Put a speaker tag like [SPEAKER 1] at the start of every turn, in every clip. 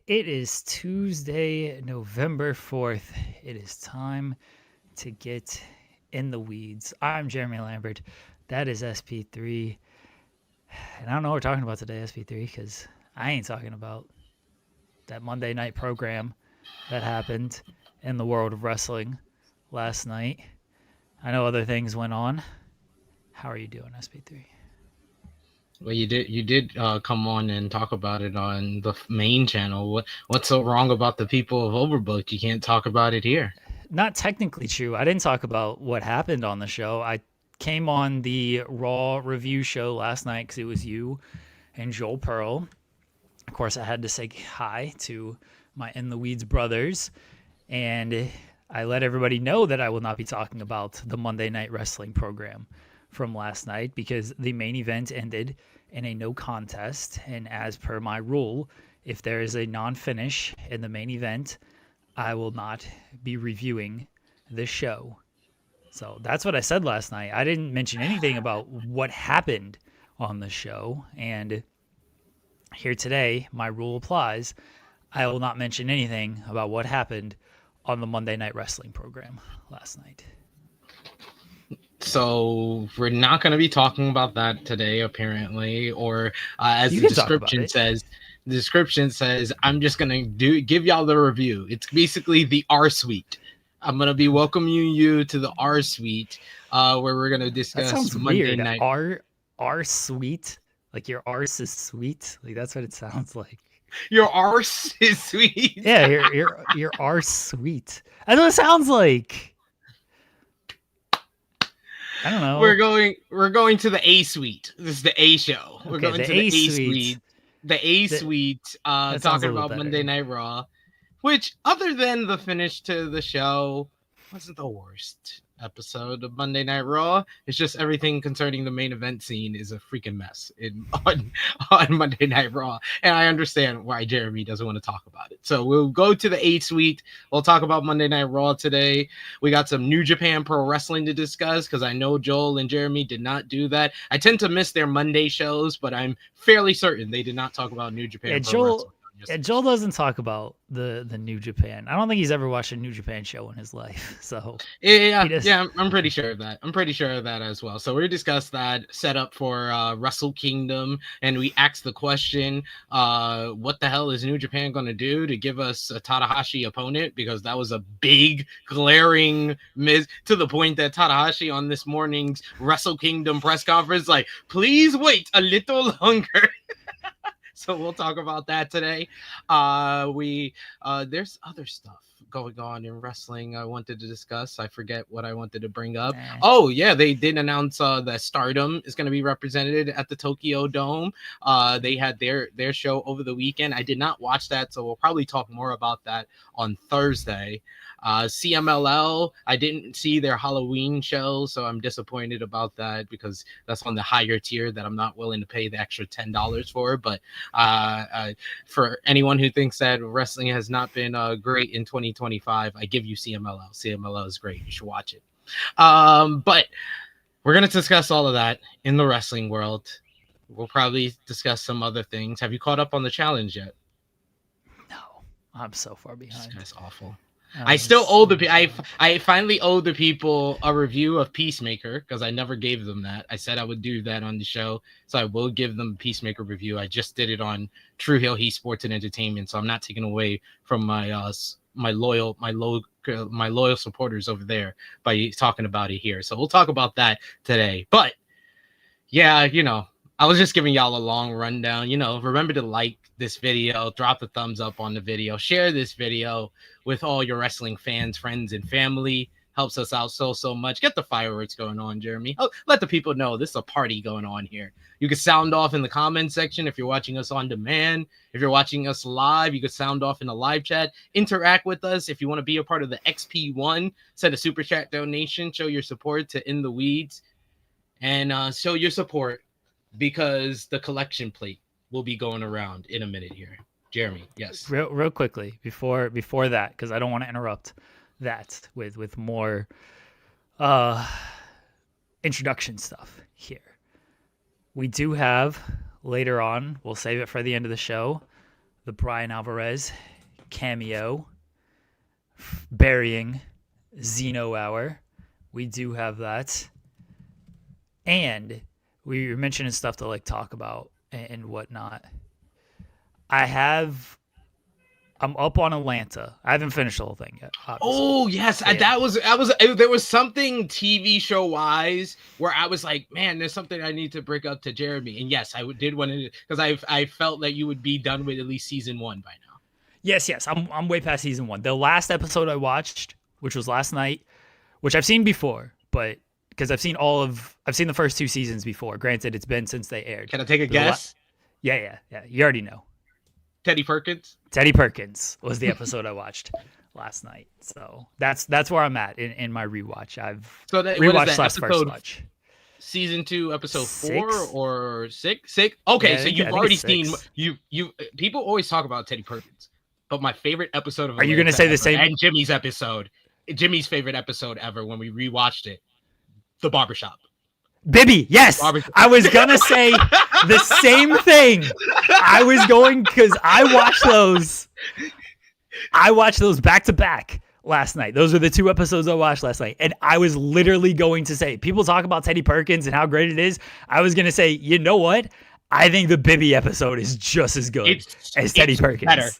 [SPEAKER 1] It is Tuesday, November 4th. It is time to get in the weeds. I'm Jeremy Lambert. That is SP3. And I don't know what we're talking about today, SP3, because I ain't talking about that Monday night program that happened in the world of wrestling last night. I know other things went on. How are you doing, SP3?
[SPEAKER 2] Well, you did come on and talk about it on the main channel. What's so wrong about the people of Overbooked? You can't talk about it here.
[SPEAKER 1] Not technically true. I didn't talk about what happened on the show. I came on the Raw review show last night because it was you and Joel Pearl. Of course, I had to say hi to my In the Weeds brothers, and I let everybody know that I will not be talking about the Monday Night Wrestling program from last night because the main event ended in a no contest. And as per my rule, if there is a non finish in the main event, I will not be reviewing the show. So that's what I said last night. I didn't mention anything about what happened on the show. And here today, my rule applies. I will not mention anything about what happened on the Monday Night Wrestling program last night.
[SPEAKER 2] So we're not going to be talking about that today, apparently, or as
[SPEAKER 1] You
[SPEAKER 2] the
[SPEAKER 1] can talk about
[SPEAKER 2] description
[SPEAKER 1] it.
[SPEAKER 2] says. The description says, "I'm just going to give y'all the review." It's basically the R suite. I'm going to be welcoming you to the R suite, where we're going to
[SPEAKER 1] That
[SPEAKER 2] discuss
[SPEAKER 1] sounds
[SPEAKER 2] Monday
[SPEAKER 1] weird.
[SPEAKER 2] night.
[SPEAKER 1] R sweet. Like your arse is sweet. Like that's what it sounds like.
[SPEAKER 2] Your arse is sweet.
[SPEAKER 1] Yeah, your arse sweet. That's what it sounds like. I don't
[SPEAKER 2] we're
[SPEAKER 1] know.
[SPEAKER 2] going we're going to the A suite. This is the A show. We're
[SPEAKER 1] Okay,
[SPEAKER 2] going
[SPEAKER 1] the
[SPEAKER 2] to the
[SPEAKER 1] A
[SPEAKER 2] A
[SPEAKER 1] suite.
[SPEAKER 2] suite. The A
[SPEAKER 1] That
[SPEAKER 2] suite
[SPEAKER 1] that sounds a
[SPEAKER 2] talking
[SPEAKER 1] little
[SPEAKER 2] about Monday
[SPEAKER 1] better.
[SPEAKER 2] Night Raw, which other than the finish to the show wasn't the worst episode of Monday Night Raw. It's just everything concerning the main event scene is a freaking mess on Monday Night Raw. And I understand why Jeremy doesn't want to talk about it. So we'll go to the A suite. We'll talk about Monday Night Raw today. We got some New Japan Pro Wrestling to discuss because I know Joel and Jeremy did not do that. I tend to miss their Monday shows, but I'm fairly certain they did not talk about New
[SPEAKER 1] Yeah,
[SPEAKER 2] Japan Pro
[SPEAKER 1] Joel.
[SPEAKER 2] Wrestling on
[SPEAKER 1] Yeah,
[SPEAKER 2] yesterday's
[SPEAKER 1] Joel
[SPEAKER 2] show.
[SPEAKER 1] doesn't talk about the New Japan. I don't think he's ever watched a New Japan show in his life. So he
[SPEAKER 2] Yeah,
[SPEAKER 1] does.
[SPEAKER 2] yeah, I'm pretty sure of that. I'm pretty sure of that as well. So we discussed that setup for Wrestle Kingdom, and we asked the question, what the hell is New Japan going to do to give us a Tanahashi opponent? Because that was a big, glaring miss to the point that Tanahashi on this morning's Wrestle Kingdom press conference, like, please wait a little longer. So we'll talk about that today. We There's other stuff going on in wrestling I wanted to discuss. I forget what I wanted to bring up.
[SPEAKER 1] Eh.
[SPEAKER 2] Oh yeah, they did announce that Stardom is going to be represented at the Tokyo Dome. They had their show over the weekend. I did not watch that, so we'll probably talk more about that on Thursday. CMLL, I didn't see their Halloween show, so I'm disappointed about that because that's on the higher tier that I'm not willing to pay the extra $10 for. But for anyone who thinks that wrestling has not been great in 2025, I give you CMLL. CMLL is great. You should watch it. But we're going to discuss all of that in the wrestling world. We'll probably discuss some other things. Have you caught up on the challenge yet?
[SPEAKER 1] No, I'm so far
[SPEAKER 2] This
[SPEAKER 1] behind.
[SPEAKER 2] guy's awful. I
[SPEAKER 1] I'm
[SPEAKER 2] still owe
[SPEAKER 1] so behind.
[SPEAKER 2] I finally owe the people a review of Peacemaker because I never gave them that. I said I would do that on the show, so I will give them a Peacemaker review. I just did it on True Hill Heat Sports and Entertainment, so I'm not taking away from my loyal supporters over there by talking about it here. So we'll talk about that today. But yeah, I was just giving y'all a long rundown. Remember to like this video, drop a thumbs up on the video, share this video with all your wrestling fans, friends, and family. Helps us out so much. Get the fireworks going on, Jeremy. Let the people know this is a party going on here. You can sound off in the comment section if you're watching us on demand. If you're watching us live, you can sound off in the live chat. Interact with us. If you want to be a part of the XP1, send a super chat donation. Show your support to In the Weeds. And show your support because the collection plate will be going around in a minute here. Jeremy, yes.
[SPEAKER 1] Real quickly before that, because I don't want to interrupt that with more uh introduction stuff here. We do have later on, we'll save it for the end of the show, the Brian Alvarez cameo, burying Zeno Hour. We do have that. And we were mentioning stuff to like talk about and whatnot. I'm up on Atlanta. I haven't finished the whole thing yet. Obviously.
[SPEAKER 2] Oh yes,
[SPEAKER 1] Yeah.
[SPEAKER 2] there was something TV show wise where I was like, man, there's something I need to bring up to Jeremy. And yes, I did want to, because I felt that you would be done with at least season 1 by now.
[SPEAKER 1] Yes. I'm way past season 1. The last episode I watched, which was last night, which I've seen before, but because I've seen the first 2 seasons before. Granted, it's been since they aired.
[SPEAKER 2] Can I take a guess?
[SPEAKER 1] Yeah. You already know.
[SPEAKER 2] Teddy Perkins.
[SPEAKER 1] Teddy Perkins was the episode I watched last night. So that's where I'm at in my rewatch. I've rewatched last first watch.
[SPEAKER 2] Season 2, episode
[SPEAKER 1] 6?
[SPEAKER 2] 4 or 6? Okay,
[SPEAKER 1] Yeah,
[SPEAKER 2] so you've already seen
[SPEAKER 1] 6.
[SPEAKER 2] you. People always talk about Teddy Perkins, but my favorite episode of
[SPEAKER 1] Are you going to say the same?
[SPEAKER 2] And Jimmy's favorite episode ever when we rewatched it, the barbershop.
[SPEAKER 1] Bibby, yes. I was going to say the same thing. I was going, because I watched those back to back last night. Those are the 2 episodes I watched last night. And I was literally going to say, people talk about Teddy Perkins and how great it is. I was going to say, you know what? I think the Bibby episode is just as good as Teddy Perkins.
[SPEAKER 2] Better.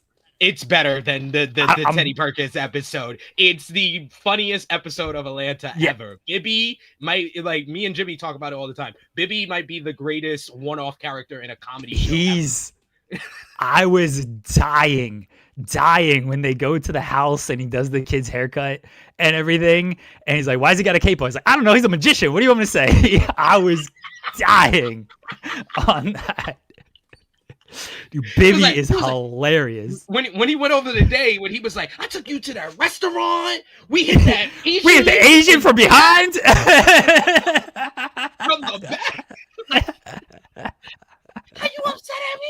[SPEAKER 2] It's better than the Teddy Perkins episode. It's the funniest episode of Atlanta ever. Bibby might, like me and Jimmy talk about it all the time. Bibby might be the greatest one-off character in a comedy show.
[SPEAKER 1] I was dying when they go to the house and he does the kid's haircut and everything. And he's like, why has he got a cape on? He's like, I don't know. He's a magician. What do you want me to say? I was dying on that. Dude, Bibby is hilarious.
[SPEAKER 2] When he went over the day when he was like, I took you to that restaurant. We hit that Asian.
[SPEAKER 1] We hit the Asian from behind.
[SPEAKER 2] From the back. How you upset at me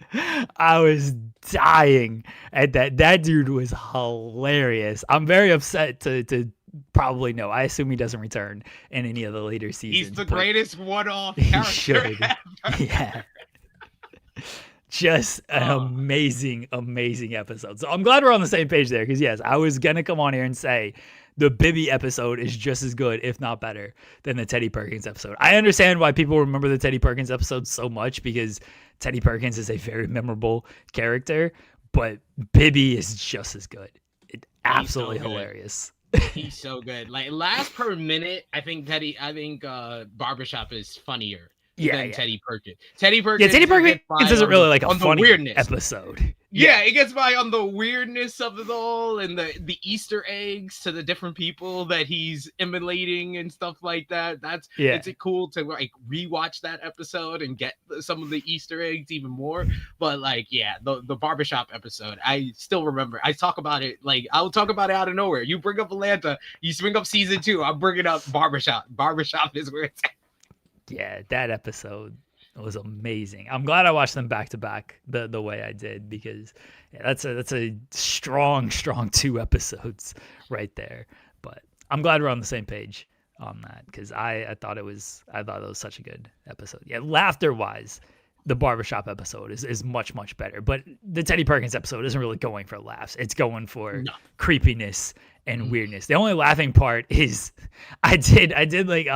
[SPEAKER 2] for?
[SPEAKER 1] I was dying at that. That dude was hilarious. I'm very upset to probably know. I assume he doesn't return in any of the later seasons.
[SPEAKER 2] He's the greatest one-off character. He should.
[SPEAKER 1] Ever. Yeah. Just an amazing episode. So I'm glad we're on the same page there, because yes, I was gonna come on here and say the Bibby episode is just as good, if not better, than the Teddy Perkins episode. I understand why people remember the Teddy Perkins episode so much, because Teddy Perkins is a very memorable character, but Bibby is just as good. It's absolutely hilarious.
[SPEAKER 2] He's so good. Like last per minute, I think Barbershop is funnier than Teddy Perkins. Teddy Perkins
[SPEAKER 1] isn't really like a funny episode.
[SPEAKER 2] Yeah, it gets by on the weirdness of it all and the Easter eggs to the different people that he's emulating and stuff like that. It's cool to like rewatch that episode and get some of the Easter eggs even more. But like, the Barbershop episode, I still remember. I talk about it, like I'll talk about it out of nowhere. You bring up Atlanta, you bring up season 2, I'm bringing up Barbershop. Barbershop is where it's at.
[SPEAKER 1] Yeah, that episode was amazing. I'm glad I watched them back to back the way I did, because that's a strong 2 episodes right there. But I'm glad we're on the same page on that, because I thought it was such a good episode. Yeah, laughter wise, the Barbershop episode is much much better. But the Teddy Perkins episode isn't really going for laughs. It's going for creepiness and weirdness. The only laughing part is I did like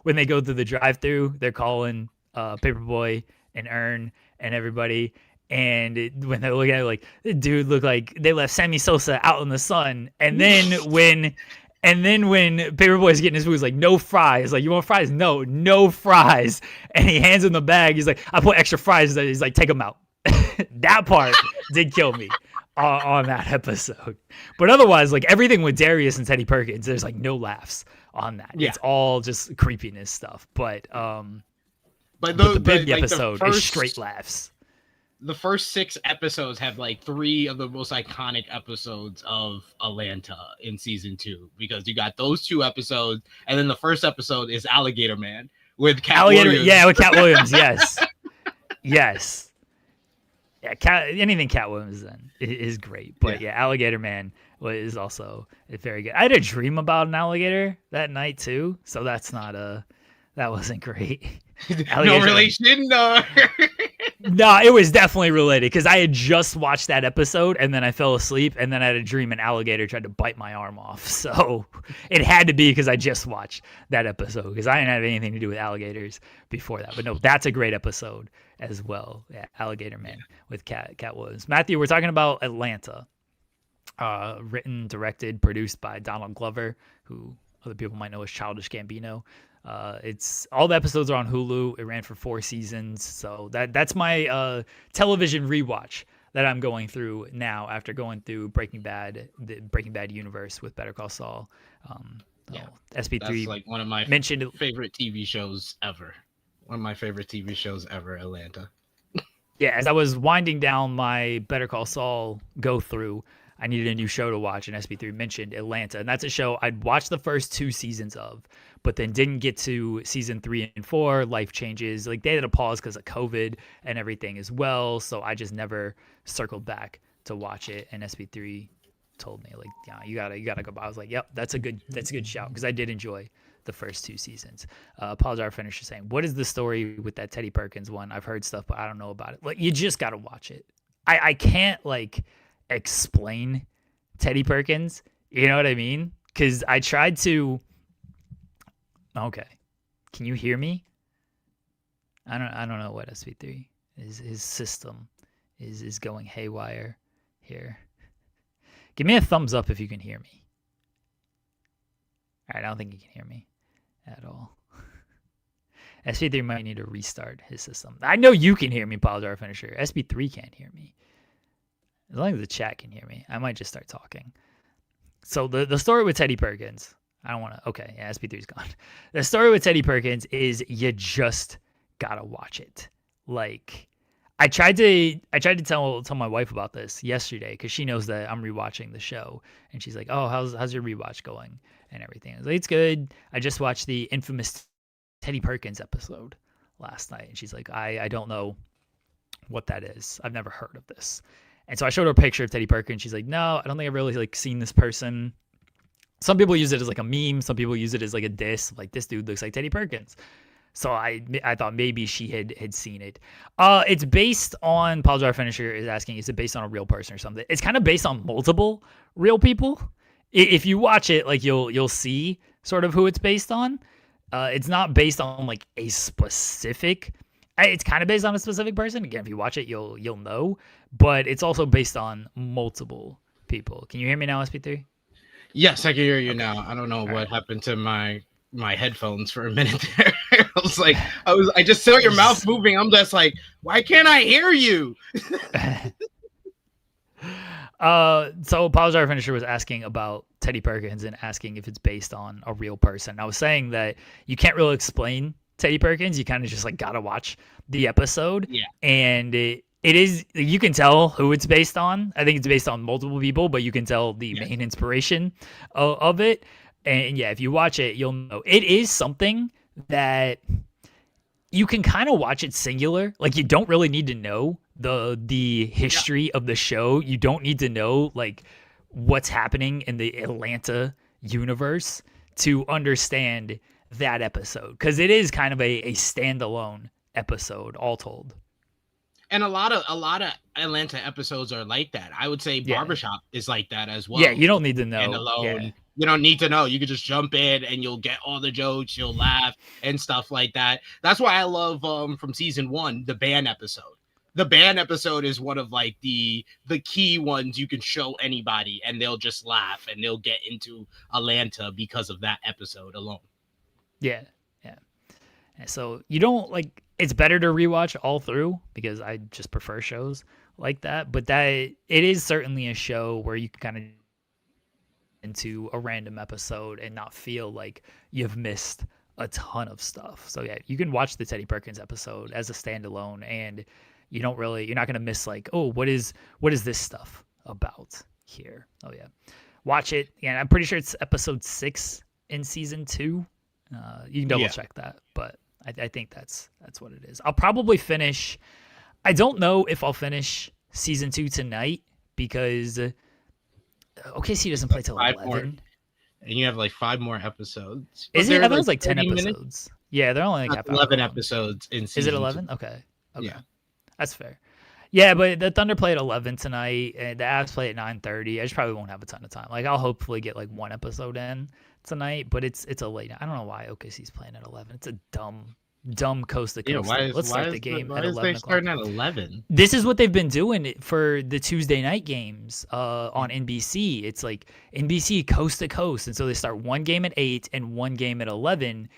[SPEAKER 1] when they go through the drive-through, they're calling Paperboy and Earn and everybody, and when they're looking at it, like, the dude looked like they left Sammy Sosa out in the sun. And then when Paperboy's getting his food, he's like, no fries. Like, you want fries? No fries. And he hands him the bag. He's like, I put extra fries. He's like, take them out. That part did kill me on that episode. But otherwise, like, everything with Darius and Teddy Perkins, there's like no laughs on that. It's all just creepiness stuff. But the big episode is straight laughs.
[SPEAKER 2] The first 6 episodes have like 3 of the most iconic episodes of Atlanta in season 2, because you got those 2 episodes, and then the first episode is Alligator Man with Cat Williams.
[SPEAKER 1] Yeah, with Cat Williams. Yes. Yeah, anything Cat Williams then is great. But Alligator Man is also very good. I had a dream about an alligator that night too, so that wasn't great.
[SPEAKER 2] No relation. No.
[SPEAKER 1] No, it was definitely related because I had just watched that episode and then I fell asleep and then I had a dream an alligator tried to bite my arm off. So it had to be because I just watched that episode because I didn't have anything to do with alligators before that. But no, that's a great episode as well. Yeah, Alligator Man with Cat Williams. Matthew, we're talking about Atlanta. Written, directed, produced by Donald Glover, who other people might know as Childish Gambino. It's all the episodes are on Hulu. It ran for 4 seasons, so that's my television rewatch that I'm going through now after going through Breaking Bad, the Breaking Bad universe with Better Call Saul. SP3
[SPEAKER 2] that's like one of my
[SPEAKER 1] mentioned
[SPEAKER 2] favorite TV shows ever. One of my favorite TV shows ever, Atlanta.
[SPEAKER 1] Yeah, as I was winding down my Better Call Saul go through, I needed a new show to watch, and SP3 mentioned Atlanta. And that's a show I'd watched the first 2 seasons of, but then didn't get to season 3 and 4. Life changes. Like, they had a pause because of COVID and everything as well. So I just never circled back to watch it. And SP3 told me, like, yeah, you gotta go. I was like, yep, that's a good shout, because I did enjoy the first 2 seasons. Paul Jar finisher saying, what is the story with that Teddy Perkins one? I've heard stuff, but I don't know about it. Like, you just gotta watch it. I can't like explain Teddy Perkins, you know what I mean? Because I tried to. Okay, can you hear me? I don't know what SP3 is. His system is going haywire here. Give me a thumbs up if you can hear me. All right, I don't think you can hear me at all. SP3 might need to restart his system. I know you can hear me, Paul Jar finisher. SP3 can't hear me. As long as the chat can hear me, I might just start talking. So the story with Teddy Perkins, I don't want to. Okay, yeah, SP3's gone. The story with Teddy Perkins is you just gotta watch it. Like, I tried to tell my wife about this yesterday because she knows that I'm rewatching the show, and she's like, "Oh, how's your rewatch going and everything?" I was like, "It's good. I just watched the infamous Teddy Perkins episode last night," and she's like, "I don't know what that is. I've never heard of this." And so I showed her a picture of Teddy Perkins. She's like, "No, I don't think I've really like seen this person." Some people use it as like a meme. Some people use it as like a diss. Like, this dude looks like Teddy Perkins. So I thought maybe she had seen it. It's based on, Paul Jar Finisher is asking, is it based on a real person or something? It's kind of based on multiple real people. If you watch it, like, you'll see sort of who it's based on. It's not based on like a specific. It's kind of based on a specific person. Again, if you watch it, you'll know. But it's also based on multiple people. Can you hear me now, SP3?
[SPEAKER 2] Yes, I can hear you now. I don't know what happened to my headphones for a minute there. I just saw your mouth moving. I'm just like, why can't I hear you?
[SPEAKER 1] So Paul Jar Finisher was asking about Teddy Perkins and asking if it's based on a real person. I was saying that you can't really explain Teddy Perkins. You kind of just like gotta watch the episode.
[SPEAKER 2] Yeah.
[SPEAKER 1] And it is, you can tell who it's based on. I think it's based on multiple people, but you can tell the main inspiration of it. And yeah, if you watch it, you'll know. It is something that you can kind of watch it singular. Like, you don't really need to know the history of the show. You don't need to know like what's happening in the Atlanta universe to understand that episode, because it is kind of a standalone episode, all told.
[SPEAKER 2] And a lot of Atlanta episodes are like that. I would say Barbershop is like that as well.
[SPEAKER 1] Yeah, you don't need to know.
[SPEAKER 2] And alone, you don't need to know. You can just jump in and you'll get all the jokes, you'll laugh and stuff like that. That's why I love from season 1, the band episode. The band episode is one of like the key ones you can show anybody and they'll just laugh and they'll get into Atlanta because of that episode alone.
[SPEAKER 1] Yeah. So you don't like, it's better to rewatch all through because I just prefer shows like that. But that it is certainly a show where you can kind of into a random episode and not feel like you've missed a ton of stuff. So yeah, you can watch the Teddy Perkins episode as a standalone, and you're not going to miss like, oh, what is this stuff about here? Oh yeah, watch it. Yeah, I'm pretty sure it's episode 6 in season 2. You can double check that, but I think that's what it is. I'll probably finish. I don't know if I'll finish season 2 tonight because OKC doesn't play till 11.
[SPEAKER 2] And you have like 5 more episodes.
[SPEAKER 1] Is it? I thought it was like 10 episodes. Yeah, they're only like
[SPEAKER 2] 11 episodes in season
[SPEAKER 1] 2. Is it 11?
[SPEAKER 2] 2.
[SPEAKER 1] Okay.
[SPEAKER 2] Yeah.
[SPEAKER 1] That's fair. Yeah, but the Thunder play at 11 tonight, and the Avs play at 9:30. I just probably won't have a ton of time. Like I'll hopefully get like one episode in tonight, but it's a late. I don't know why OKC's playing at 11. It's a dumb coast to
[SPEAKER 2] Yeah,
[SPEAKER 1] coast thing. Let's start the game at 11
[SPEAKER 2] they
[SPEAKER 1] o'clock.
[SPEAKER 2] starting at 11?
[SPEAKER 1] This is what they've been doing for the Tuesday night games on NBC. It's like NBC coast to coast, and so they start one game at 8 and one game at 11,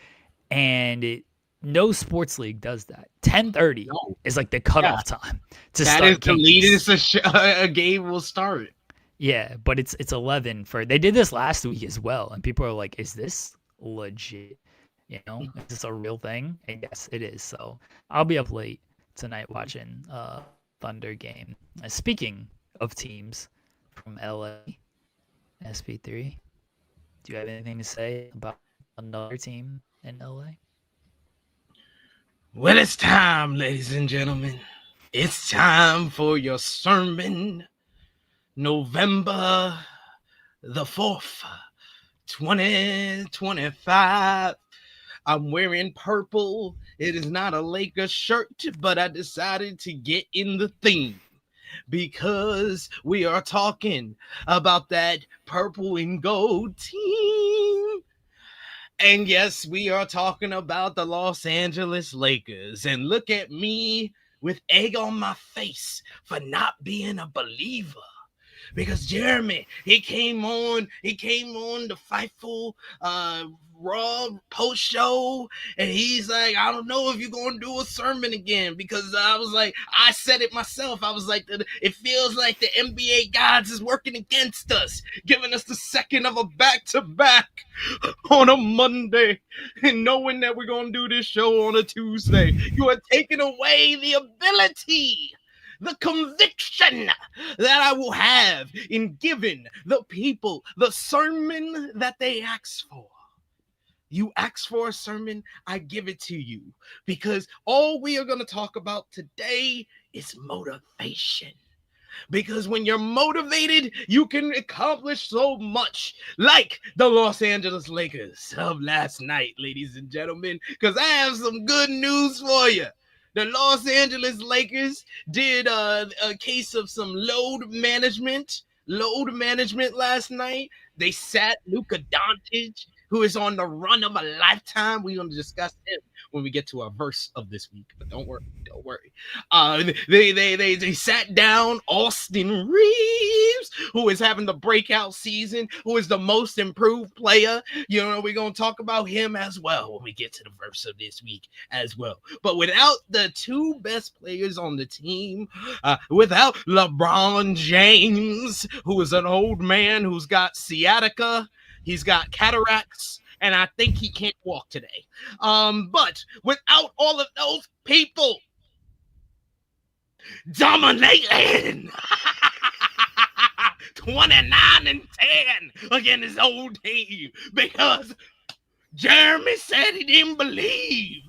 [SPEAKER 1] and no sports league does that. 10:30 is like the cutoff time to
[SPEAKER 2] that
[SPEAKER 1] start.
[SPEAKER 2] Is the latest a game will start.
[SPEAKER 1] Yeah, but it's 11 for. They did this last week as well, and people are like, "Is this legit? You know, is this a real thing?" And yes, it is. So I'll be up late tonight watching Thunder game. Speaking of teams from LA, SP3, do you have anything to say about another team in LA?
[SPEAKER 2] Well, it's time, ladies and gentlemen. It's time for your sermon. November the 4th, 2025. I'm wearing purple. It is not a Lakers shirt, but I decided to get in the theme because we are talking about that purple and gold team. And yes, we are talking about the Los Angeles Lakers. And look at me with egg on my face for not being a believer. Because Jeremy, he came on the Fightful Raw post show, and he's like, I don't know if you're gonna do a sermon again, because I was like, I said it myself. I was like, it feels like the NBA gods is working against us, giving us the second of a back-to-back on a Monday, and knowing that we're gonna do this show on a Tuesday. You are taking away the ability, the conviction that I will have in giving the people the sermon that they ask for. You ask for a sermon, I give it to you, because all we are going to talk about today is motivation. Because when you're motivated, you can accomplish so much, like the Los Angeles Lakers of last night, ladies and gentlemen, because I have some good news for you. The Los Angeles Lakers did a case of some load management last night. They sat Luka Doncic, who is on the run of a lifetime. We're going to discuss him when we get to our verse of this week, but don't worry. They sat down Austin Reeves, who is having the breakout season, who is the most improved player. You know, we're going to talk about him as well when we get to the verse of this week as well. But without the two best players on the team, without LeBron James, who is an old man who's got sciatica, he's got cataracts, and I think he can't walk today. But without all of those people dominating 29-10 against his old team, because Jeremy said he didn't believe.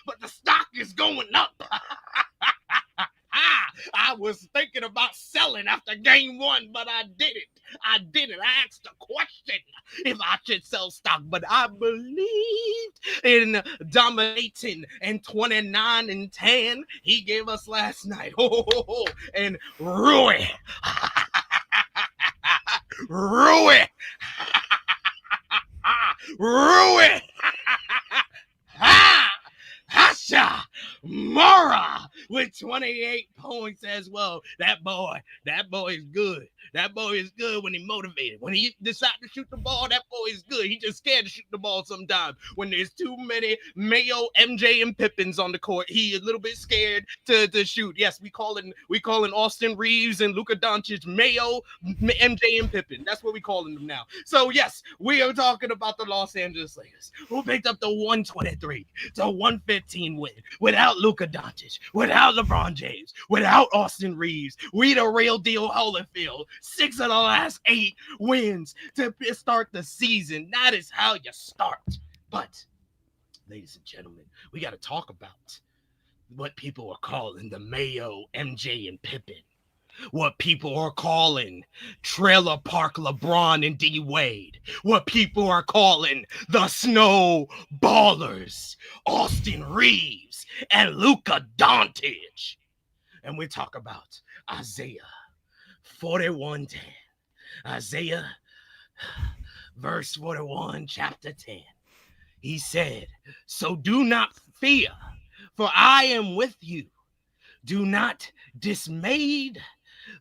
[SPEAKER 2] But the stock is going up. I was thinking about selling after game 1, but I didn't. I asked a question if I should sell stock, but I believed in dominating, and 29-10 he gave us last night. And Rui. Hasha Mara with 28 points as well. That boy is good. That boy is good when he's motivated. When he decides to shoot the ball, that boy is good. He just scared to shoot the ball sometimes. When there's too many Mayo, MJ, and Pippins on the court, he a little bit scared to shoot. Yes, we calling Austin Reeves and Luka Doncic Mayo, MJ, and Pippin. That's what we calling them now. So yes, we are talking about the Los Angeles Lakers, who picked up the 123 to 115 win without Luka Doncic, without LeBron James, without Austin Reeves. We the real deal Holyfield. 6 of the last 8 wins to start the season. That is how you start. But, ladies and gentlemen, we got to talk about what people are calling the Mayo, MJ, and Pippen. what people are calling Trailer Park LeBron and D Wade, what people are calling the Snow Ballers, Austin Reeves and Luka Doncic. And we talk about Isaiah 41:10. Isaiah verse 41, chapter 10. He said, so do not fear, for I am with you. Do not dismayed,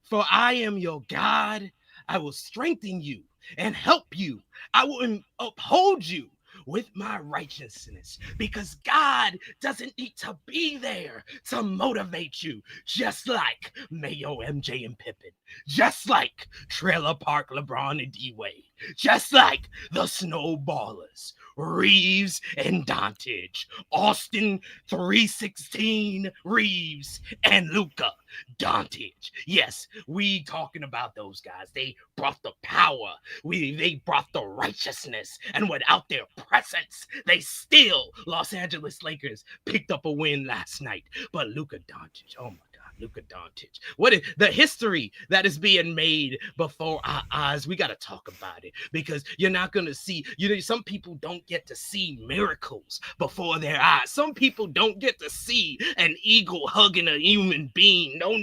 [SPEAKER 2] for I am your God. I will strengthen you and help you. I will uphold you with my righteousness, because God doesn't need to be there to motivate you, just like Mayo, MJ, and Pippen, just like Trailer Park LeBron and D Wade, just like the Snowballers, Reeves and Doncic, Austin 316 Reeves and Luka Doncic. Yes, we talking about those guys. They brought the power. They brought the righteousness, and without their presence, they still, Los Angeles Lakers, picked up a win last night. But Luka Doncic, oh my God, Luka Doncic. What is the history that is being made before our eyes? We got to talk about it, because you're not going to see, some people don't get to see miracles before their eyes. Some people don't get to see an eagle hugging a human being. No.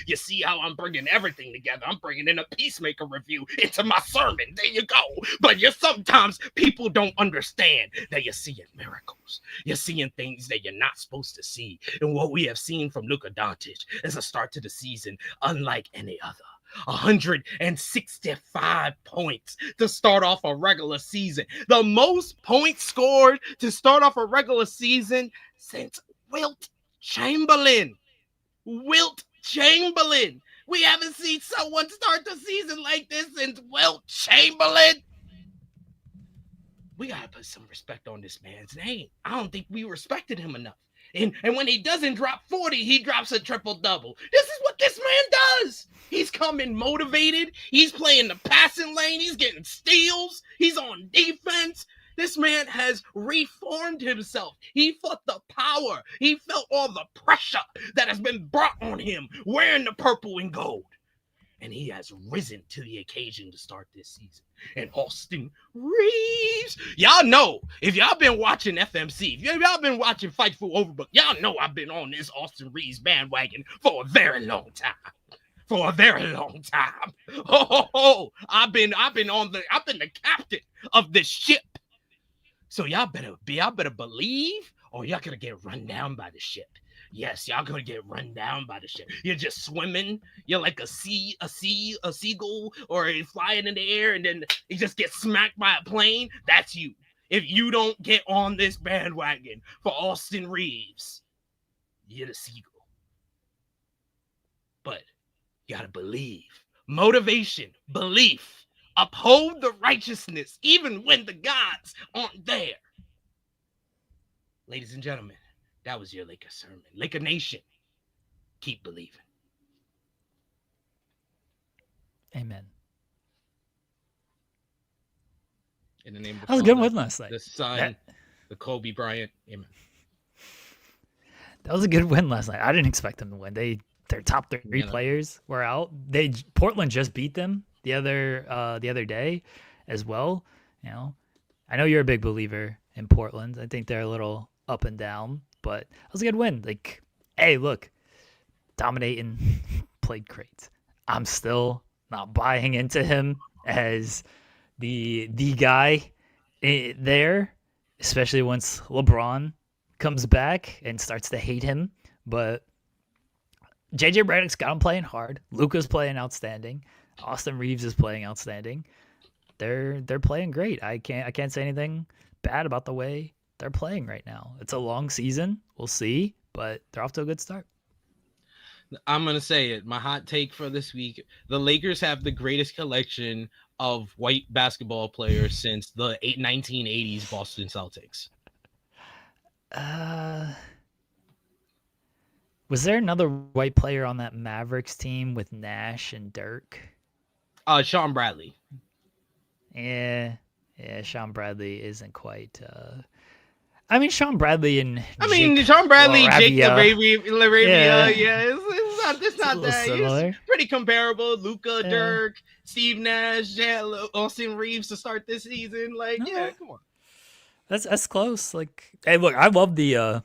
[SPEAKER 2] You see how I'm bringing everything together. I'm bringing in a Peacemaker review into my sermon. There you go. But sometimes people don't understand that you're seeing miracles. You're seeing things that you're not supposed to see. And what we have seen from Luka Doncic is a start to the season unlike any other. 165 points to start off a regular season. The most points scored to start off a regular season since Wilt Chamberlain. Wilt Chamberlain. We haven't seen someone start the season like this since Wilt Chamberlain. We gotta put some respect on this man's name. I don't think we respected him enough. And when he doesn't drop 40, he drops a triple-double. This is what this man does. He's coming motivated. He's playing the passing lane. He's getting steals. He's on defense. This man has reformed himself. He felt the power. He felt all the pressure that has been brought on him wearing the purple and gold. And he has risen to the occasion to start this season. And Austin Reeves, y'all know, if y'all been watching FMC, if y'all been watching Fightful Overbook, y'all know I've been on this Austin Reeves bandwagon for a very long time. For a very long time. I've been the captain of this ship. So y'all better believe, or y'all gonna get run down by the ship. Yes, y'all gonna get run down by the ship. You're just swimming. You're like a seagull, or flying in the air, and then you just get smacked by a plane. That's you. If you don't get on this bandwagon for Austin Reeves, you're the seagull. But you gotta believe. Motivation, belief. Uphold the righteousness, even when the gods aren't there. Ladies and gentlemen, that was your Laker sermon. Laker Nation, keep believing.
[SPEAKER 1] Amen.
[SPEAKER 2] In the name of
[SPEAKER 1] that was a good win last night.
[SPEAKER 2] The Son, the Kobe Bryant. Amen.
[SPEAKER 1] That was a good win last night. I didn't expect them to win. Their top three players were out. Portland just beat them the other day as well. You know, I know you're a big believer in Portland. I think they're a little up and down, but it was a good win. Like, hey, look, dominating, played great. I'm still not buying into him as the guy there, especially once LeBron comes back and starts to hate him. But JJ Redick's got him playing hard. Luka's playing outstanding. Austin Reeves is playing outstanding. They're playing great. I can't say anything bad about the way they're playing right now. It's a long season. We'll see, but they're off to a good start.
[SPEAKER 2] I'm going to say it. My hot take for this week, the Lakers have the greatest collection of white basketball players since the 1980s Boston Celtics.
[SPEAKER 1] Was there another white player on that Mavericks team with Nash and Dirk?
[SPEAKER 2] Sean Bradley.
[SPEAKER 1] Yeah, Sean Bradley isn't quite. I mean, Sean Bradley and
[SPEAKER 2] Sean Bradley, Jake
[SPEAKER 1] LaRavia.
[SPEAKER 2] LaRavia,
[SPEAKER 1] Yeah,
[SPEAKER 2] it's not
[SPEAKER 1] a little
[SPEAKER 2] that.
[SPEAKER 1] similar.
[SPEAKER 2] It's pretty comparable. Luca,
[SPEAKER 1] Yeah.
[SPEAKER 2] Dirk, Steve Nash, Austin Reeves to start this season. Like, yeah, come on.
[SPEAKER 1] That's close. Like, hey, look, I love the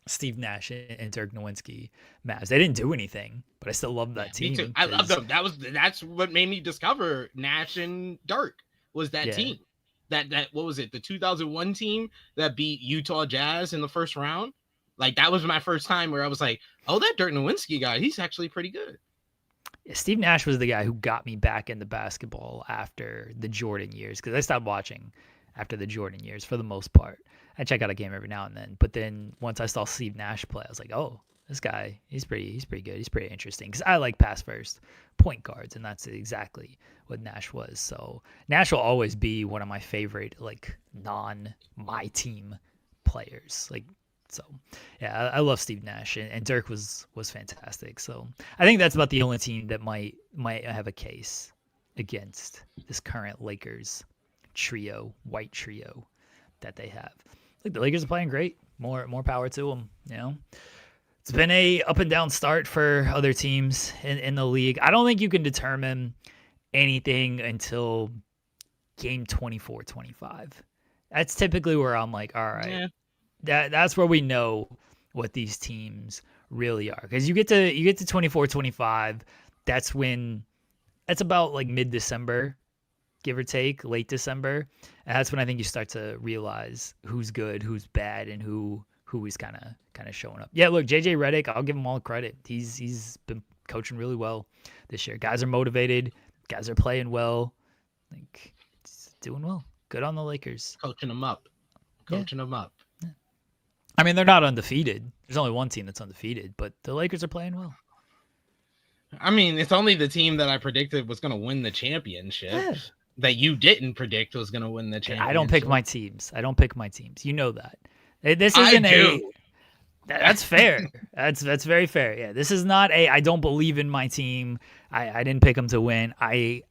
[SPEAKER 1] Steve Nash and Dirk Nowitzki Mavs. They didn't do anything, but I still love that team.
[SPEAKER 2] Me too. I love them. That's what made me discover Nash and Dirk was that team. That what was it? The 2001 team that beat Utah Jazz in the first round. Like, that was my first time where I was like, oh, that Dirk Nowitzki guy, he's actually pretty good.
[SPEAKER 1] Yeah, Steve Nash was the guy who got me back into basketball after the Jordan years, because I stopped watching after the Jordan years for the most part. I check out a game every now and then, but then once I saw Steve Nash play, I was like, oh, this guy, he's pretty good. He's pretty interesting, because I like pass first point guards, and that's exactly what Nash was. So Nash will always be one of my favorite, like, my team players. Like, so yeah, I love Steve Nash, and Dirk was fantastic. So I think that's about the only team that might have a case against this current Lakers white trio that they have. Like, the Lakers are playing great. More power to them. You know, it's been a up and down start for other teams in the league. I don't think you can determine anything until game 24, 25. That's typically where I'm like, all right, that's where we know what these teams really are. Because you get to 24, 25. That's about like mid-December, give or take, late December. And that's when I think you start to realize who's good, who's bad, and who is kind of showing up. Yeah, look, JJ Redick, I'll give him all the credit. He's been coaching really well this year. Guys are motivated. Guys are playing well. Like, he's doing well. Good on the Lakers.
[SPEAKER 2] Coaching them up.
[SPEAKER 1] Yeah. I mean, they're not undefeated. There's only one team that's undefeated, but the Lakers are playing well.
[SPEAKER 2] I mean, it's only the team that I predicted was going to win the championship.
[SPEAKER 1] Yeah.
[SPEAKER 2] That you didn't predict was going to win the championship.
[SPEAKER 1] I don't pick my teams. You know that. This isn't That's fair. That's very fair. Yeah, this is not I don't believe in my team. I didn't pick them to win. I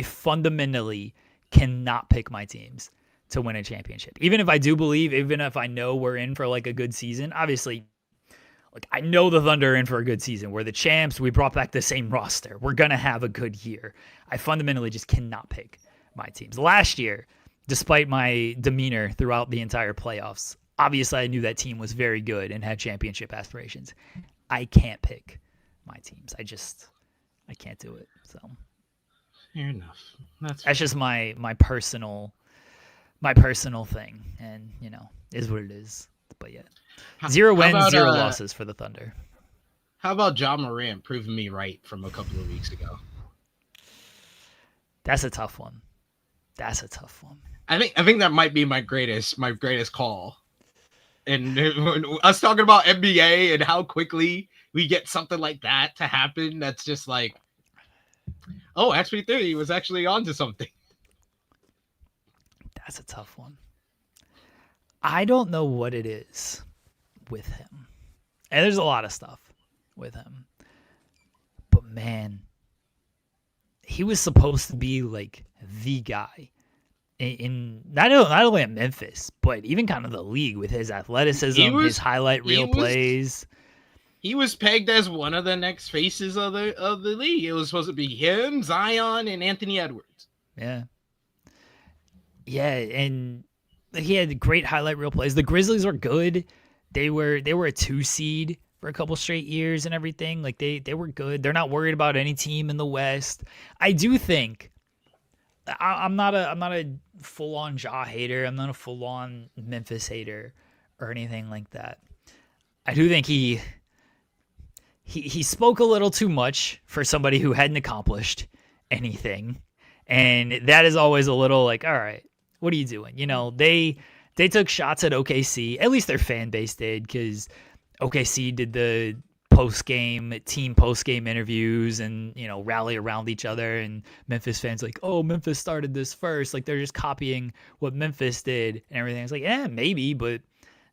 [SPEAKER 1] fundamentally cannot pick my teams to win a championship. Even if I do believe, even if I know we're in for like a good season, obviously, like, I know the Thunder are in for a good season. We're the champs. We brought back the same roster. We're going to have a good year. I fundamentally just cannot pick my teams. Last year, despite my demeanor throughout the entire playoffs, obviously I knew that team was very good and had championship aspirations. I can't pick my teams. I can't do it. So
[SPEAKER 2] fair enough.
[SPEAKER 1] That's just my personal thing, and is what it is. But yeah, 0 wins, 0 losses for the Thunder.
[SPEAKER 2] How about Ja Morant proving me right from a couple of weeks ago?
[SPEAKER 1] That's a tough one.
[SPEAKER 2] I think that might be my greatest call. And us talking about NBA and how quickly we get something like that to happen, that's just like, oh, SP3 was actually onto something.
[SPEAKER 1] That's a tough one. I don't know what it is with him. And there's a lot of stuff with him. But man, he was supposed to be like the guy in not only at Memphis, but even kind of the league with his athleticism, his highlight reel plays.
[SPEAKER 2] He was pegged as one of the next faces of the league. It was supposed to be him, Zion, and Anthony Edwards.
[SPEAKER 1] Yeah. Yeah, and he had great highlight reel plays. The Grizzlies were good. They were a 2 seed for a couple straight years and everything. Like, they were good. They're not worried about any team in the West. I do think I'm not a full on Ja hater. I'm not a full on Memphis hater or anything like that. I do think he spoke a little too much for somebody who hadn't accomplished anything. And that is always a little like, all right, what are you doing? They took shots at OKC. At least their fan base did, because OKC did the team post-game interviews and, rally around each other. And Memphis fans like, oh, Memphis started this first. Like, they're just copying what Memphis did and everything. It's like, yeah, maybe, but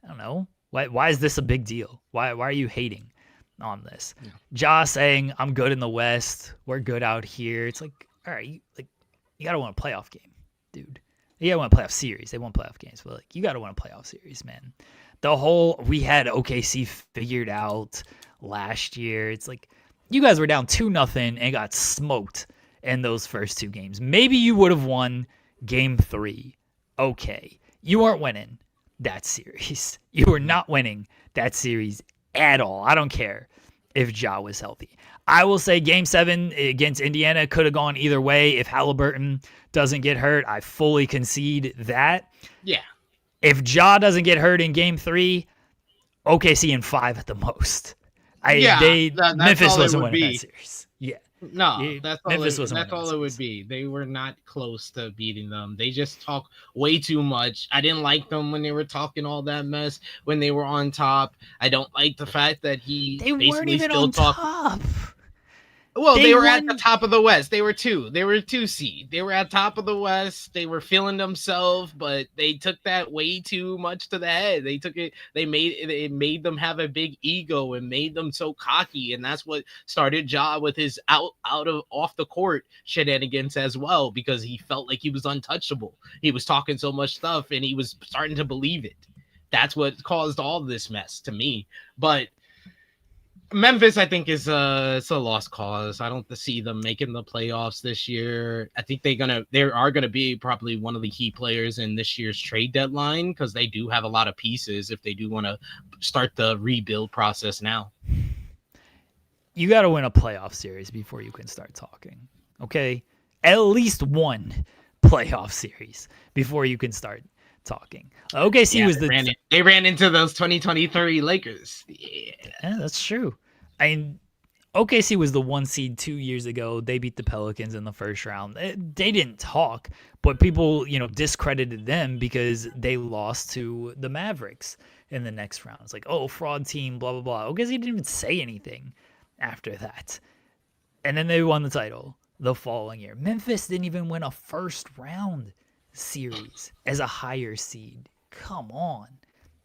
[SPEAKER 1] I don't know. Why is this a big deal? Why are you hating on this? Yeah. Ja saying, I'm good in the West. We're good out here. It's like, all right, you got to win a playoff game, dude. You gotta win a playoff series. They won playoff games, but like you gotta win a playoff series, man. We had OKC figured out last year. It's like you guys were down 2-0 and got smoked in those first 2 games. Maybe you would have won game 3. Okay. You aren't winning that series. You were not winning that series at all. I don't care if Ja was healthy. I will say game 7 against Indiana could have gone either way. If Halliburton doesn't get hurt, I fully concede that.
[SPEAKER 2] Yeah.
[SPEAKER 1] If Ja doesn't get hurt in game 3, OKC in 5 at the most. Memphis wasn't winning that series. Yeah.
[SPEAKER 2] No, that's all it would be. They were not close to beating them. They just talk way too much. I didn't like them when they were talking all that mess when they were on top. I don't like the fact that
[SPEAKER 1] they weren't even on top.
[SPEAKER 2] Well, they were at the top of the West. They were 2. They were 2 seed. They were at top of the West. They were feeling themselves, but they took that way too much to the head. They took it. It made them have a big ego and made them so cocky, and that's what started Ja with his off the court shenanigans as well, because he felt like he was untouchable. He was talking so much stuff, and he was starting to believe it. That's what caused all this mess to me. But Memphis, I think, it's a lost cause. I don't see them making the playoffs this year. I think they are gonna be probably one of the key players in this year's trade deadline, because they do have a lot of pieces if they do want to start the rebuild process now.
[SPEAKER 1] You got to win a playoff series before you can start talking. Okay, at least one playoff series before you can start talking. OKC was
[SPEAKER 2] they ran into those 2023 Lakers.
[SPEAKER 1] Yeah, that's true. I mean, OKC was the 1 seed 2 years ago. They beat the Pelicans in the first round. They didn't talk, but people, discredited them because they lost to the Mavericks in the next round. It's like, oh, fraud team, blah, blah, blah. OKC didn't even say anything after that. And then they won the title the following year. Memphis didn't even win a first round series as a higher seed. Come on.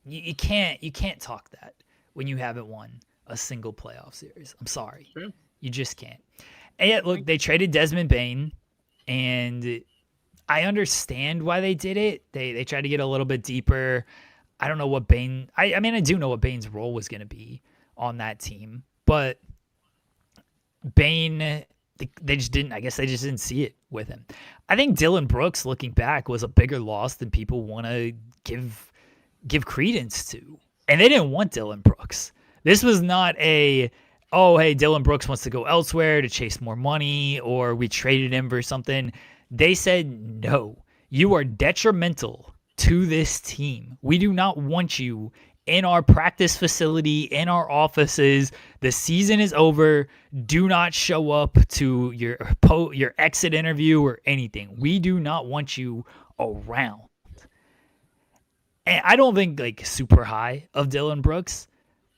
[SPEAKER 1] You can't talk that when you haven't won a single playoff series. I'm sorry.
[SPEAKER 2] Sure.
[SPEAKER 1] You just can't. And yet, look, they traded Desmond Bane, and I understand why they did it. They tried to get a little bit deeper. I don't know what Bane... I mean, I do know what Bane's role was going to be on that team, but Bane... They just didn't. I guess they just didn't see it with him. I think Dillon Brooks, looking back, was a bigger loss than people want to give credence to. And they didn't want Dillon Brooks. This was not hey, Dillon Brooks wants to go elsewhere to chase more money, or we traded him for something. They said, no, you are detrimental to this team. We do not want you in our practice facility, in our offices. The season is over. Do not show up to your exit interview or anything. We do not want you around. And I don't think super high of Dillon Brooks,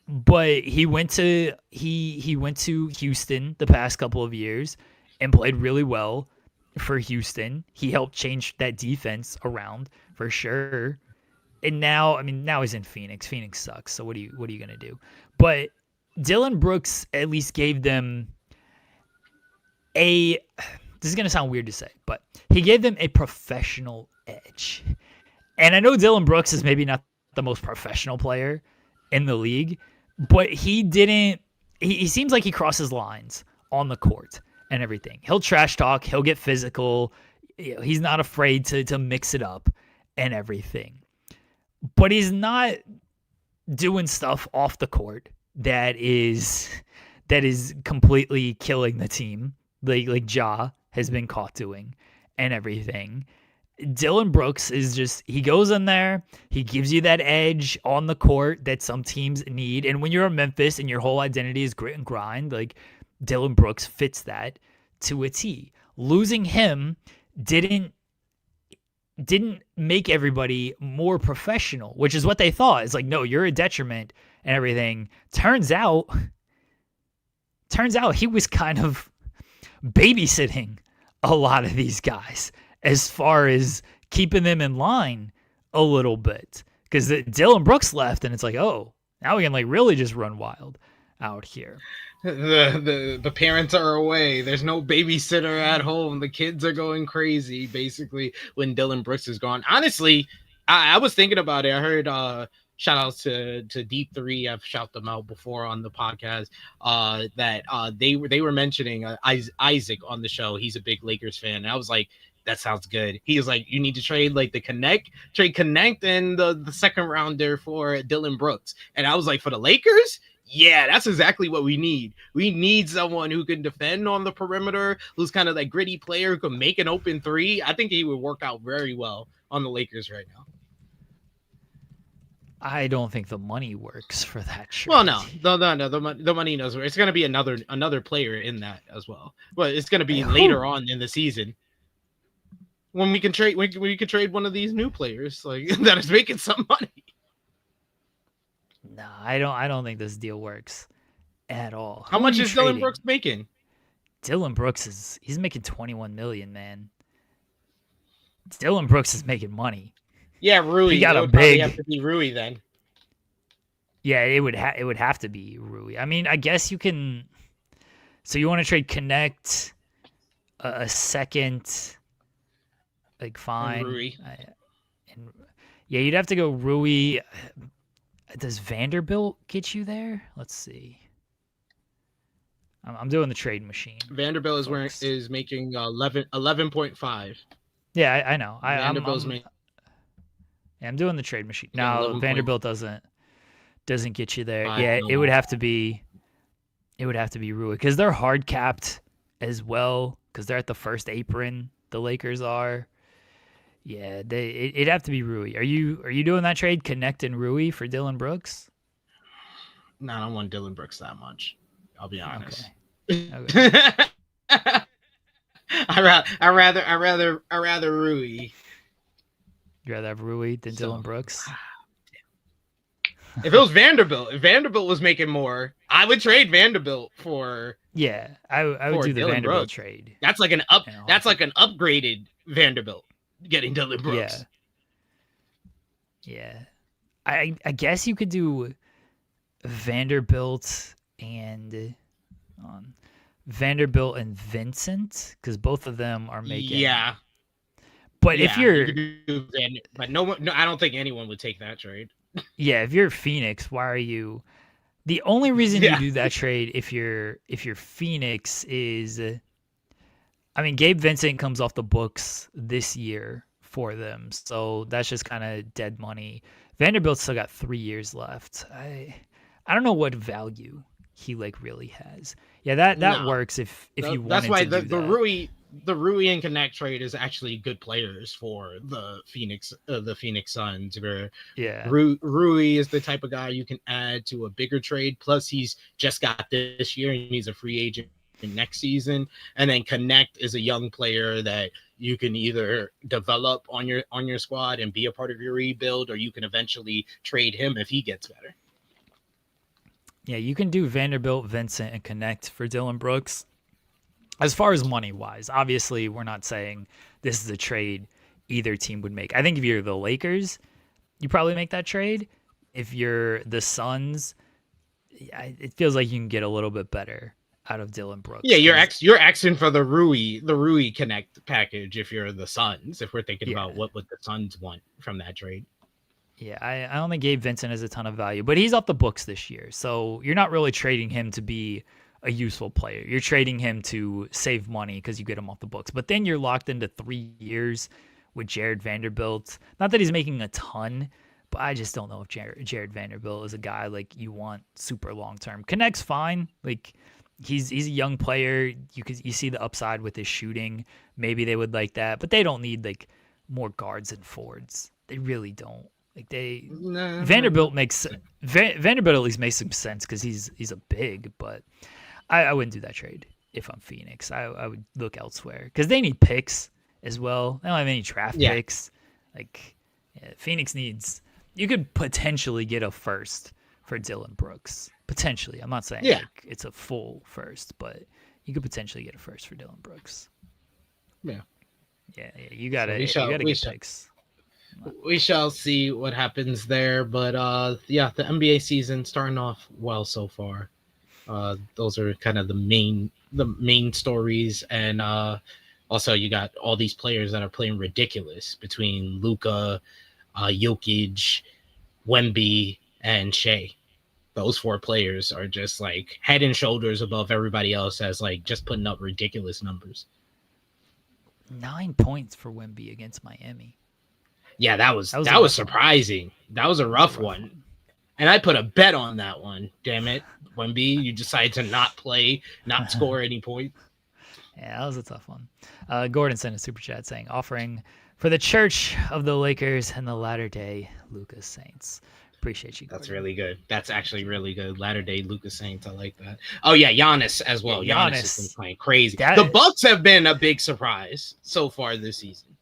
[SPEAKER 1] but he went to Houston the past couple of years and played really well for Houston. He helped change that defense around for sure. And now he's in Phoenix. Phoenix sucks. So what are you going to do? But Dillon Brooks at least gave them this is going to sound weird to say, but he gave them a professional edge. And I know Dillon Brooks is maybe not the most professional player in the league, but he seems like he crosses lines on the court and everything. He'll trash talk. He'll get physical. He's not afraid to mix it up and everything. But he's not doing stuff off the court that is completely killing the team, like Ja has been caught doing and everything. Dillon Brooks is just, he goes in there, he gives you that edge on the court that some teams need. And when you're a Memphis and your whole identity is grit and grind, Dillon Brooks fits that to a T. Losing him didn't make everybody more professional, which is what they thought. It's like, no, you're a detriment and everything. Turns out he was kind of babysitting a lot of these guys as far as keeping them in line a little bit. Because Dillon Brooks left, and it's like, oh, now we can really just run wild. out here.
[SPEAKER 2] The parents are away. There's no babysitter at home. The kids are going crazy basically when Dylan Brooks is gone. Honestly, I was thinking about it. I heard shout outs to Deep Three. I've shouted them out before on the podcast. That they were mentioning Isaac on the show. He's a big Lakers fan. And I was like, that sounds good. He was like, you need to trade like the trade Connect and the second rounder for Dylan Brooks. And I was like, for the Lakers? Yeah, that's exactly what we need. We need someone who can defend on the perimeter, who's kind of like gritty player who can make an open three. I think he would work out very well on the Lakers right now.
[SPEAKER 1] I don't think the money works for that trade.
[SPEAKER 2] Well, no. The money knows where it's going to be another player in that as well. But it's going to be later on in the season when we can trade one of these new players like that is making some money.
[SPEAKER 1] No, I don't think this deal works at all.
[SPEAKER 2] How much is Dylan Brooks making?
[SPEAKER 1] Dylan Brooks he's making $21 million, man. Dylan Brooks is making money.
[SPEAKER 2] Yeah, Rui.
[SPEAKER 1] He got
[SPEAKER 2] it
[SPEAKER 1] a
[SPEAKER 2] would
[SPEAKER 1] big.
[SPEAKER 2] Have to be Rui then.
[SPEAKER 1] Yeah, it would have to be Rui. I mean, I guess you can. So you want to trade Connect a second, like fine.
[SPEAKER 2] And Rui.
[SPEAKER 1] Yeah, you'd have to go Rui. Does Vanderbilt get you there? Let's see. I'm doing the trade machine.
[SPEAKER 2] Vanderbilt is making 11.5.
[SPEAKER 1] Yeah, I know.
[SPEAKER 2] Vanderbilt's
[SPEAKER 1] I'm doing the trade machine. No, Vanderbilt doesn't get you there. Yeah,
[SPEAKER 2] no.
[SPEAKER 1] it would have to be Rui because they're hard capped as well because they're at the first apron. The Lakers are. Yeah, it'd have to be Rui. Are you doing that trade, Connect and Rui for Dylan Brooks?
[SPEAKER 2] No, I don't want Dylan Brooks that much. I'll be honest.
[SPEAKER 1] Okay.
[SPEAKER 2] I rather Rui.
[SPEAKER 1] You'd rather have Rui than Dylan Brooks?
[SPEAKER 2] If it was Vanderbilt, if Vanderbilt was making more, I would trade Vanderbilt for.
[SPEAKER 1] Yeah, I would do the
[SPEAKER 2] Dylan
[SPEAKER 1] Vanderbilt
[SPEAKER 2] Brooks.
[SPEAKER 1] trade.
[SPEAKER 2] That's like an up. That's like an upgraded Vanderbilt getting Dylan Brooks.
[SPEAKER 1] Yeah. I guess you could do Vanderbilt and Vincent because both of them are making.
[SPEAKER 2] Yeah.
[SPEAKER 1] But if you're,
[SPEAKER 2] but no, I don't think anyone would take that trade.
[SPEAKER 1] Yeah, if you're Phoenix, why are you? The only reason you do that trade if you're Phoenix is, I mean, Gabe Vincent comes off the books this year for them, so that's just kind of dead money. Vanderbilt's still got 3 years left. I don't know what value he like really has. Yeah, that works if you wanted
[SPEAKER 2] that's why
[SPEAKER 1] to do that.
[SPEAKER 2] The Rui and Connect trade is actually good players for the Phoenix Suns. Where Rui is the type of guy you can add to a bigger trade. Plus, he's just got this year and he's a free agent next season. And then Connect is a young player that you can either develop on your squad and be a part of your rebuild, or you can eventually trade him if he gets better.
[SPEAKER 1] Yeah, you can do Vanderbilt, Vincent, and Connect for Dylan Brooks. As far as money-wise, obviously, we're not saying this is a trade either team would make. I think if you're the Lakers, you probably make that trade. If you're the Suns, it feels like you can get a little bit better out of Dylan Brooks.
[SPEAKER 2] Yeah, you're asking for the Rui Connect package if you're the Suns, if we're thinking about what the Suns want from that trade.
[SPEAKER 1] Yeah, I don't think Gabe Vincent has a ton of value, but he's off the books this year. So you're not really trading him to be a useful player. You're trading him to save money because you get him off the books. But then you're locked into 3 years with Jared Vanderbilt. Not that he's making a ton, but I just don't know if Jared Vanderbilt is a guy like you want super long term. Connect's fine. Like he's a young player. You see the upside with his shooting. Maybe they would like that, but they don't need like more guards and forwards. They really don't. Like Vanderbilt at least makes some sense because he's a big, but I wouldn't do that trade if I'm Phoenix. I would look elsewhere because they need picks as well. They don't have any draft picks. Like Phoenix needs. You could potentially get a first for Dylan Brooks. Potentially, I'm not saying like it's a full first, but you could potentially get a first for Dylan Brooks.
[SPEAKER 2] Yeah.
[SPEAKER 1] You gotta get picks.
[SPEAKER 2] We shall see what happens there, but the NBA season starting off well so far. Those are kind of the main stories, and also you got all these players that are playing ridiculous between Luka, Jokic, Wemby, and Shea. Those four players are just like head and shoulders above everybody else, as like just putting up ridiculous numbers.
[SPEAKER 1] 9 points for Wemby against Miami.
[SPEAKER 2] Yeah, that was surprising. That was a rough one. And I put a bet on that one. Damn it, Wemby, you decided to not play, not score any points.
[SPEAKER 1] Yeah, that was a tough one. Gordon sent a super chat saying, offering for the Church of the Lakers and the Latter-day Lucas Saints. Appreciate you, Gordon.
[SPEAKER 2] That's really good. That's actually really good. Latter-day Lucas Saints. I like that. Oh, yeah, Giannis as well.
[SPEAKER 1] Yeah,
[SPEAKER 2] Giannis has been playing crazy. The Bucks have been a big surprise so far this season.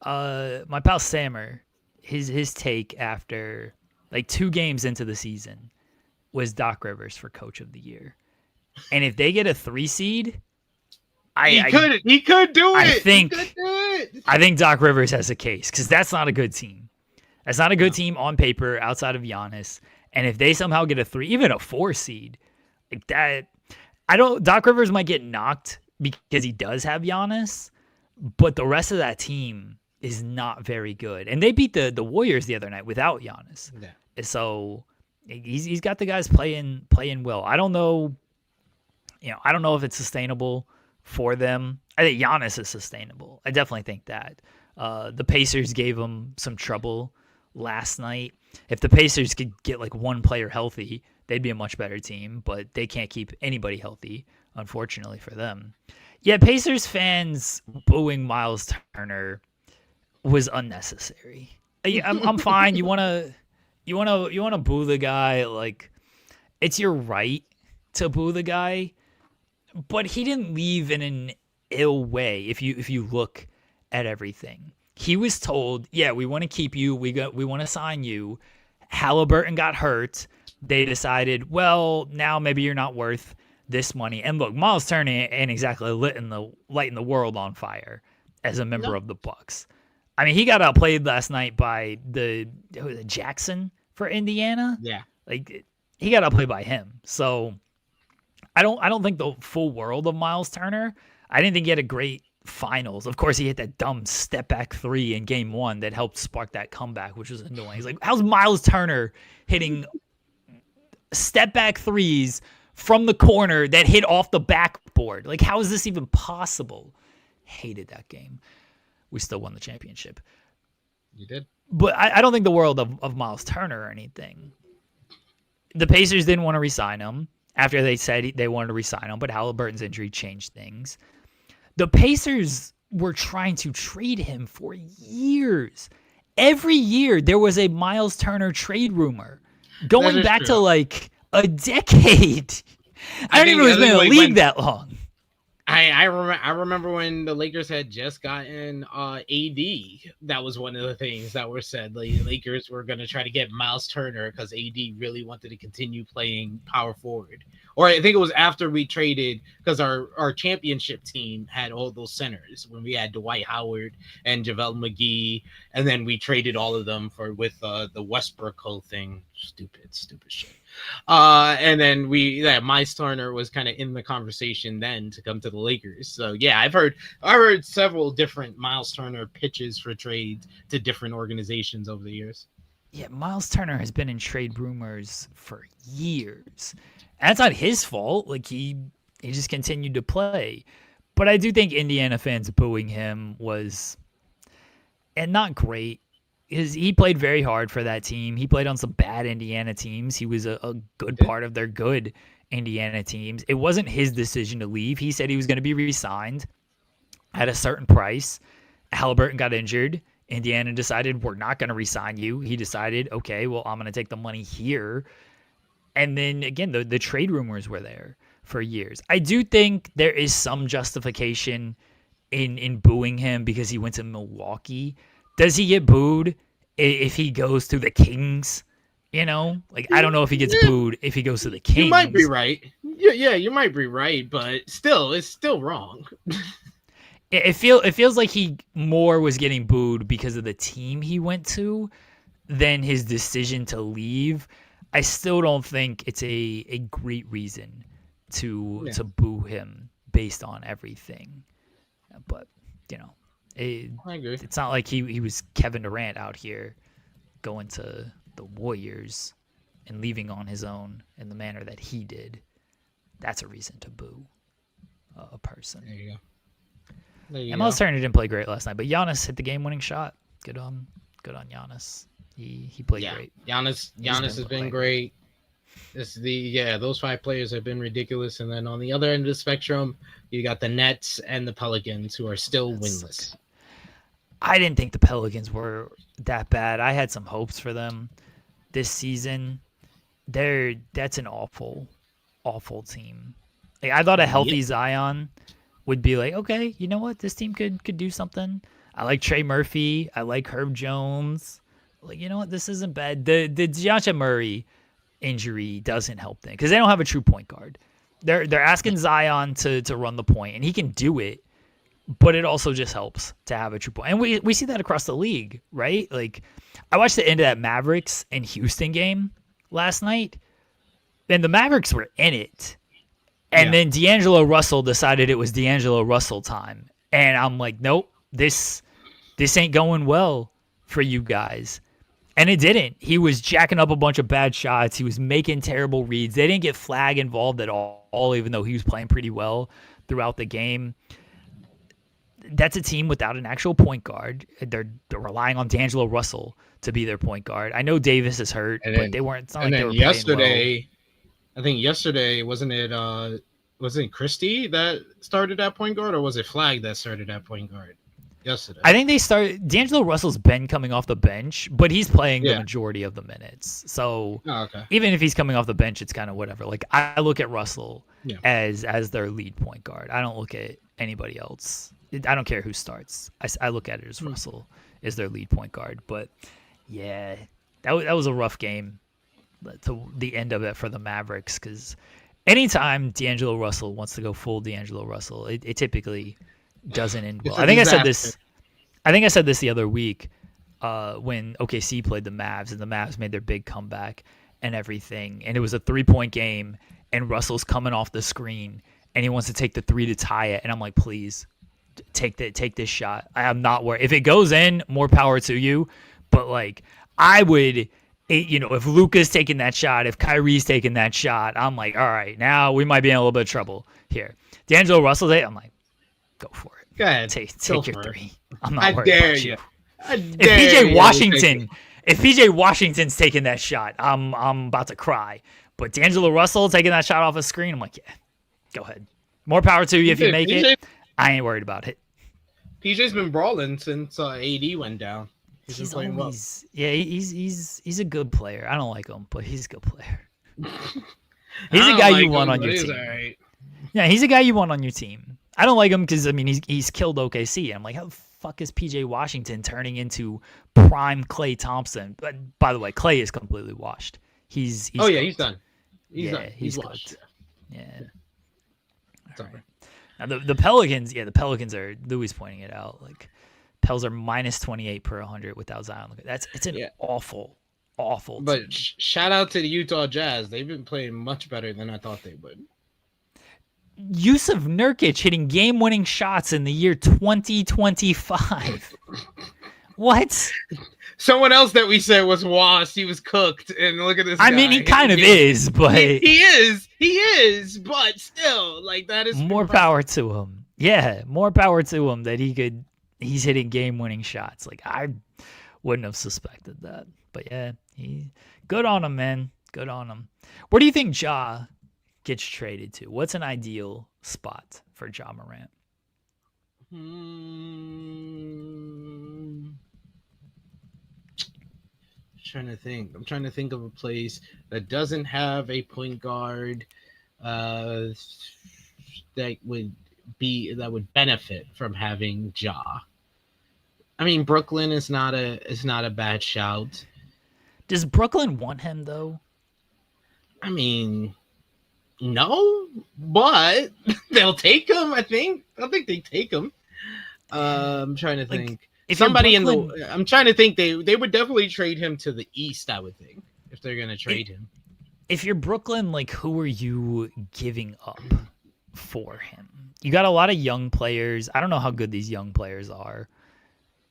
[SPEAKER 1] My pal Sammer, his take after like 2 games into the season was Doc Rivers for Coach of the Year. And if they get a 3 seed,
[SPEAKER 2] he could do
[SPEAKER 1] it. I think Doc Rivers has a case because that's not a good team. That's not a good team on paper outside of Giannis. And if they somehow get a 3, even a 4 seed, like that, Doc Rivers might get knocked because he does have Giannis, but the rest of that team is not very good. And they beat the Warriors the other night without Giannis. Yeah. So he's got the guys playing well. I don't know if it's sustainable for them. I think Giannis is sustainable. I definitely think that. The Pacers gave him some trouble last night. If the Pacers could get like one player healthy, they'd be a much better team, but they can't keep anybody healthy, unfortunately for them. Yeah, Pacers fans booing Miles Turner was unnecessary. I'm fine. You wanna boo the guy, like it's your right to boo the guy, but he didn't leave in an ill way. If you look at everything, he was told, yeah, we want to keep you. We want to sign you. Halliburton got hurt. They decided, well, now maybe you're not worth this money. And look, Miles Turner ain't exactly lighting the world on fire as a member of the Bucks. I mean, he got outplayed last night by the Jackson for Indiana.
[SPEAKER 2] Yeah,
[SPEAKER 1] like he got outplayed by him. So I don't think the full world of Miles Turner. I didn't think he had a great finals. Of course, he hit that dumb step back 3 in game 1 that helped spark that comeback, which was annoying. He's like, how's Miles Turner hitting step back 3s from the corner that hit off the backboard? Like, how is this even possible? Hated that game. We still won the championship.
[SPEAKER 2] You did.
[SPEAKER 1] But I don't think the world of Miles Turner or anything. The Pacers didn't want to re-sign him after they said they wanted to re-sign him, but Halliburton's injury changed things. The Pacers were trying to trade him for years. Every year there was a Miles Turner trade rumor going back to like a decade. I don't even know he's been in the league that long.
[SPEAKER 2] I remember when the Lakers had just gotten AD. That was one of the things that were said. The Lakers were going to try to get Miles Turner because AD really wanted to continue playing power forward. Or I think it was after we traded, because our championship team had all those centers when we had Dwight Howard and JaVale McGee, and then we traded all of them with the Westbrook whole thing. Stupid shit. And then Miles Turner was kind of in the conversation then to come to the Lakers. So yeah, I've heard several different Miles Turner pitches for trades to different organizations over the years.
[SPEAKER 1] Yeah, Miles Turner has been in trade rumors for years. And that's not his fault. Like he just continued to play. But I do think Indiana fans booing him was not great. He played very hard for that team. He played on some bad Indiana teams. He was a good part of their good Indiana teams. It wasn't his decision to leave. He said he was going to be re-signed at a certain price. Halliburton got injured. Indiana decided, we're not going to re-sign you. He decided, okay, well, I'm going to take the money here. And then, again, the trade rumors were there for years. I do think there is some justification in booing him because he went to Milwaukee. Does he get booed if he goes to the Kings? You know? Like, I don't know if he gets booed if he goes to the Kings.
[SPEAKER 2] You might be right. Yeah, you might be right, but still, it's still wrong.
[SPEAKER 1] It feels like he more was getting booed because of the team he went to than his decision to leave. I still don't think it's a great reason to boo him based on everything. But you know,
[SPEAKER 2] I agree.
[SPEAKER 1] it's not like he was Kevin Durant out here going to the Warriors and leaving on his own in the manner that he did. That's a reason to boo a person.
[SPEAKER 2] There you go. There you
[SPEAKER 1] Miles
[SPEAKER 2] go.
[SPEAKER 1] Turner didn't play great last night, but Giannis hit the game-winning shot. Good on Giannis. He played great.
[SPEAKER 2] Giannis has been great. Those 5 players have been ridiculous. And then on the other end of the spectrum, you got the Nets and the Pelicans, who are still winless.
[SPEAKER 1] I didn't think the Pelicans were that bad. I had some hopes for them this season. That's an awful team. Like, I thought a healthy Zion would be like, okay, you know what, this team could do something. I like Trey Murphy. I like Herb Jones. Like, you know what, this isn't bad. The DeJounte Murray injury doesn't help them because they don't have a true point guard. They're asking Zion to run the point, and he can do it, but it also just helps to have a true point. And we see that across the league, right? Like, I watched the end of that Mavericks and Houston game last night, and the Mavericks were in it. And then D'Angelo Russell decided it was D'Angelo Russell time. And I'm like, nope, this ain't going well for you guys. And it didn't. He was jacking up a bunch of bad shots. He was making terrible reads. They didn't get flag involved at all, even though he was playing pretty well throughout the game. That's a team without an actual point guard. They're relying on D'Angelo Russell to be their point guard. I know Davis is hurt, but they weren't. It's not like they were
[SPEAKER 2] yesterday, I think yesterday, wasn't it Christie that started at point guard, or was it Flag that started at point guard yesterday?
[SPEAKER 1] I think they started. D'Angelo Russell's been coming off the bench, but he's playing the majority of the minutes. So even if he's coming off the bench, it's kind of whatever. Like, I look at Russell as their lead point guard. I don't look at anybody else. I don't care who starts. I look at it as Russell is their lead point guard. But yeah, that was a rough game to the end of it for the Mavericks, because anytime D'Angelo Russell wants to go full D'Angelo Russell, it typically doesn't end well. I think I said this the other week when OKC played the Mavs, and the Mavs made their big comeback and everything, and it was a 3-point game, and Russell's coming off the screen and he wants to take the 3 to tie it, and I'm like, please take this shot. I am not worried. If it goes in, more power to you, but like, I would, if Luka's taking that shot, if Kyrie's taking that shot, I'm like, all right, now we might be in a little bit of trouble here. D'Angelo Russell's I'm like, go for it.
[SPEAKER 2] Go ahead.
[SPEAKER 1] Take your 3. I'm not worried about you. If PJ Washington's taking that shot, I'm about to cry. But D'Angelo Russell taking that shot off a screen, I'm like, yeah, go ahead. More power to you if you make it. I ain't worried about it.
[SPEAKER 2] PJ's been brawling since AD went down.
[SPEAKER 1] He's playing well. Yeah, he's a good player. I don't like him, but he's a good player. He's a guy you want on your team. Right. Yeah, he's a guy you want on your team. I don't like him because he's killed OKC. I'm like, how the fuck is PJ Washington turning into prime Klay Thompson? But by the way, Klay is completely washed. He's
[SPEAKER 2] he's done.
[SPEAKER 1] He's
[SPEAKER 2] washed.
[SPEAKER 1] Yeah. All right. Now the Pelicans, the Pelicans are, Louis pointing it out, like, Pels are minus 28 per 100 without Zion. It's an awful
[SPEAKER 2] But
[SPEAKER 1] team.
[SPEAKER 2] Shout out to the Utah Jazz. They've been playing much better than I thought they would.
[SPEAKER 1] Yusuf Nurkic hitting game-winning shots in the year 2025. What?
[SPEAKER 2] Someone else that we said was washed. He was cooked. And look at this guy.
[SPEAKER 1] He kind of is, but...
[SPEAKER 2] He is, but still, like, that is...
[SPEAKER 1] More power to him. Yeah, more power to him that he's hitting game-winning shots. Like, I wouldn't have suspected that. But yeah, good on him, man. Good on him. Where do you think Ja gets traded to? What's an ideal spot for Ja Morant?
[SPEAKER 2] I'm trying to think of a place that doesn't have a point guard that would benefit from having Ja. I mean, Brooklyn is not a bad shout.
[SPEAKER 1] Does Brooklyn want him though?
[SPEAKER 2] I mean, no, but they'll take him. I think they take him. I'm trying to think. I'm trying to think. They would definitely trade him to the East. I would think if they're gonna trade him.
[SPEAKER 1] if you're Brooklyn, like, who are you giving up for him? You got a lot of young players. I don't know how good these young players are.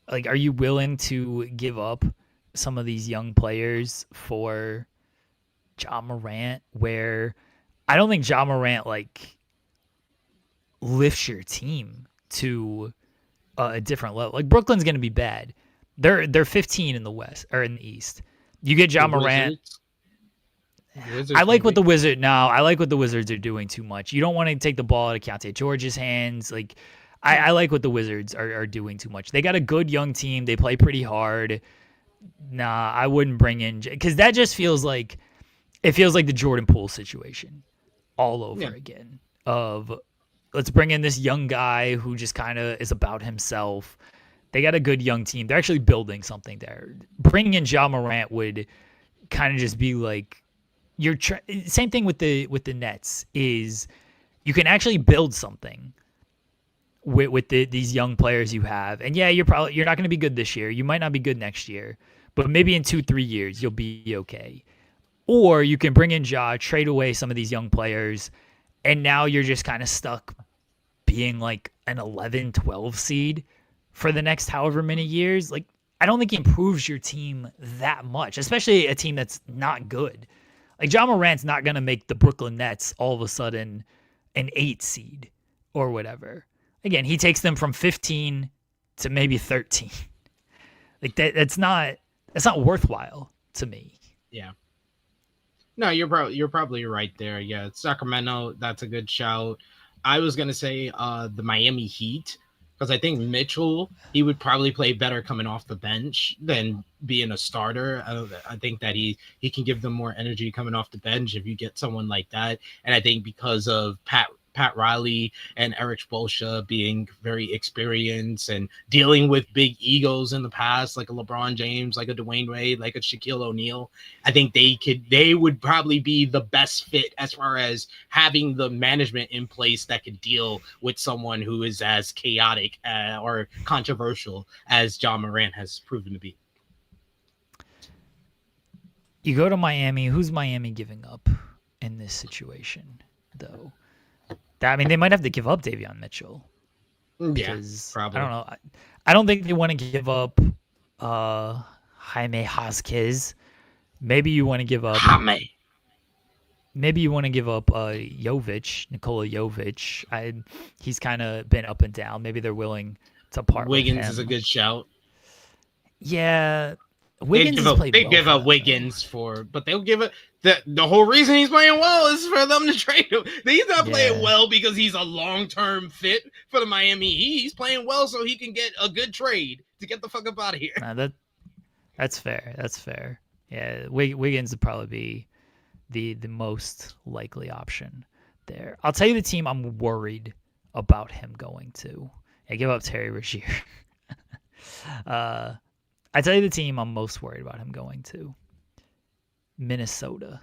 [SPEAKER 1] Like, are you willing to give up some of these young players for Ja Morant, where I don't think Ja Morant, like, lifts your team to a different level. Like, Brooklyn's going to be bad. They're 15 in the West or in the East. You get Ja Morant. I like what the Wizard now. I like what the Wizards are doing too much. You don't want to take the ball out of Keontae George's hands. Like, I like what the Wizards are doing too much. They got a good young team. They play pretty hard. Nah, I wouldn't bring in, because that just feels like the Jordan Poole situation all over again. Of, let's bring in this young guy who just kind of is about himself. They got a good young team. They're actually building something there. Bringing in Ja Morant would kind of just be like, same thing with the Nets, is you can actually build something with these young players you have. And yeah, you're not going to be good this year. You might not be good next year, but maybe in 2-3 years you'll be okay. Or you can bring in Ja, trade away some of these young players, and now you're just kind of stuck being like an 11-12 seed for the next however many years. Like, I don't think it improves your team that much, especially a team that's not good. Like, Ja Morant's not going to make the Brooklyn Nets all of a sudden an 8 seed or whatever. Again, he takes them from 15 to maybe 13. Like, that's not worthwhile to me.
[SPEAKER 2] Yeah. No, you're probably right there. Yeah, Sacramento, that's a good shout. I was gonna say the Miami Heat, because I think Mitchell, he would probably play better coming off the bench than being a starter. I think that he can give them more energy coming off the bench if you get someone like that. And I think because of Pat Riley and Eric Spoelstra being very experienced and dealing with big egos in the past, like a LeBron James, like a Dwayne Wade, like a Shaquille O'Neal, I think they would probably be the best fit as far as having the management in place that could deal with someone who is as chaotic or controversial as Ja Morant has proven to be.
[SPEAKER 1] You go to Miami. Who's Miami giving up in this situation, though? I mean, they might have to give up Davion Mitchell. Because, probably. I don't know. I don't think they want to give up Jaime Jaquez. Maybe you want to give up
[SPEAKER 2] Jaime.
[SPEAKER 1] Maybe you want to give up Jovic, Nikola Jovic. He's kind of been up and down. Maybe they're willing to part with him.
[SPEAKER 2] Wiggins is a good shout.
[SPEAKER 1] Yeah. Wiggins has played well.
[SPEAKER 2] They give up Wiggins but they'll give it. The whole reason he's playing well is for them to trade him. He's not playing well because he's a long-term fit for the Miami Heat. He's playing well so he can get a good trade to get the fuck up out of here.
[SPEAKER 1] That's fair. That's fair. Yeah, Wiggins would probably be the most likely option there. I'll tell you the team I'm worried about him going to. I give up Terry Rozier. I tell you the team I'm most worried about him going to. Minnesota.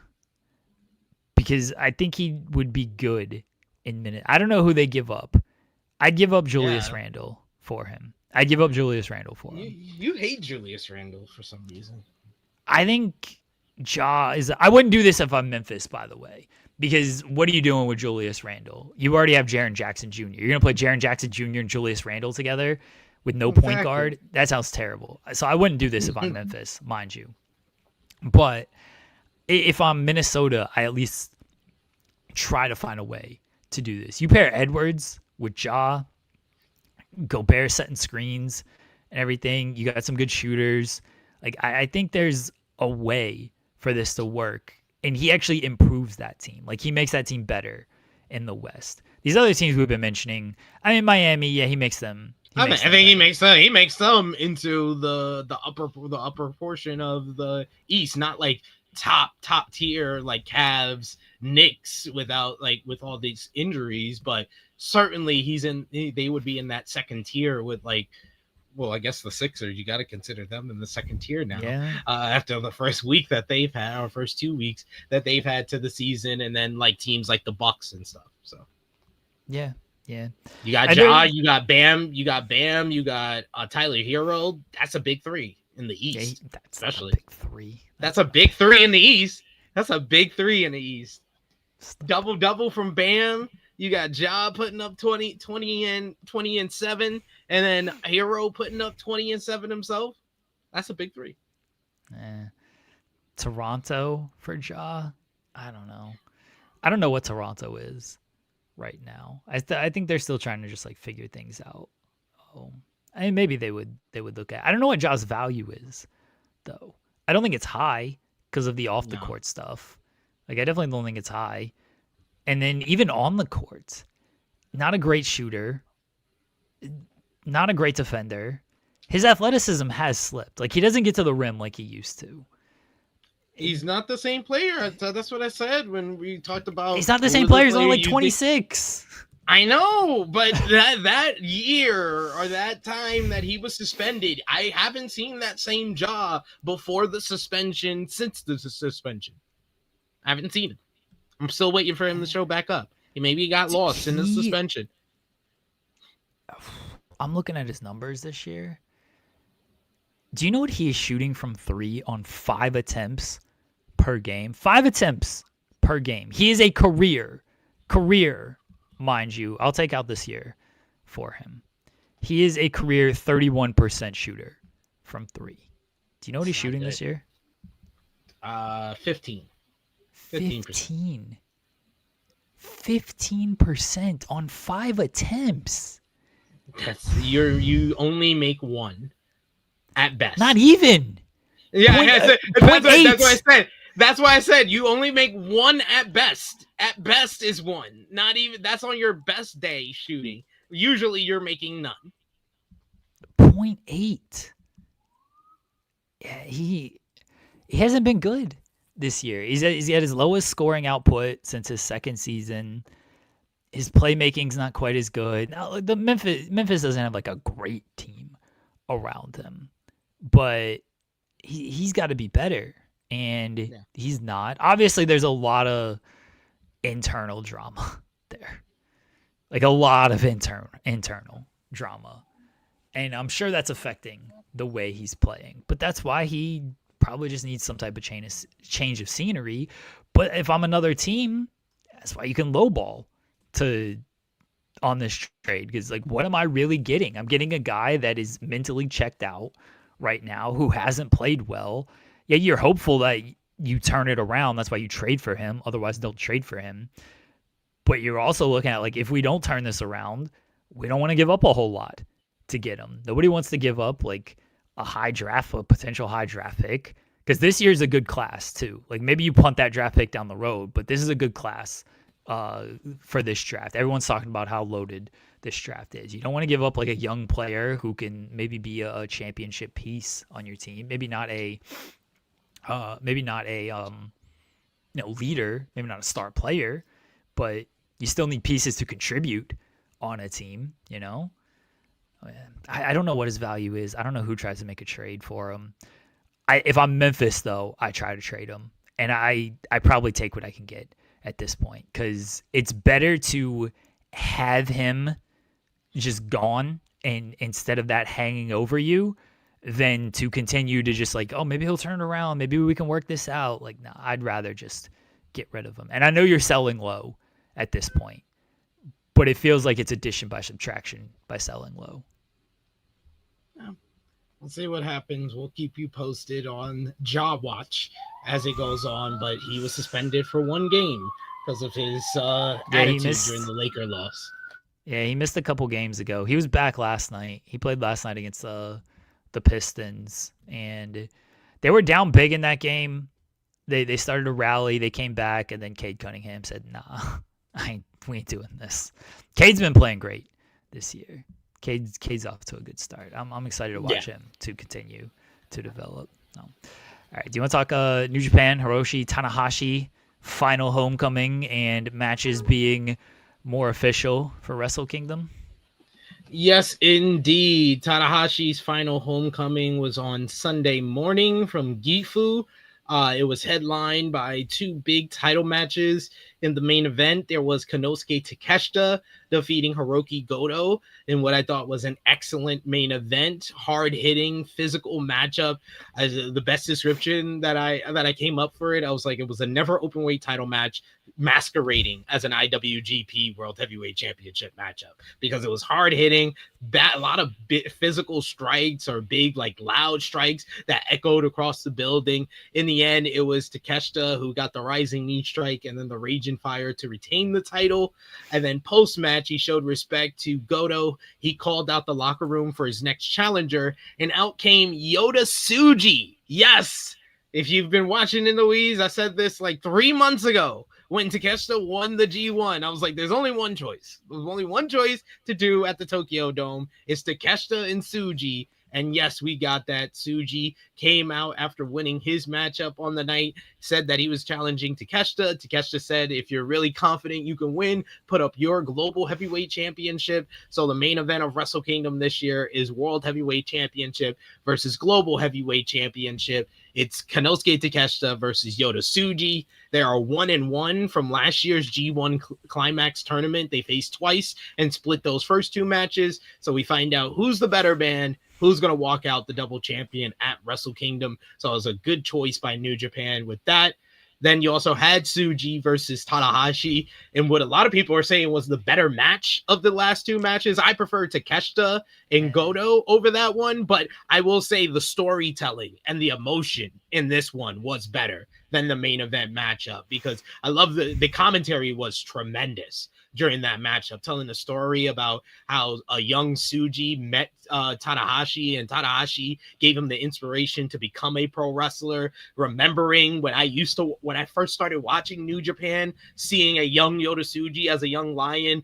[SPEAKER 1] Because I think he would be good in Minnesota. I don't know who they give up. I'd give up Julius Randle for him.
[SPEAKER 2] You hate Julius Randle for some reason.
[SPEAKER 1] I think I wouldn't do this if I'm Memphis, by the way. Because what are you doing with Julius Randle? You already have Jaren Jackson Jr. You're going to play Jaren Jackson Jr. and Julius Randle together with no point guard? That sounds terrible. So I wouldn't do this if I'm Memphis, mind you. But if I'm Minnesota, I at least try to find a way to do this. You pair Edwards with Ja, Gobert setting screens and everything. You got some good shooters. Like, I think there's a way for this to work. And he actually improves that team. Like, he makes that team better in the West. These other teams we've been mentioning, I mean, Miami, he makes them.
[SPEAKER 2] I think he makes them into the upper portion of the East, not like top tier like Cavs, Knicks with all these injuries, but certainly they would be in that second tier with like, well, I guess the Sixers, you got to consider them in the second tier now. Yeah. After the first week that they've had, or first 2 weeks that they've had to the season, and then like teams like the Bucks and stuff. So
[SPEAKER 1] yeah.
[SPEAKER 2] You got Ja, you got Bam, you got Tyler Hero. That's a big three in the East.
[SPEAKER 1] That's
[SPEAKER 2] especially
[SPEAKER 1] a big three.
[SPEAKER 2] That's a big three in the East. That's a big 3 in the East. Double from Bam. You got Ja putting up 20 and 7, and then Hero putting up 20 and 7 himself. That's a big 3.
[SPEAKER 1] Toronto for Ja. I don't know. I don't know what Toronto is right now. I think they're still trying to just like figure things out. I mean, maybe they would look at. I don't know what Ja's value is, though. I don't think it's high because of the off the court stuff. Like, I definitely don't think it's high. And then even on the court, not a great shooter, not a great defender. His athleticism has slipped. Like, he doesn't get to the rim like he used to.
[SPEAKER 2] He's not the same player. That's what I said when we talked about.
[SPEAKER 1] He's not the same player. He's only like 26.
[SPEAKER 2] I know, but that year or that time that he was suspended, I haven't seen that same Ja before the suspension, since the suspension. I haven't seen it. I'm still waiting for him to show back up. Maybe he got lost in the suspension.
[SPEAKER 1] I'm looking at his numbers this year. Do you know what he is shooting from 3 on 5 attempts per game? 5 attempts per game. He is a career, mind you. I'll take out this year for him. He is a career 31% shooter from 3. Do you know what he's shooting this year?
[SPEAKER 2] 15. 15%.
[SPEAKER 1] 15% on 5 attempts.
[SPEAKER 2] You only make 1 at best.
[SPEAKER 1] Not even.
[SPEAKER 2] Yeah, that's what I said. That's why I said you only make 1 at best. At best is 1. Not even. That's on your best day shooting. Usually you're making none.
[SPEAKER 1] 0.8. Yeah, he hasn't been good this year. He's at his lowest scoring output since his second season. His playmaking's not quite as good. Now, the Memphis doesn't have like a great team around him, but he's got to be better, and he's not. Obviously, there's a lot of internal drama there, like a lot of internal drama, and I'm sure that's affecting the way he's playing. But that's why he probably just needs some type of change of scenery. But if I'm another team, that's why you can lowball on this trade, because like, what am I really getting? I'm getting a guy that is mentally checked out right now, who hasn't played well. Yeah, you're hopeful that you turn it around. That's why you trade for him. Otherwise, don't trade for him. But you're also looking at, like, if we don't turn this around, we don't want to give up a whole lot to get him. Nobody wants to give up like a potential high draft pick, because this year's a good class too. Like, maybe you punt that draft pick down the road, but this is a good class for this draft. Everyone's talking about how loaded this draft is. You don't want to give up like a young player who can maybe be a championship piece on your team. Maybe not a leader, maybe not a star player, but you still need pieces to contribute on a team, you know? I don't know what his value is. I don't know who tries to make a trade for him. If I'm Memphis, though, I try to trade him. And I probably take what I can get at this point, because it's better to have him just gone and instead of that hanging over you than to continue to just like, oh, maybe he'll turn it around. Maybe we can work this out. Like, nah, I'd rather just get rid of him. And I know you're selling low at this point, but it feels like it's addition by subtraction by selling low.
[SPEAKER 2] Yeah. We'll see what happens. We'll keep you posted on Ja Watch as it goes on, but he was suspended for 1 game because of his attitude during the Laker loss.
[SPEAKER 1] Yeah, he missed a couple games ago. He was back last night. He played last night against the Pistons, and they were down big in that game. They started to rally. They came back, and then Cade Cunningham said, nah, we ain't doing this. Cade's been playing great this year. Cade's off to a good start. I'm excited to watch him to continue to develop. All right, do you want to talk New Japan, Hiroshi, Tanahashi, final homecoming, and matches being more official for Wrestle Kingdom?
[SPEAKER 2] Yes, indeed. Tanahashi's final homecoming was on Sunday morning from Gifu. It was headlined by 2 big title matches. In the main event, there was Konosuke Takeshita defeating Hiroki Goto in what I thought was an excellent main event, hard-hitting, physical matchup. As the best description that I came up for it, I was like, it was a never open weight title match masquerading as an IWGP World Heavyweight Championship matchup because it was hard-hitting, a lot of physical strikes or big, like, loud strikes that echoed across the building. In the end, it was Takeshita who got the rising knee strike and then the raging fire to retain the title. And then post-match, he showed respect to Goto. He called out the locker room for his next challenger, and out came Yota Tsuji. Yes, if you've been watching in the Louise, I said this like 3 months ago when Takeshita won the G1. I was like, there's only one choice. There's only one choice to do at the Tokyo Dome. It's Takeshita and Tsuji. And yes, we got that. Tsuji came out after winning his matchup on the night, said that he was challenging Takeshita. Takeshita said, if you're really confident you can win, put up your global heavyweight championship. So the main event of Wrestle Kingdom this year is World Heavyweight Championship versus Global Heavyweight Championship. It's Konosuke Takeshita versus Yota Tsuji. They are 1-1 from last year's G1 Climax tournament. They faced twice and split those first two matches. So we find out who's the better band, who's going to walk out the double champion at Wrestle Kingdom. So it was a good choice by New Japan with that. Then you also had Tsuji versus Tanahashi, and what a lot of people are saying was the better match of the last two matches. I prefer Takeshita and Goto over that one, but I will say the storytelling and the emotion in this one was better than the main event matchup, because I love the commentary was tremendous during that matchup, telling the story about how a young Tsuji met Tanahashi, and Tanahashi gave him the inspiration to become a pro wrestler. Remembering when I first started watching New Japan, seeing a young Yota Tsuji as a young lion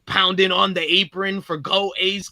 [SPEAKER 2] pounding on the apron for go Ace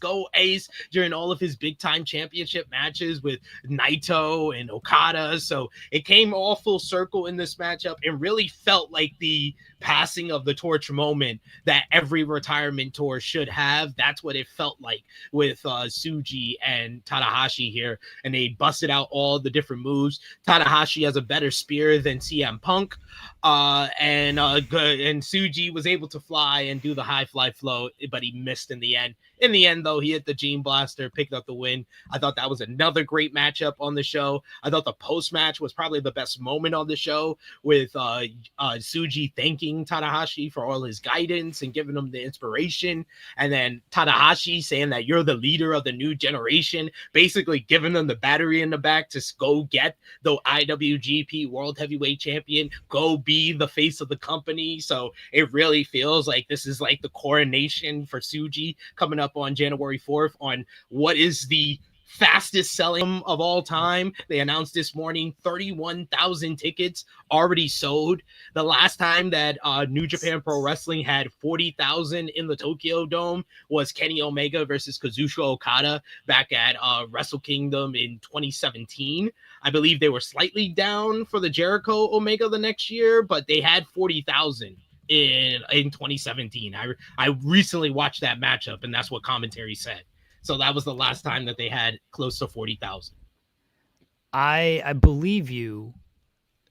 [SPEAKER 2] during all of his big time championship matches with Naito and Okada. So it came all full circle in this matchup and really felt like the passing of the torch moment that every retirement tour should have. That's what it felt like with Tsuji and Tanahashi here, and they busted out all the different moves. Tanahashi has a better spear than CM Punk, and Tsuji was able to fly and do the high fly float, but he missed in the end. In the end, though, he hit the Gene Blaster, picked up the win. I thought that was another great matchup on the show. I thought the post-match was probably the best moment on the show, with Tsuji thanking Tanahashi for all his guidance and giving him the inspiration. And then Tanahashi saying that you're the leader of the new generation, basically giving them the battery in the back to go get the IWGP World Heavyweight Champion, go be the face of the company. So it really feels like this is like the coronation for Tsuji coming up on January 4th on what is the fastest selling of all time. They announced this morning 31,000 tickets already sold. The last time that New Japan Pro Wrestling had 40,000 in the Tokyo Dome was Kenny Omega versus Kazuchika Okada back at Wrestle Kingdom in 2017. I believe they were slightly down for the Jericho Omega the next year, but they had 40,000 in 2017. I recently watched that matchup, and that's what commentary said. So that was the last time that they had close to 40,000.
[SPEAKER 1] I believe you.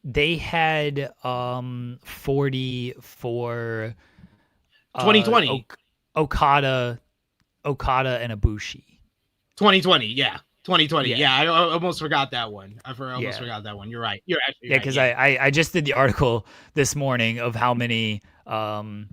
[SPEAKER 1] They had 40 for
[SPEAKER 2] 2020.
[SPEAKER 1] Okada and Ibushi.
[SPEAKER 2] 2020, yeah. 2020. Yeah, I almost forgot that one. Almost forgot that one. You're right. You're actually right.
[SPEAKER 1] Because I just did the article this morning of how many I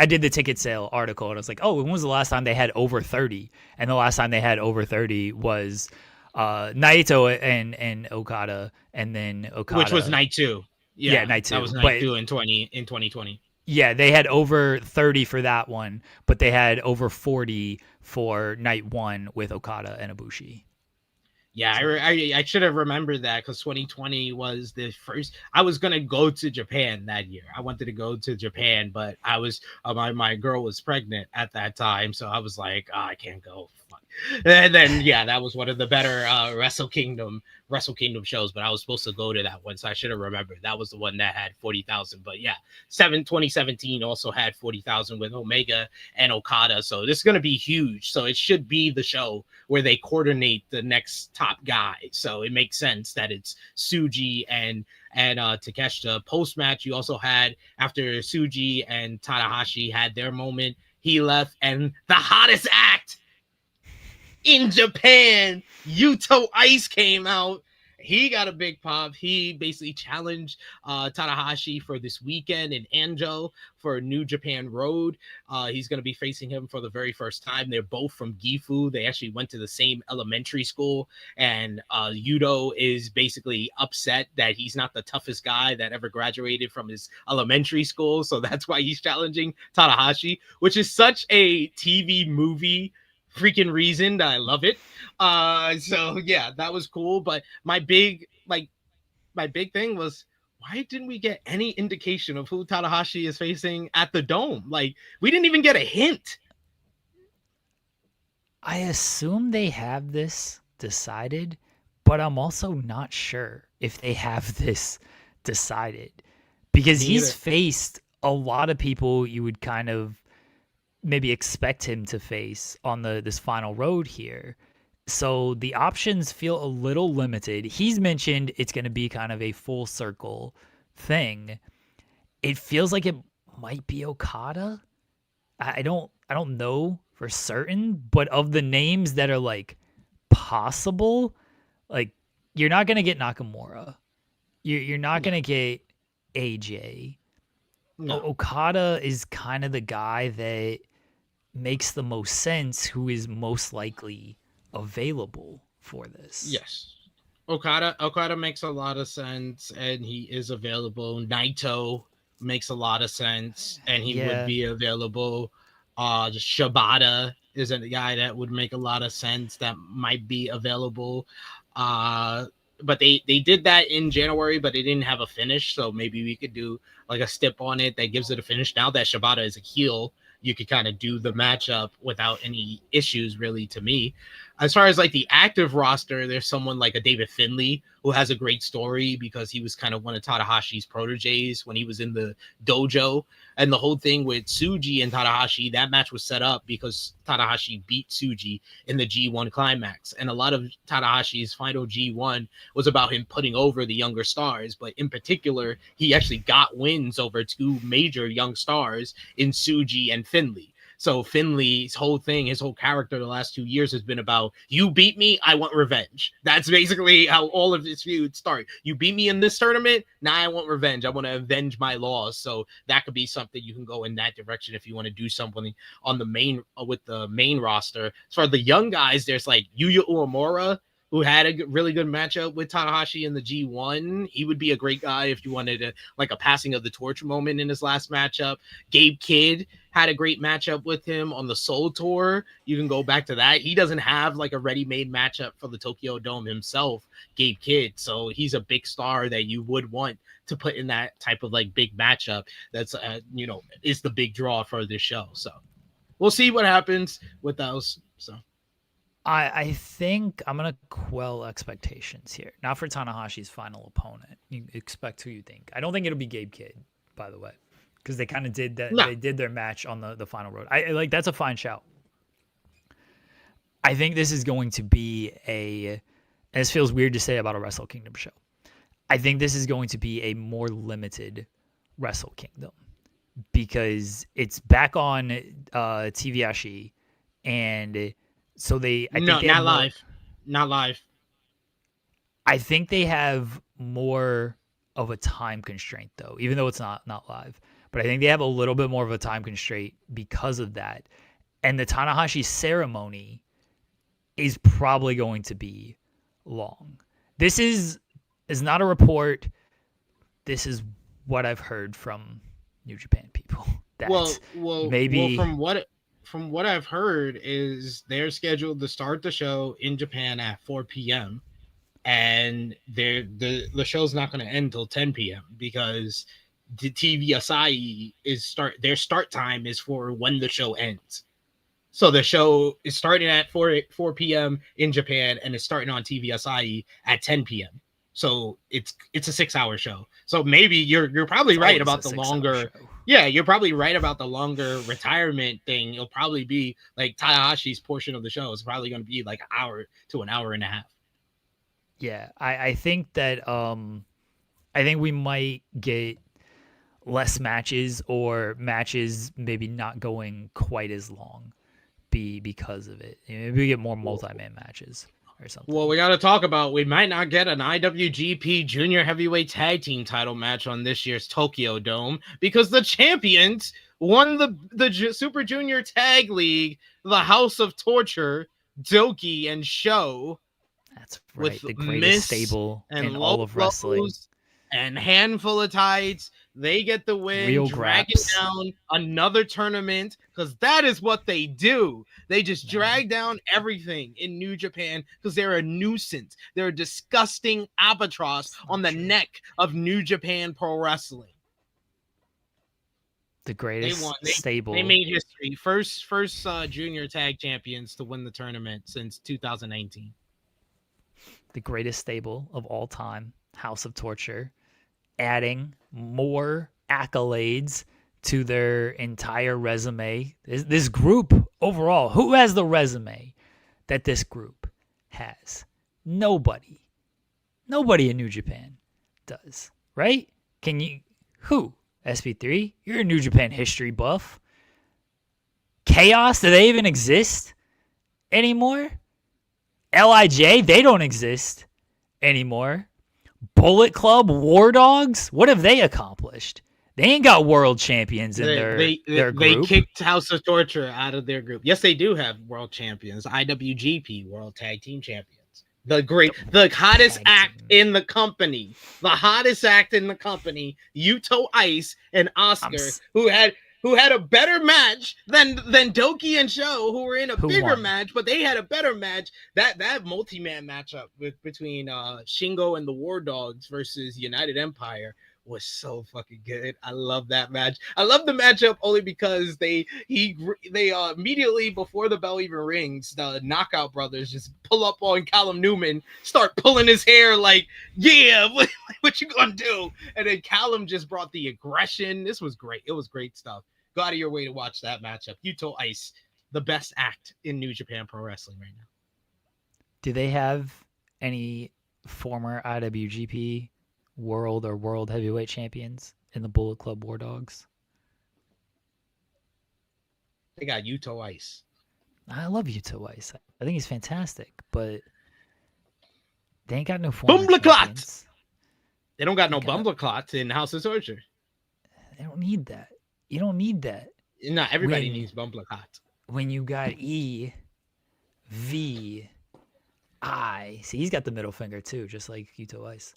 [SPEAKER 1] did the ticket sale article, and I was like, oh, when was the last time they had over 30? And the last time they had over 30 was Naito and Okada, and then Okada,
[SPEAKER 2] which was night 2. Yeah,
[SPEAKER 1] night 2.
[SPEAKER 2] That was night 2 in 2020.
[SPEAKER 1] Yeah, they had over 30 for that one, but they had over 40 for night 1 with Okada and Ibushi.
[SPEAKER 2] Yeah, I should have remembered that, because 2020 was the first. I was gonna go to Japan that year. I wanted to go to Japan, but I was my girl was pregnant at that time, so I was like, I can't go. And then yeah, that was one of the better Wrestle Kingdom shows, but I was supposed to go to that one, so I should have remembered. That was the one that had 40,000. But yeah, 2017 also had 40,000 with Omega and Okada. So this is going to be huge. So it should be the show where they coordinate the next top guy. So it makes sense that it's Tsuji and Takeshita. Post match, you also had, after Tsuji and Tanahashi had their moment, he left, and the hottest act in Japan, Yuto Ice, came out. He got a big pop. He basically challenged Tanahashi for this weekend in Anjo for New Japan Road. He's going to be facing him for the very first time. They're both from Gifu. They actually went to the same elementary school. And Yuto is basically upset that he's not the toughest guy that ever graduated from his elementary school. So that's why he's challenging Tanahashi, which is such a TV movie freaking reason that I love it. So yeah, that was cool. But my big thing was, why didn't we get any indication of who Tanahashi is facing at the Dome? Like, we didn't even get a hint.
[SPEAKER 1] I assume they have this decided, but I'm also not sure if they have this decided, because he's faced a lot of people you would kind of maybe expect him to face on this final road here. So the options feel a little limited. He's mentioned it's going to be kind of a full circle thing. It feels like it might be Okada. I don't know for certain, but of the names that are like possible, like, you're not going to get Nakamura. You're not going to get AJ. No. Okada is kind of the guy that makes the most sense, who is most likely available for this.
[SPEAKER 2] Yes. Okada makes a lot of sense, and he is available. Naito makes a lot of sense, and he would be available. Shibata is a guy that would make a lot of sense, that might be available. But they did that in January, but they didn't have a finish, so maybe we could do like a stip on it that gives it a finish. Now that Shibata is a heel, you could kind of do the matchup without any issues, really, to me. As far as like the active roster, there's someone like a David Finlay who has a great story, because he was kind of one of Tanahashi's proteges when he was in the dojo. And the whole thing with Tsuji and Tanahashi, that match was set up because Tanahashi beat Tsuji in the G1 climax. And a lot of Tanahashi's final G1 was about him putting over the younger stars. But in particular, he actually got wins over two major young stars in Tsuji and Finlay. So Finlay's whole thing, his whole character the last 2 years has been about, you beat me, I want revenge. That's basically how all of his feuds start. You beat me in this tournament, now I want revenge. I want to avenge my loss. So that could be something you can go in that direction if you want to do something on the main, with the main roster. As far as the young guys, there's like Yuya Uemura, who had a really good matchup with Tanahashi in the G1. He would be a great guy if you wanted a, like a passing of the torch moment in his last matchup. Gabe Kidd had a great matchup with him on the Soul Tour. You can go back to that. He doesn't have like a ready-made matchup for the Tokyo Dome himself, Gabe Kidd. So he's a big star that you would want to put in that type of like big matchup. That's, is the big draw for this show. So we'll see what happens with those. So
[SPEAKER 1] I think I'm going to quell expectations here. Not for Tanahashi's final opponent. You expect who you think. I don't think it'll be Gabe Kidd, by the way, because they kind of did that. No. They did their match on the final road. I like, that's a fine shout. I think this is going to be and this feels weird to say about a Wrestle Kingdom show. I think this is going to be a more limited Wrestle Kingdom, because it's back on TVSE, and so not live. I think they have more of a time constraint, though, even though it's not live. But I think they have a little bit more of a time constraint because of that. And the Tanahashi ceremony is probably going to be long. This is not a report. This is what I've heard from New Japan people.
[SPEAKER 2] From what I've heard is they're scheduled to start the show in Japan at 4 p.m. and the show's not going to end till 10 p.m. because the TV Asahi their start time is for when the show ends. So the show is starting at 4 p.m. in Japan, and it's starting on TVSI at 10 p.m. So it's a 6-hour show. So maybe you're probably
[SPEAKER 1] It's
[SPEAKER 2] right
[SPEAKER 1] always
[SPEAKER 2] about
[SPEAKER 1] a
[SPEAKER 2] the
[SPEAKER 1] 6-hour
[SPEAKER 2] longer.
[SPEAKER 1] show.
[SPEAKER 2] Yeah, you're probably right about the longer retirement thing. It'll probably be like Tanahashi's portion of the show is probably going to be like an hour to an hour and a half.
[SPEAKER 1] Yeah, I think that I think we might get less matches or matches maybe not going quite as long because of it. Maybe we get more multi-man matches or something.
[SPEAKER 2] Well, we got to talk about we might not get an IWGP Junior Heavyweight Tag Team title match on this year's Tokyo Dome because the champions won the Super Junior Tag League, the House of Torture, Doki and Show.
[SPEAKER 1] That's right.
[SPEAKER 2] With
[SPEAKER 1] The greatest
[SPEAKER 2] Miss
[SPEAKER 1] stable
[SPEAKER 2] and
[SPEAKER 1] in all of wrestling.
[SPEAKER 2] And Handful of Tights. They get the win,
[SPEAKER 1] Real
[SPEAKER 2] dragging
[SPEAKER 1] graps.
[SPEAKER 2] down another tournament because that is what they do. They just drag down everything in New Japan because they're a nuisance. They're a disgusting albatross on the neck of New Japan Pro Wrestling.
[SPEAKER 1] The greatest stable.
[SPEAKER 2] They made history. First junior tag champions to win the tournament since 2019.
[SPEAKER 1] The greatest stable of all time, House of Torture, adding more accolades to their entire resume. This group overall, who has the resume that this group has? Nobody. Nobody in New Japan does, right? Can you? Who? SP3? You're a New Japan history buff. Chaos? Do they even exist anymore? LIJ? They don't exist anymore. Bullet Club, War Dogs, what have they accomplished? They ain't got world champions in their group.
[SPEAKER 2] They kicked House of Torture out of their group. Yes, they do have world champions, IWGP World Tag Team Champions. The hottest act in the company. The hottest act in the company, Yuto Ice and Oscar, who had a better match than Doki and Sho, who were in a bigger match, but they had a better match. That multi-man matchup between Shingo and the War Dogs versus United Empire was so fucking good. I love that match. I love the matchup only because they immediately before the bell even rings, the Knockout Brothers just pull up on Callum Newman, start pulling his hair like, yeah, what you gonna do? And then Callum just brought the aggression. This was great. It was great stuff. Go out of your way to watch that matchup. Yuto Ice, the best act in New Japan Pro Wrestling right now.
[SPEAKER 1] Do they have any former IWGP World or World Heavyweight Champions in the Bullet Club War Dogs?
[SPEAKER 2] They got Yuto Ice.
[SPEAKER 1] I love Yuto Ice. I think he's fantastic, but they ain't got no former champions.
[SPEAKER 2] They don't got no Bumbleclot in House of Torture.
[SPEAKER 1] They don't need that. You don't need that.
[SPEAKER 2] Not everybody needs Bumbleclot.
[SPEAKER 1] When you got E, V, I. See, he's got the middle finger too, just like Yuto Ice.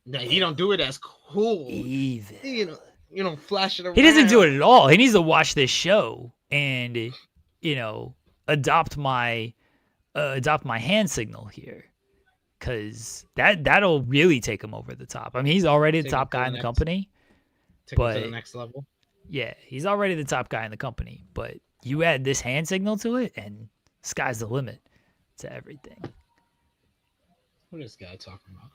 [SPEAKER 2] No, he don't do it as cool.
[SPEAKER 1] Evil.
[SPEAKER 2] You know, flash it around.
[SPEAKER 1] He doesn't do it at all. He needs to watch this show and, adopt my hand signal here, because that'll really take him over the top. I mean, he's already the top guy in the company.
[SPEAKER 2] Take him to the next level.
[SPEAKER 1] Yeah, he's already the top guy in the company, but you add this hand signal to it, and sky's the limit to everything.
[SPEAKER 2] What is this guy talking about?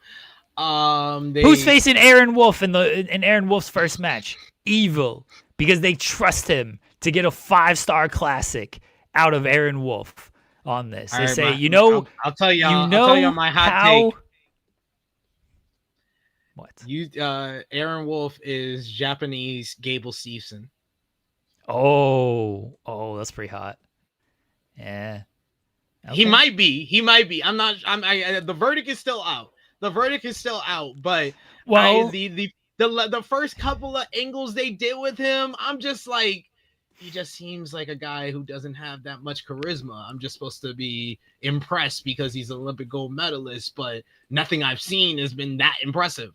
[SPEAKER 1] Who's facing Aaron Wolf in Aaron Wolf's first match? Evil, because they trust him to get a 5-star classic out of Aaron Wolf on this. They say,
[SPEAKER 2] I'll tell you my hot take. What? Aaron Wolf is Japanese Gable Steveson.
[SPEAKER 1] Oh, that's pretty hot. Yeah. Okay.
[SPEAKER 2] He might be. I'm not. The verdict is still out. But the first couple of angles they did with him, I'm just like, he just seems like a guy who doesn't have that much charisma. I'm just supposed to be impressed because he's an Olympic gold medalist, but nothing I've seen has been that impressive.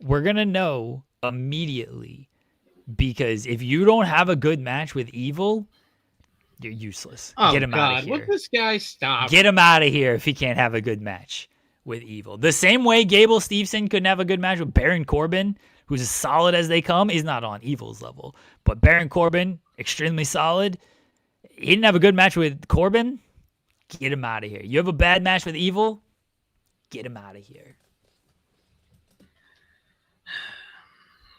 [SPEAKER 1] We're going to know immediately, because if you don't have a good match with Evil, you're useless. Get him out of here.
[SPEAKER 2] Let this guy stop.
[SPEAKER 1] Get him out of here if he can't have a good match with Evil. The same way Gable Steveson couldn't have a good match with Baron Corbin, who's as solid as they come. He's not on Evil's level, but Baron Corbin, extremely solid. He didn't have a good match with Corbin. Get him out of here. You have a bad match with Evil. Get him out of here.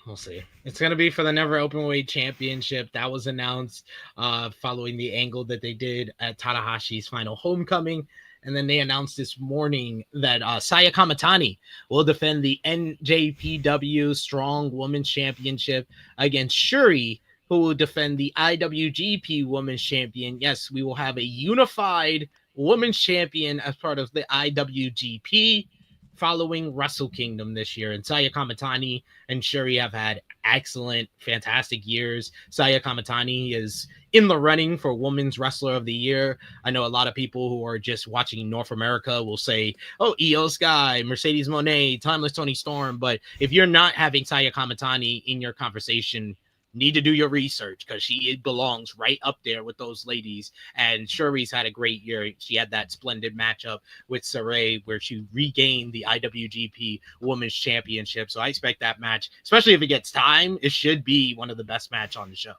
[SPEAKER 2] We'll see. It's going to be for the Never Openweight Championship. That was announced following the angle that they did at Tanahashi's final homecoming. And then they announced this morning that Saya Kamatani will defend the NJPW Strong Women's Championship against Shuri, who will defend the IWGP Women's Champion. Yes, we will have a unified Women's Champion as part of the IWGP following Wrestle Kingdom this year. And Saya Kamatani and Shuri have had excellent, fantastic years. Saya Kamatani is in the running for Women's Wrestler of the Year. I know a lot of people who are just watching North America will say, oh, Io Sky, Mercedes Moné, Timeless Toni Storm. But if you're not having Saya Kamatani in your conversation, need to do your research, because she belongs right up there with those ladies. And Shuri's had a great year. She had that splendid matchup with Saray where she regained the IWGP Women's Championship. So I expect that match, especially if it gets time, it should be one of the best match on the show.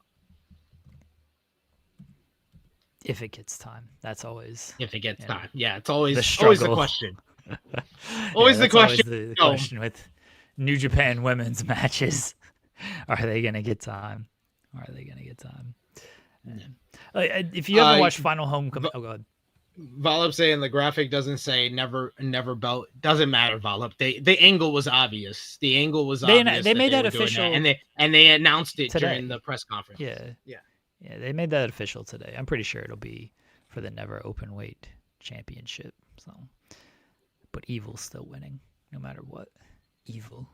[SPEAKER 1] If it gets time, that's always.
[SPEAKER 2] If it gets time, yeah, it's always
[SPEAKER 1] the
[SPEAKER 2] question. Always the question.
[SPEAKER 1] Always the question with New Japan women's matches. Are they going to get time? If you ever watch Final Homecoming, oh, go ahead.
[SPEAKER 2] Volop saying the graphic doesn't say never belt. Doesn't matter, Volop. The angle was obvious. They made that official, that, and they announced it today during the press conference.
[SPEAKER 1] Yeah. They made that official today. I'm pretty sure it'll be for the Never Openweight Championship. So, but Evil's still winning, no matter what. Evil.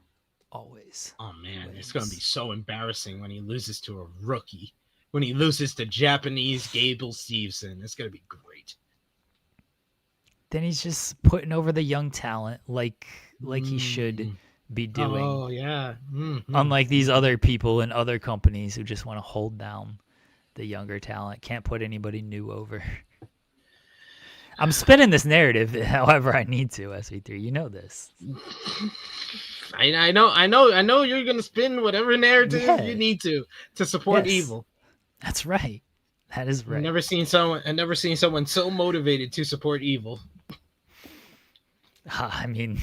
[SPEAKER 1] Always.
[SPEAKER 2] Oh man, it's gonna be so embarrassing when he loses to a rookie. When he loses to Japanese Gable Steveson, it's gonna be great.
[SPEAKER 1] Then he's just putting over the young talent like he should be doing.
[SPEAKER 2] Oh yeah. Mm-hmm.
[SPEAKER 1] Unlike these other people in other companies who just want to hold down the younger talent, can't put anybody new over. I'm spinning this narrative however I need to, SV3. You know this.
[SPEAKER 2] I know you're gonna spin whatever narrative you need to support Evil.
[SPEAKER 1] That's right. That is right.
[SPEAKER 2] I've never seen someone so motivated to support Evil.
[SPEAKER 1] I mean,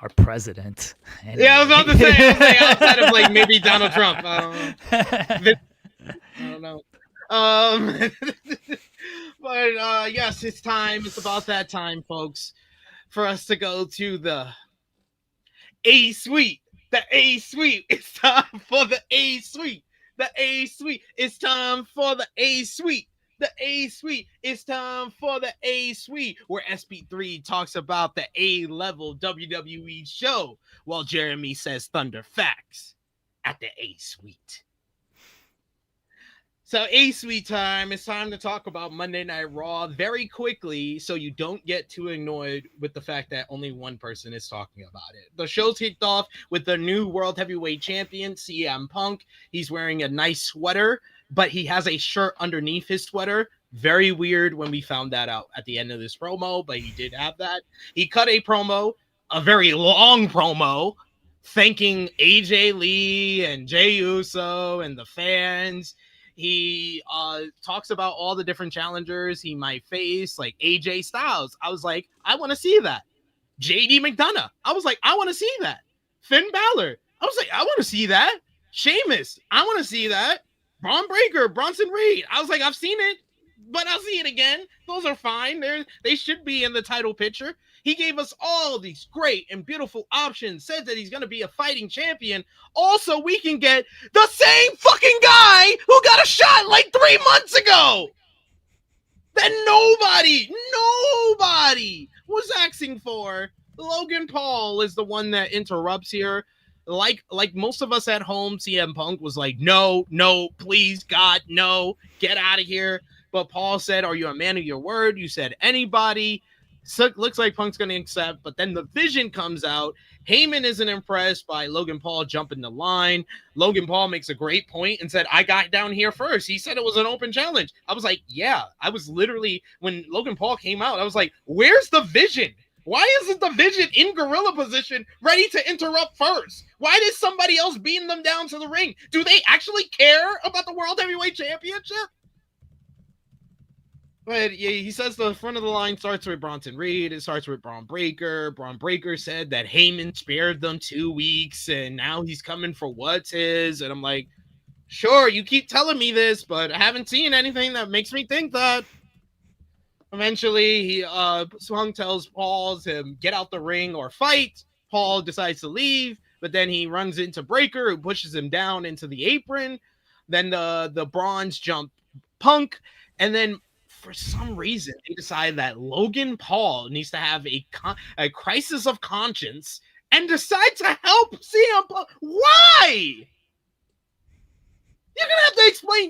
[SPEAKER 1] our president.
[SPEAKER 2] Anyway. Yeah, I was about to say outside of like maybe Donald Trump. I don't know. But yes, it's time. It's about that time, folks, for us to go to the A Suite. The A Suite. It's time for the A Suite. The A Suite. It's time for the A Suite. The A Suite. It's time for the A Suite, where SP3 talks about the A-level WWE show, while Jeremy says Thunder Facts at the A Suite. So A Suite time. It's time to talk about Monday Night Raw very quickly so you don't get too annoyed with the fact that only one person is talking about it. The show kicked off with the new World Heavyweight Champion, CM Punk. He's wearing a nice sweater, but he has a shirt underneath his sweater. Very weird when we found that out at the end of this promo, but he did have that. He cut a promo, a very long promo, thanking AJ Lee and Jey Uso and the fans. He talks about all the different challengers he might face, like AJ Styles. I was like, I want to see that. JD McDonough. I was like, I want to see that. Finn Balor. I was like, I want to see that. Sheamus. I want to see that. Braun Breaker, Bronson Reed. I was like, I've seen it, but I'll see it again. Those are fine. They should be in the title picture. He gave us all these great and beautiful options, said that he's going to be a fighting champion. Also, we can get the same fucking guy who got a shot like 3 months ago that nobody was asking for. Logan Paul is the one that interrupts here. Like most of us at home, CM Punk was like, no, please, God, no, get out of here. But Paul said, are you a man of your word? You said anybody. So looks like Punk's going to accept, but then the Vision comes out. Heyman isn't impressed by Logan Paul jumping the line. Logan Paul makes a great point and said, I got down here first. He said it was an open challenge. I was like, yeah. I was literally, when Logan Paul came out, I was like, where's the Vision? Why isn't the Vision in gorilla position ready to interrupt first? Why did somebody else beam them down to the ring? Do they actually care about the World Heavyweight Championship? But yeah, he says the front of the line starts with Bronson Reed. It starts with Braun Breaker. Braun Breaker said that Heyman spared them 2 weeks, and now he's coming for what's his. And I'm like, sure, you keep telling me this, but I haven't seen anything that makes me think that. Eventually, Swung tells Paul to get out the ring or fight. Paul decides to leave, but then he runs into Breaker, who pushes him down into the apron. Then the Bronze jump Punk, and then for some reason, they decide that Logan Paul needs to have a crisis of conscience and decide to help CM Punk. Why? You're gonna have to explain.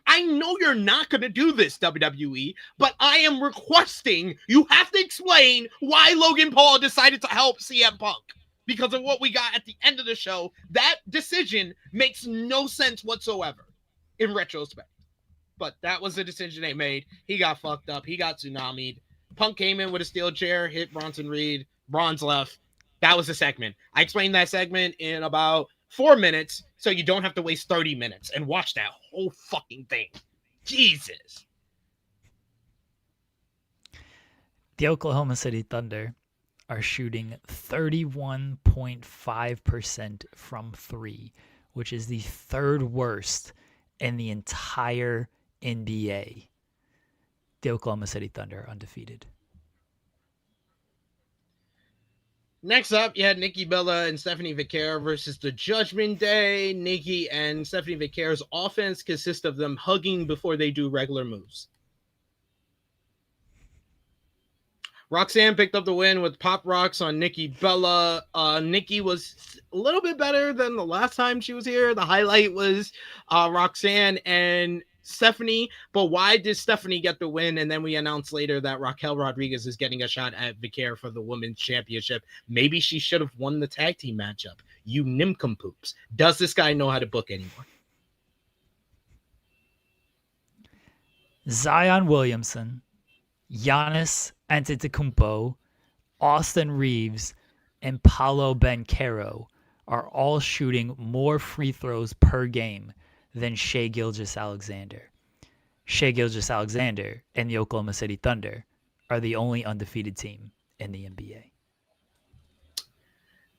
[SPEAKER 2] I know you're not gonna do this, WWE, but I am requesting you have to explain why Logan Paul decided to help CM Punk because of what we got at the end of the show. That decision makes no sense whatsoever in retrospect. But that was the decision they made. He got fucked up. He got tsunami'd. Punk came in with a steel chair, hit Bronson Reed. Bronze left. That was the segment. I explained that segment in about 4 minutes, so you don't have to waste 30 minutes and watch that whole fucking thing. Jesus.
[SPEAKER 1] The Oklahoma City Thunder are shooting 31.5% from 3, which is the third worst in the entire NBA. The Oklahoma City Thunder are undefeated.
[SPEAKER 2] Next up, you had Nikki Bella and Stephanie Vaquer versus the Judgment Day. Nikki and Stephanie Vaquer's offense consists of them hugging before they do regular moves. Roxanne picked up the win with Pop Rocks on Nikki Bella. Nikki was a little bit better than the last time she was here. The highlight was Roxanne and Stephanie, but why did Stephanie get the win? And then we announced later that Raquel Rodriguez is getting a shot at Vaquer for the women's championship. Maybe she should have won the tag team matchup. You nincompoops. Does this guy know how to book anymore?
[SPEAKER 1] Zion Williamson, Giannis Antetokounmpo, Austin Reeves, and Paolo Banchero are all shooting more free throws per game than Shai Gilgeous-Alexander. Shai Gilgeous-Alexander and the Oklahoma City Thunder are the only undefeated team in the NBA.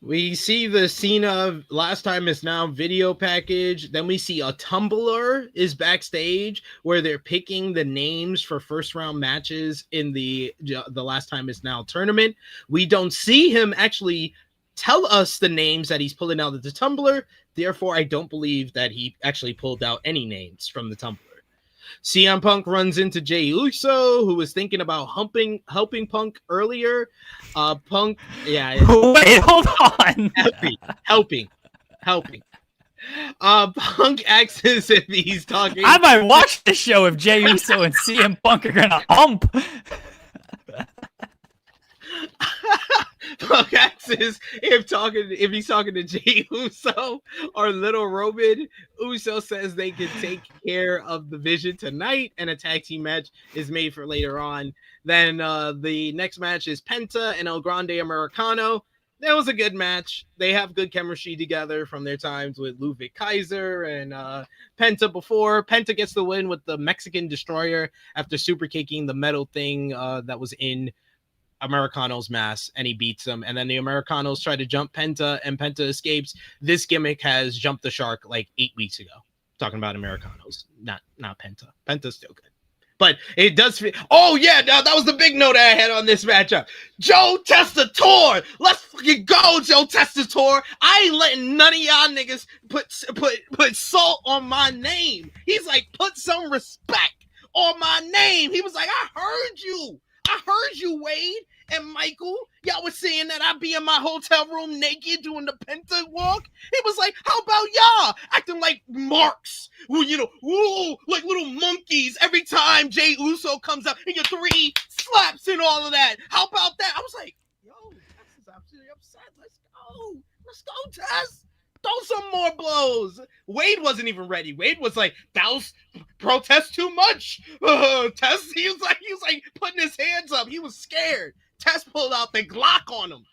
[SPEAKER 2] We see the Cena Last Time Is Now video package. Then we see a Tumblr is backstage where they're picking the names for first round matches in the Last Time Is Now tournament. We don't see him actually tell us the names that he's pulling out of the Tumblr. Therefore, I don't believe that he actually pulled out any names from the Tumblr. CM Punk runs into Jey Uso, who was thinking about helping Punk earlier. Punk, yeah.
[SPEAKER 1] Wait, hold on.
[SPEAKER 2] Helping. Punk asks if he's talking.
[SPEAKER 1] I might watch the show if Jey Uso and CM Punk are gonna hump.
[SPEAKER 2] Punk asks if he's talking to Jey Uso or Little Roman. Uso says they can take care of the Vision tonight, and a tag team match is made for later on. Then the next match is Penta and El Grande Americano. That was a good match. They have good chemistry together from their times with Ludwig Kaiser and Penta before. Penta gets the win with the Mexican Destroyer after super kicking the metal thing that was in Americano's mask, and he beats them. And then the Americanos try to jump Penta, and Penta escapes. This gimmick has jumped the shark like 8 weeks ago. Talking about Americanos, not Penta. Penta's still good. But it does fit. Oh, yeah, that was the big note I had on this matchup. Joe Testator. Let's fucking go, Joe Testator. I ain't letting none of y'all niggas put salt on my name. He's like, put some respect on my name. He was like, I heard you, Wade and Michael. Y'all was saying that I'd be in my hotel room naked doing the Penta walk. He was like, how about y'all acting like marks? Well, like little monkeys every time Jey Uso comes up and your 3 slaps and all of that. How about that? I was like, yo, Tess is absolutely upset. Let's go, Tess. Throw some more blows. Wade wasn't even ready. Wade was like, that was protest too much. Tess, he was like putting his hands up. He was scared. Test pulled out the Glock on him.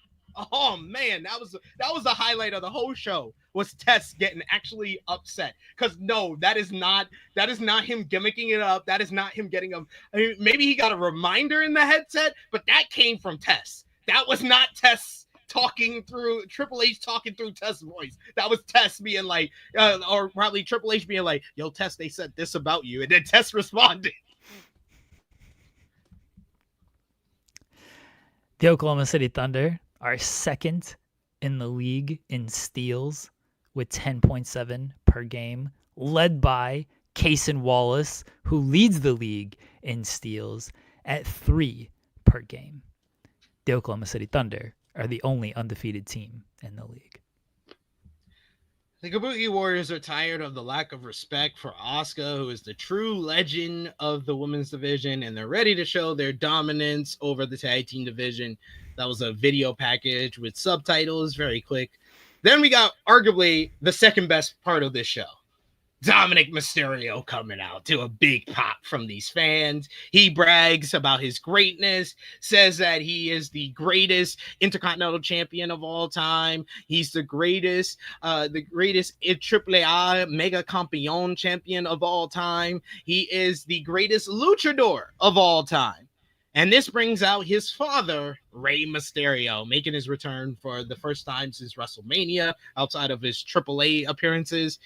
[SPEAKER 2] Oh man, that was the highlight of the whole show. Was Test getting actually upset? Because no, that is not him gimmicking it up. That is not him getting him. I mean, maybe he got a reminder in the headset, but that came from Test. That was not Test talking through Triple H talking through Test's voice. That was Test being like, or probably Triple H being like, "Yo, Test, they said this about you," and then Test responded.
[SPEAKER 1] The Oklahoma City Thunder are second in the league in steals with 10.7 per game, led by Cason Wallace, who leads the league in steals at 3 per game. The Oklahoma City Thunder are the only undefeated team in the league.
[SPEAKER 2] The Kabuki Warriors are tired of the lack of respect for Asuka, who is the true legend of the women's division, and they're ready to show their dominance over the tag team division. That was a video package with subtitles, very quick. Then we got arguably the second best part of this show. Dominic Mysterio coming out to a big pop from these fans. He brags about his greatness, says that he is the greatest Intercontinental Champion of all time. He's the greatest AAA Mega Campeon Champion of all time. He is the greatest luchador of all time. And this brings out his father, Rey Mysterio, making his return for the first time since WrestleMania, outside of his AAA appearances.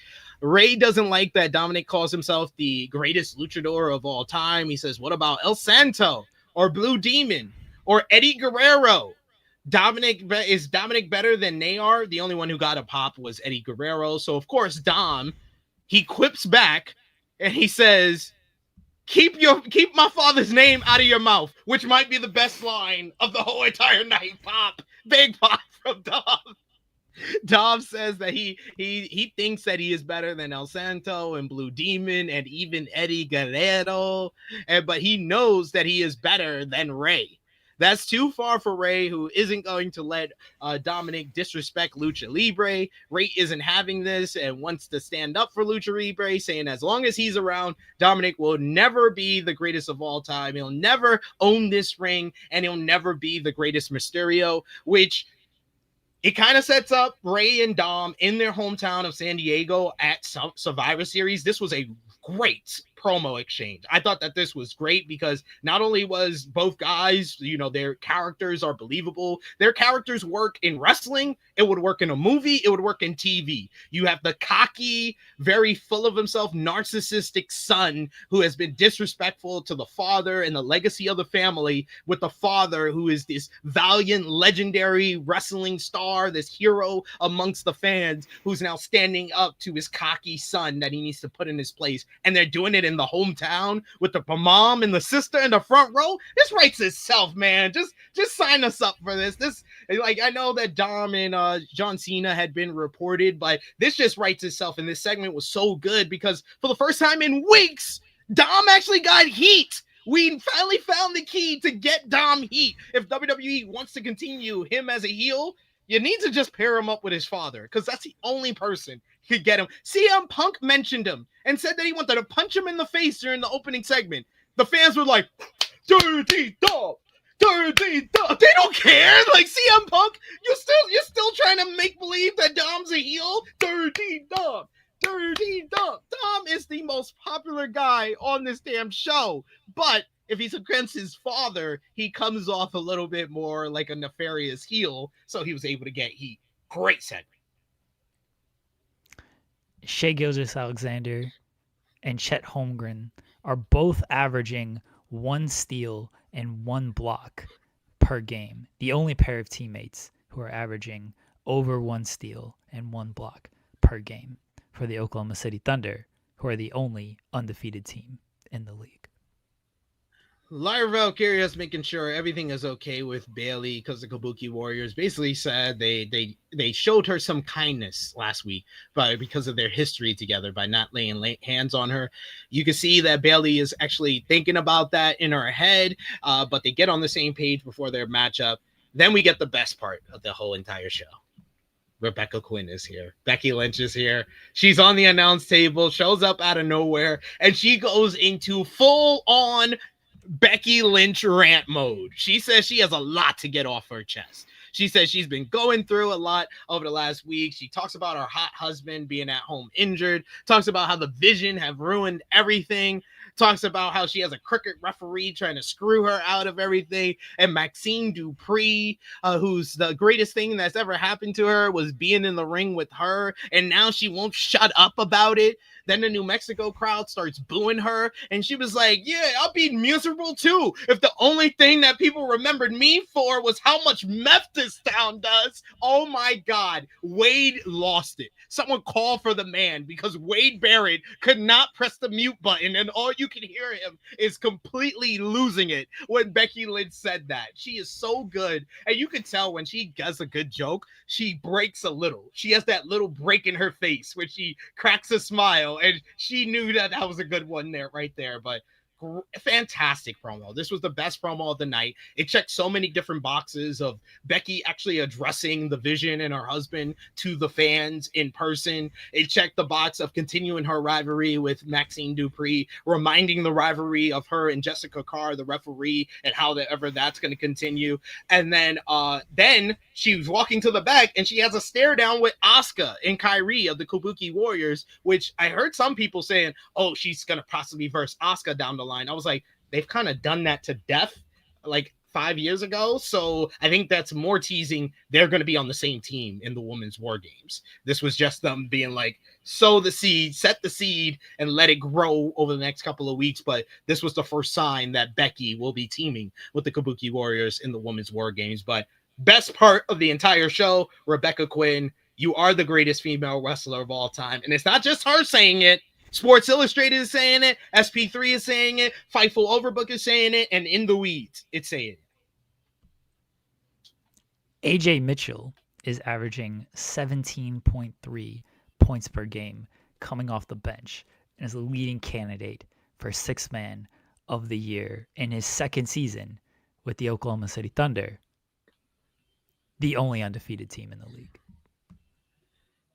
[SPEAKER 2] Rey doesn't like that Dominic calls himself the greatest luchador of all time. He says, what about El Santo or Blue Demon or Eddie Guerrero? Is Dominic better than they are? The only one who got a pop was Eddie Guerrero. So, of course, Dom, he quips back and he says, keep my father's name out of your mouth, which might be the best line of the whole entire night. Pop, big pop from Dom. Dom says that he thinks that he is better than El Santo and Blue Demon and even Eddie Guerrero, but he knows that he is better than Rey. That's too far for Rey, who isn't going to let Dominic disrespect Lucha Libre. Rey isn't having this and wants to stand up for Lucha Libre, saying as long as he's around, Dominic will never be the greatest of all time. He'll never own this ring, and he'll never be the greatest Mysterio, which it kind of sets up Rey and Dom in their hometown of San Diego at Survivor Series. This was a great promo exchange. I thought that this was great because not only was both guys, their characters are believable. Their characters work in wrestling. It would work in a movie. It would work in TV. You have the cocky, very full of himself, narcissistic son who has been disrespectful to the father and the legacy of the family, with the father who is this valiant, legendary wrestling star, this hero amongst the fans, who's now standing up to his cocky son that he needs to put in his place. And they're doing it in the hometown with the mom and the sister in the front row. This writes itself, man. Just sign us up for this. I know that Dom and John Cena had been reported, but this just writes itself. And this segment was so good because for the first time in weeks, Dom actually got heat. We finally found the key to get Dom heat. If WWE wants to continue him as a heel, you need to just pair him up with his father, because that's the only person who could get him. CM Punk mentioned him and said that he wanted to punch him in the face during the opening segment. The fans were like, dirty dog, dirty dog. They don't care. Like, CM Punk, you're still trying to make believe that Dom's a heel? Dirty dog. Dirty dog. Dom is the most popular guy on this damn show, but if he's against his father, he comes off a little bit more like a nefarious heel, so he was able to get heat. Great segment.
[SPEAKER 1] Shea Gilgeous-Alexander and Chet Holmgren are both averaging 1 steal and 1 block per game. The only pair of teammates who are averaging over 1 steal and 1 block per game for the Oklahoma City Thunder, who are the only undefeated team in the league.
[SPEAKER 2] Lyra Valkyria's making sure everything is okay with Bayley because the Kabuki Warriors basically said they showed her some kindness last week because of their history together by not laying hands on her. You can see that Bayley is actually thinking about that in her head, but they get on the same page before their matchup. Then we get the best part of the whole entire show. Rebecca Quinn is here. Becky Lynch is here. She's on the announce table, shows up out of nowhere, and she goes into full-on Becky Lynch rant mode. She says she has a lot to get off her chest. She says she's been going through a lot over the last week. She talks about her hot husband being at home injured, talks about how the Vision have ruined everything, talks about how she has a crooked referee trying to screw her out of everything, and Maxine Dupree, who's the greatest thing that's ever happened to her was being in the ring with her, and now she won't shut up about it. Then the New Mexico crowd starts booing her, and she was like, yeah, I'll be miserable too if the only thing that people remembered me for was how much meth this town does. Oh my God, Wade lost it. Someone call for the man, because Wade Barrett could not press the mute button, and all you can hear him is completely losing it when Becky Lynch said that. She is so good, and you can tell when she does a good joke, she breaks a little. She has that little break in her face when she cracks a smile, and she knew that that was a good one there, right there. But fantastic promo. This was the best promo of the night. It checked so many different boxes of Becky actually addressing the Vision and her husband to the fans in person. It checked the box of continuing her rivalry with Maxine Dupree, reminding the rivalry of her and Jessica Carr, the referee, and how ever that's going to continue. And then she was walking to the back, and she has a stare down with Asuka and Kairi of the Kabuki Warriors, which I heard some people saying, oh, she's going to possibly verse Asuka down the line. I was like, they've kind of done that to death like 5 years ago. So I think that's more teasing they're going to be on the same team in the women's war games. This was just them being like, sow the seed, set the seed, and let it grow over the next couple of weeks. But this was the first sign that Becky will be teaming with the Kabuki Warriors in the women's war games. But best part of the entire show, Rebecca Quinn, you are the greatest female wrestler of all time. And it's not just her saying it. Sports Illustrated is saying it. SP3 is saying it. Fightful Overbook is saying it. And In the Weeds, it's saying
[SPEAKER 1] it. AJ Mitchell is averaging 17.3 points per game coming off the bench and is the leading candidate for Sixth Man of the Year in his second season with the Oklahoma City Thunder, the only undefeated team in the league.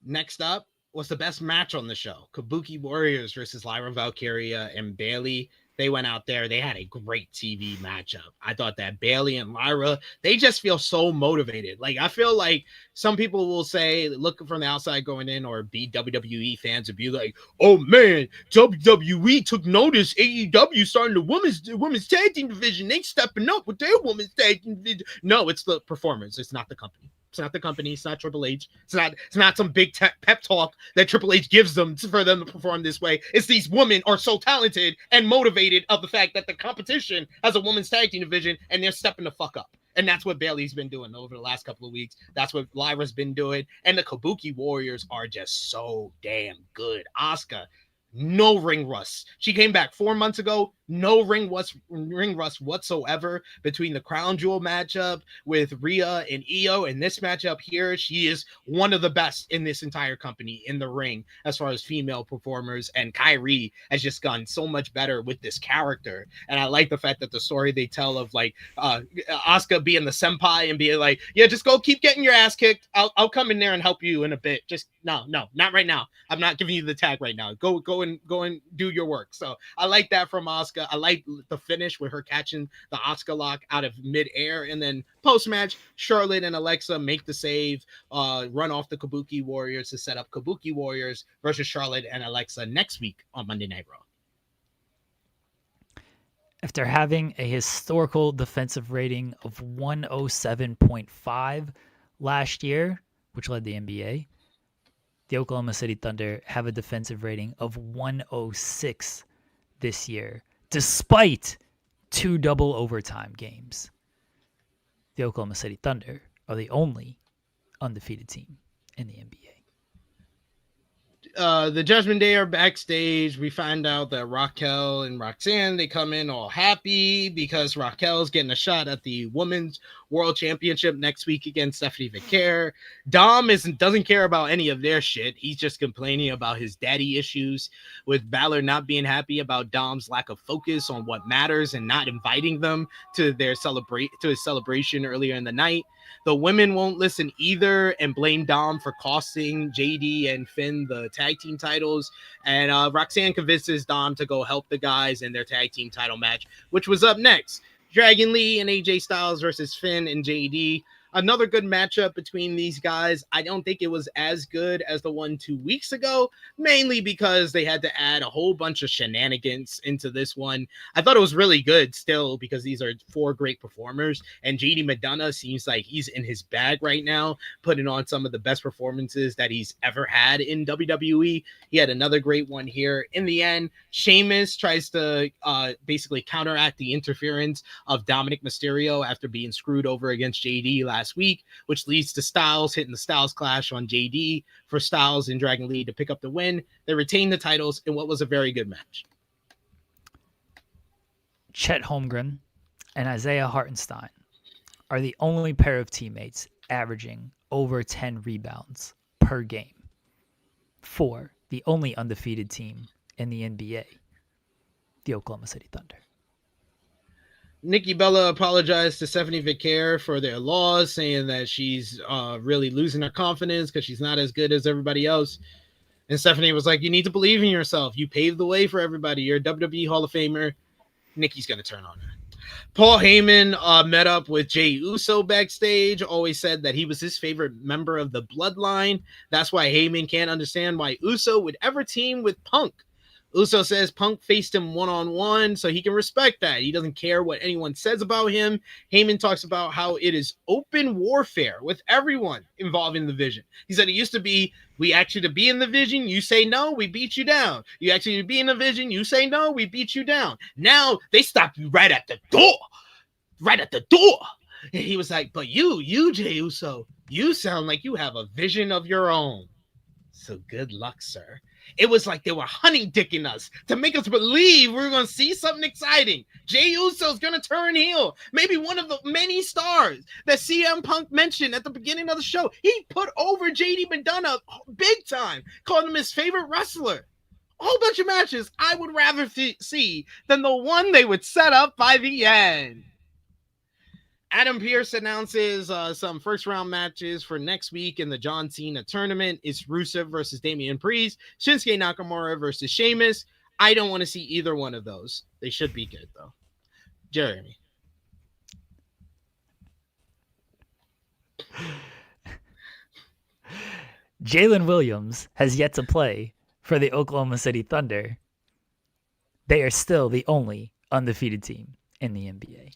[SPEAKER 2] Next up was the best match on the show. Kabuki Warriors versus Lyra Valkyria and Bayley. They went out there. They had a great TV matchup. I thought that Bayley and Lyra, they just feel so motivated. Like, I feel like some people will say, looking from the outside going in, or be WWE fans and be like, oh man, WWE took notice. AEW starting the women's tag team division. They stepping up with their women's tag team division. No, it's the performers. It's not the company. It's not the company. It's not Triple H. It's not some big pep talk that Triple H gives them for them to perform this way. It's these women are so talented and motivated of the fact that the competition has a women's tag team division, and they're stepping the fuck up. And that's what Bayley's been doing over the last couple of weeks. That's what Lyra's been doing. And the Kabuki Warriors are just so damn good. Asuka, no ring rust. She came back 4 months ago. No ring rust whatsoever between the Crown Jewel matchup with Rhea and Io and this matchup here. She is one of the best in this entire company in the ring as far as female performers, and Kairi has just gone so much better with this character. And I like the fact that the story they tell of like Asuka being the senpai and being like, yeah, just go keep getting your ass kicked. I'll come in there and help you in a bit. Just no, not right now. I'm not giving you the tag right now. Go and do your work. So I like that from Asuka. I like the finish with her catching the Asuka lock out of midair, and then post-match, Charlotte and Alexa make the save, run off the Kabuki Warriors to set up Kabuki Warriors versus Charlotte and Alexa next week on Monday Night Raw.
[SPEAKER 1] After having a historical defensive rating of 107.5 last year, which led the NBA, the Oklahoma City Thunder have a defensive rating of 106 this year, despite 2 double overtime games. The Oklahoma City Thunder are the only undefeated team in the NBA.
[SPEAKER 2] The Judgment Day are backstage. We find out that Raquel and Roxanne, they come in all happy because Raquel's getting a shot at the Women's World Championship next week against Stephanie Vicaire. Dom doesn't care about any of their shit. He's just complaining about his daddy issues, with Balor not being happy about Dom's lack of focus on what matters and not inviting them to his celebration earlier in the night. The women won't listen either and blame Dom for costing JD and Finn the tag team titles. And Roxanne convinces Dom to go help the guys in their tag team title match, which was up next. Dragon Lee and AJ Styles versus Finn and JD. Another good matchup between these guys. I don't think it was as good as the one 2 weeks ago, mainly because they had to add a whole bunch of shenanigans into this one. I thought it was really good still because these are 4 great performers, and JD McDonough seems like he's in his bag right now, putting on some of the best performances that he's ever had in WWE. He had another great one here. In the end, Sheamus tries to basically counteract the interference of Dominic Mysterio after being screwed over against JD last week, which leads to Styles hitting the Styles Clash on JD for Styles and Dragon Lee to pick up the win. They retain the titles in what was a very good match.
[SPEAKER 1] Chet Holmgren and Isaiah Hartenstein are the only pair of teammates averaging over 10 rebounds per game for the only undefeated team in the NBA, the Oklahoma City Thunder.
[SPEAKER 2] Nikki Bella apologized to Stephanie Vicaire for their loss, saying that she's really losing her confidence because she's not as good as everybody else. And Stephanie was like, you need to believe in yourself. You paved the way for everybody. You're a WWE Hall of Famer. Nikki's going to turn on her. Paul Heyman met up with Jey Uso backstage, always said that he was his favorite member of the Bloodline. That's why Heyman can't understand why Uso would ever team with Punk. Uso says Punk faced him one-on-one, so he can respect that. He doesn't care what anyone says about him. Heyman talks about how it is open warfare with everyone involved in the Vision. He said it used to be, we ask you to be in the Vision, you say no, we beat you down. You ask you to be in the Vision, you say no, we beat you down. Now they stop you right at the door. Right at the door. And he was like, but you, Jey Uso, you sound like you have a vision of your own. So good luck, sir. It was like they were honey dicking us to make us believe we were going to see something exciting. Jey Uso's going to turn heel. Maybe one of the many stars that CM Punk mentioned at the beginning of the show. He put over JD McDonough big time, called him his favorite wrestler. A whole bunch of matches I would rather see than the one they would set up by the end. Adam Pearce announces some first-round matches for next week in the John Cena tournament. It's Rusev versus Damian Priest, Shinsuke Nakamura versus Sheamus. I don't want to see either one of those. They should be good, though. Jeremy.
[SPEAKER 1] Jalen Williams has yet to play for the Oklahoma City Thunder. They are still the only undefeated team in the NBA.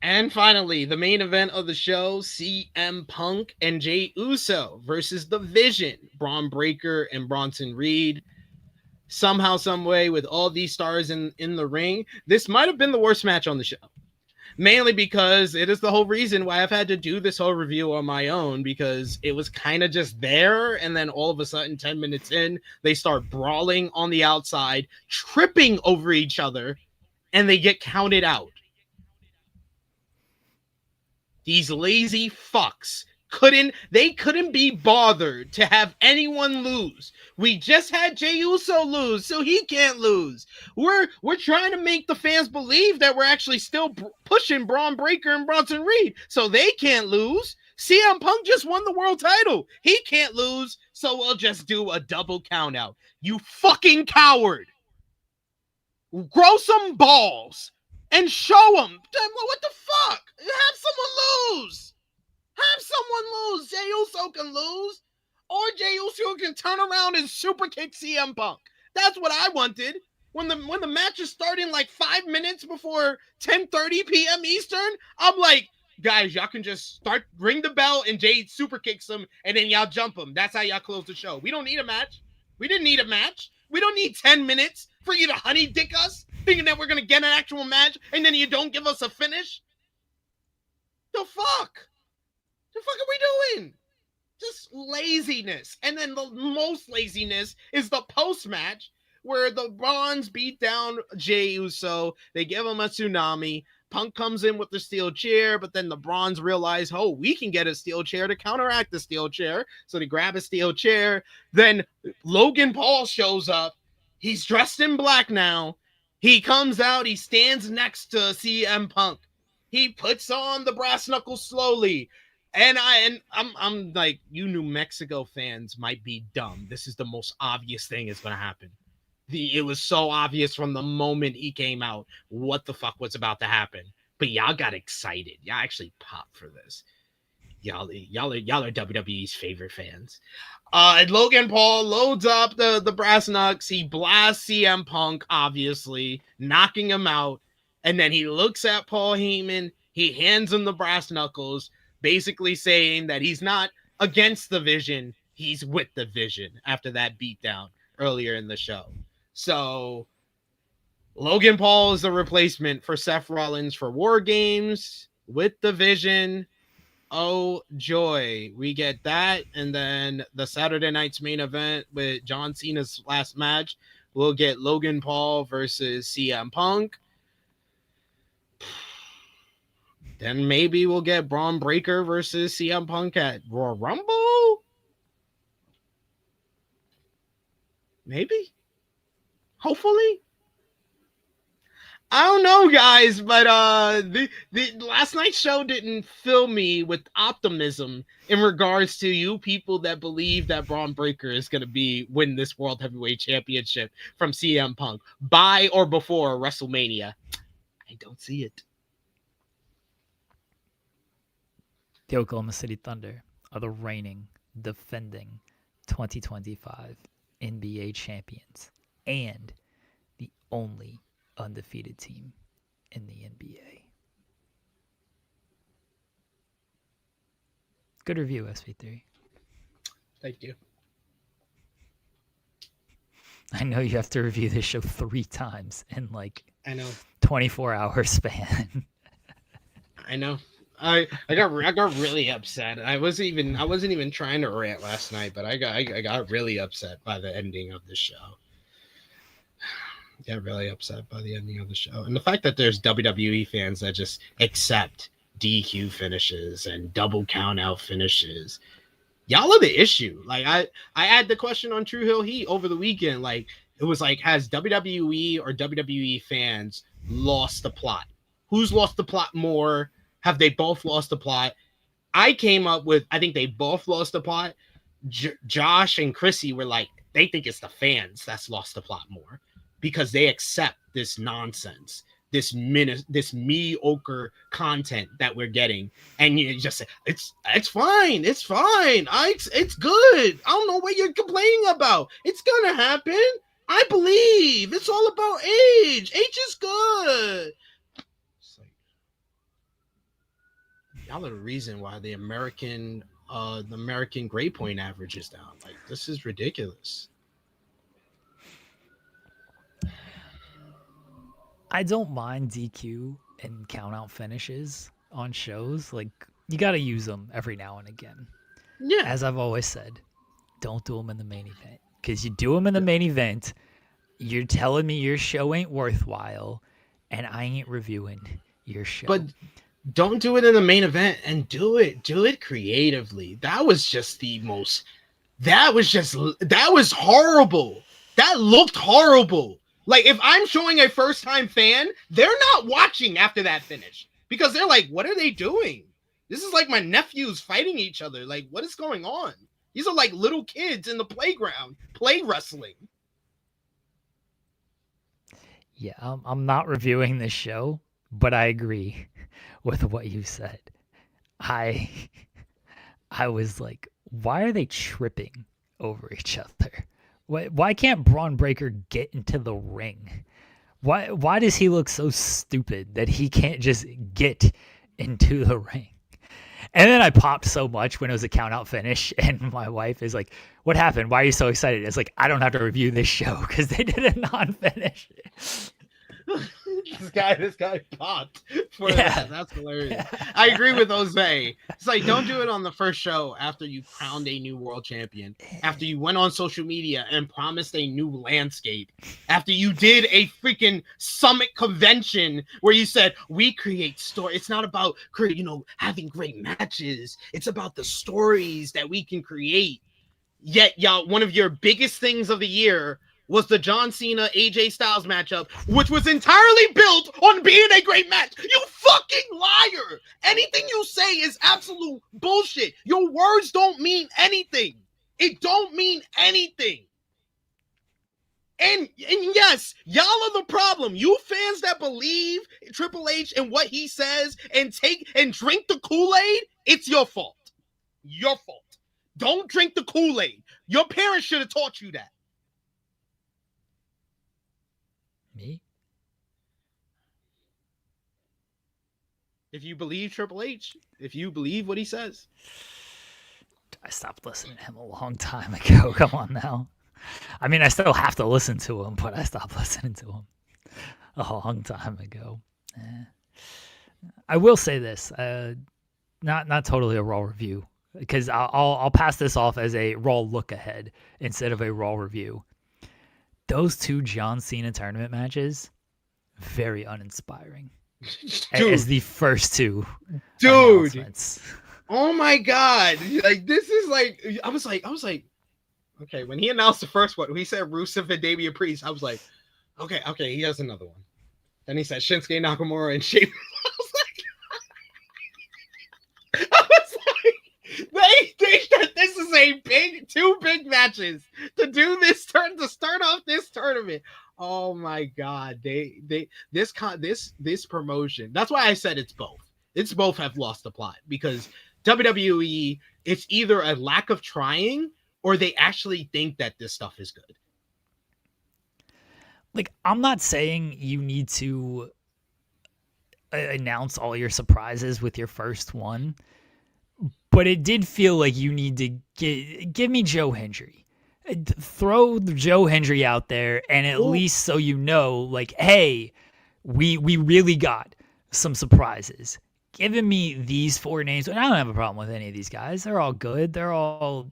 [SPEAKER 2] And finally, the main event of the show, CM Punk and Jey Uso versus The Vision, Braun Breaker and Bronson Reed. Somehow, some way, with all these stars in the ring, this might have been the worst match on the show. Mainly because it is the whole reason why I've had to do this whole review on my own, because it was kind of just there, and then all of a sudden, 10 minutes in, they start brawling on the outside, tripping over each other, and they get counted out. These lazy fucks couldn't be bothered to have anyone lose. We just had Jey Uso lose, so he can't lose. We're trying to make the fans believe that we're actually still pushing Braun Breaker and Bronson Reed, so they can't lose. CM Punk just won the world title. He can't lose, so we'll just do a double count out. You fucking coward. Grow some balls. And show them. What the fuck? Have someone lose. Have someone lose. Jey Uso can lose. Or Jey Uso can turn around and super kick CM Punk. That's what I wanted. When the match is starting like 5 minutes before 10:30 p.m. Eastern, I'm like, guys, y'all can just ring the bell and Jey super kicks him and then y'all jump him. That's how y'all close the show. We don't need a match. We didn't need a match. We don't need 10 minutes for you to honey dick us, thinking that we're going to get an actual match, and then you don't give us a finish? The fuck? The fuck are we doing? Just laziness. And then the most laziness is the post-match, where the Bronze beat down Jey Uso. They give him a tsunami. Punk comes in with the steel chair, but then the Bronze realize, oh, we can get a steel chair to counteract the steel chair. So they grab a steel chair. Then Logan Paul shows up. He's dressed in black now. He comes out. He stands next to CM Punk. He puts on the brass knuckles slowly. And I'm like, you New Mexico fans might be dumb. This is the most obvious thing is gonna happen. It was so obvious from the moment he came out what the fuck was about to happen. But y'all got excited. Y'all actually popped for this. Y'all are WWE's favorite fans. Logan Paul loads up the brass knucks. He blasts CM Punk, obviously, knocking him out. And then he looks at Paul Heyman. He hands him the brass knuckles, basically saying that he's not against the Vision. He's with the Vision after that beatdown earlier in the show. So Logan Paul is the replacement for Seth Rollins for War Games with the Vision. Oh, joy. We get that. And then the Saturday night's main event with John Cena's last match, we'll get Logan Paul versus CM Punk. Then maybe we'll get Braun Breaker versus CM Punk at Royal Rumble. Maybe. Hopefully. I don't know, guys, but the last night's show didn't fill me with optimism in regards to you people that believe that Braun Breaker is going to win this World Heavyweight Championship from CM Punk by or before WrestleMania. I don't see it.
[SPEAKER 1] The Oklahoma City Thunder are the reigning, defending 2025 NBA champions and the only undefeated team in the NBA. Good review, SP3.
[SPEAKER 2] Thank you.
[SPEAKER 1] I know you have to review this show 3 times in like
[SPEAKER 2] I know
[SPEAKER 1] 24-hour span.
[SPEAKER 2] I know. I got really upset. I wasn't even trying to rant last night, but I got really upset by the ending of the show. Got really upset by the ending of the show. And the fact that there's WWE fans that just accept DQ finishes and double count out finishes. Y'all are the issue. Like I had the question on True Hill Heat over the weekend. Like it was like, has WWE or WWE fans lost the plot? Who's lost the plot more? Have they both lost the plot? I came up with, I think they both lost the plot. Josh and Chrissy were like, they think it's the fans that's lost the plot more because they accept this nonsense, this mediocre content that we're getting. And you just say, it's fine. It's fine. It's good. I don't know what you're complaining about. It's going to happen. I believe it's all about age. Age is good. Y'all are the reason why the American grade point average is down. Like, this is ridiculous.
[SPEAKER 1] I don't mind DQ and count out finishes on shows. Like, you got to use them every now and again.
[SPEAKER 2] Yeah.
[SPEAKER 1] As I've always said, don't do them in the main event. Because you do them in the main event, you're telling me your show ain't worthwhile, and I ain't reviewing your show.
[SPEAKER 2] But don't do it in the main event and do it creatively. That was horrible. That looked horrible. Like, if I'm showing a first-time fan, they're not watching after that finish because they're like, what are they doing? This is like my nephews fighting each other. Like, what is going on? These are like little kids in the playground, play wrestling.
[SPEAKER 1] Yeah, I'm not reviewing this show, but I agree with what you said. I was like, why are they tripping over each other? Why can't Braun Breaker get into the ring? Why does he look so stupid that he can't just get into the ring? And then I popped so much when it was a count out finish, and my wife is like, what happened? Why are you so excited? It's like, I don't have to review this show because they did a non-finish.
[SPEAKER 2] This guy popped for that. That's hilarious. I agree with Jose. It's like, don't do it on the first show after you crowned a new world champion, after you went on social media and promised a new landscape, after you did a freaking summit convention where you said, we create story. It's not about having great matches. It's about the stories that we can create. Yet, y'all, one of your biggest things of the year was the John Cena AJ Styles matchup, which was entirely built on being a great match. You fucking liar! Anything you say is absolute bullshit. Your words don't mean anything. It don't mean anything. And yes, y'all are the problem. You fans that believe Triple H and what he says and take and drink the Kool-Aid, it's your fault. Your fault. Don't drink the Kool-Aid. Your parents should have taught you that.
[SPEAKER 1] Me?
[SPEAKER 2] If you believe Triple H, if you believe what he says.
[SPEAKER 1] I stopped listening to him a long time ago. Come on now. I mean, I still have to listen to him, but I stopped listening to him a long time ago. I will say this, not totally a Raw review, because I'll pass this off as a Raw look ahead instead of a Raw review. Those 2 John Cena tournament matches, very uninspiring.
[SPEAKER 2] Dude,
[SPEAKER 1] as the first 2
[SPEAKER 2] dude.
[SPEAKER 1] announcements.
[SPEAKER 2] Oh my god! Like this is like I was like, okay. When he announced the first one, he said Rusev and Damian Priest. I was like, okay, he has another one. Then he said Shinsuke Nakamura and Sheamus. I was like, this is a big 2 big matches to do this to start off this tournament. Oh my god, this promotion. That's why I said it's both. It's both have lost the plot because WWE, it's either a lack of trying or they actually think that this stuff is good.
[SPEAKER 1] Like, I'm not saying you need to announce all your surprises with your first one, but it did feel like you need to give me Joe Hendry. Throw Joe Hendry out there, and at least so you know, like, hey, we really got some surprises. Giving me these 4 names, and I don't have a problem with any of these guys. They're all good. They all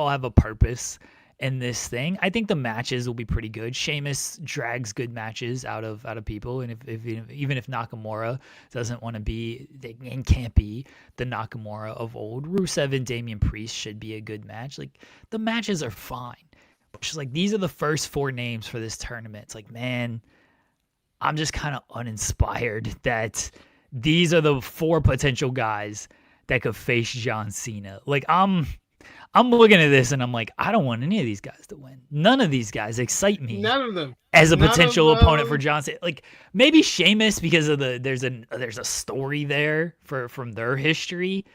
[SPEAKER 1] have a purpose in this thing. I think the matches will be pretty good. Sheamus drags good matches out of people, and even if Nakamura doesn't want to be and can't be the Nakamura of old, Rusev and Damian Priest should be a good match. Like, the matches are fine. It's just like, these are the first 4 names for this tournament. It's like, man, I'm just kind of uninspired that these are the 4 potential guys that could face John Cena. Like, I'm looking at this and I'm like, I don't want any of these guys to win. None of these guys excite me.
[SPEAKER 2] None of them
[SPEAKER 1] as a potential opponent for John Cena. Like, maybe Sheamus because of there's a story there from their history.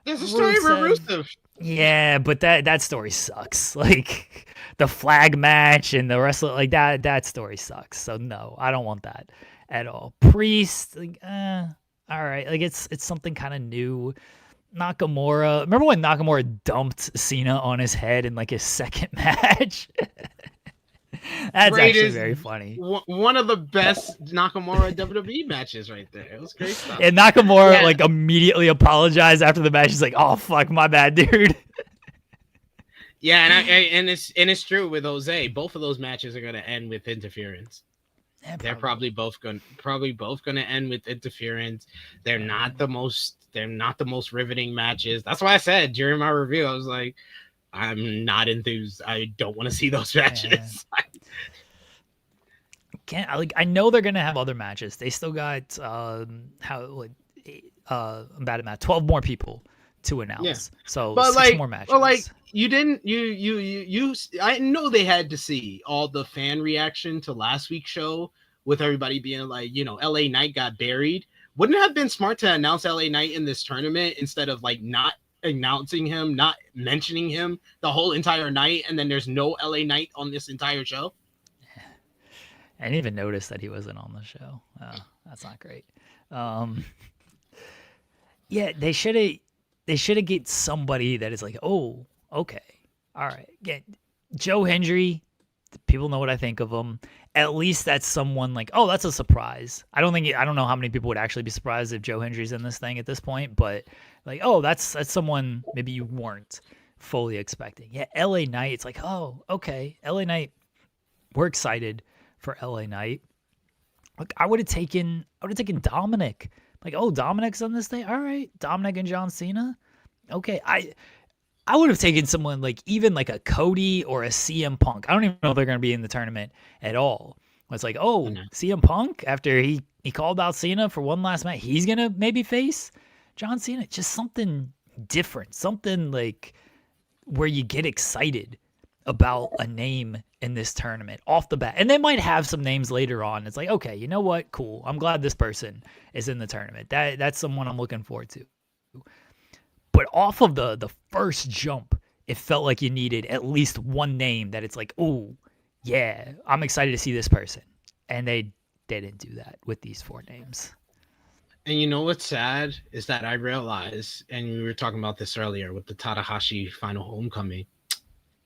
[SPEAKER 2] There's a story for Rusev.
[SPEAKER 1] Yeah, but that story sucks. Like, the flag match and the rest of like that story sucks. So no, I don't want that at all. Priest, like, all right, like it's something kind of new. Nakamura, remember when Nakamura dumped Cena on his head in like his second match? That's actually very funny.
[SPEAKER 2] One of the best Nakamura WWE matches right there. It was great stuff.
[SPEAKER 1] And Nakamura like immediately apologized after the match. He's like, "Oh fuck, my bad, dude."
[SPEAKER 2] Yeah, and it's true with Jose. Both of those matches are going to end with interference. Yeah, they're probably both going to end with interference. They're not the most riveting matches. That's why I said during my review, I was like, I'm not enthused. I don't want to see those matches.
[SPEAKER 1] I know they're gonna have other matches. They still got I'm bad at math. 12 more people to announce. Yeah. So but 6 more matches.
[SPEAKER 2] But like you didn't you I know they had to see all the fan reaction to last week's show with everybody being like, LA Knight got buried. Wouldn't it have been smart to announce LA Knight in this tournament instead of like not announcing him, not mentioning him the whole entire night, and then there's no LA Knight on this entire show?
[SPEAKER 1] I didn't even notice that he wasn't on the show. That's not great. Yeah, they should have get somebody that is like, oh, okay, all right. Get Joe Hendry. People know what I think of him. At least that's someone like, oh, that's a surprise. I don't know how many people would actually be surprised if Joe Hendry's in this thing at this point, but like, oh, that's someone maybe you weren't fully expecting. Yeah, LA Knight, it's like, oh, okay, LA Knight. We're excited for LA Knight. Like, I would have taken Dominic. Like, oh, Dominic's on this thing. All right, Dominic and John Cena. Okay, I would have taken someone like even like a Cody or a CM Punk. I don't even know if they're going to be in the tournament at all. It's like, oh, CM Punk, after he called out Cena for one last match, he's going to maybe face John Cena. Just something different, something like where you get excited about a name in this tournament off the bat. And they might have some names later on. It's like, okay, you know what? Cool. I'm glad this person is in the tournament. That's someone I'm looking forward to. But off of the first jump, it felt like you needed at least one name that it's like, oh, yeah, I'm excited to see this person. And they didn't do that with these 4 names.
[SPEAKER 2] And you know what's sad is that I realized, and we were talking about this earlier with the Tanahashi Final Homecoming,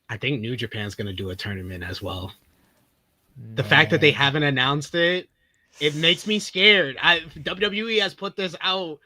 [SPEAKER 2] I think New Japan's going to do a tournament as well. Man. The fact that they haven't announced it, it makes me scared. WWE has put this out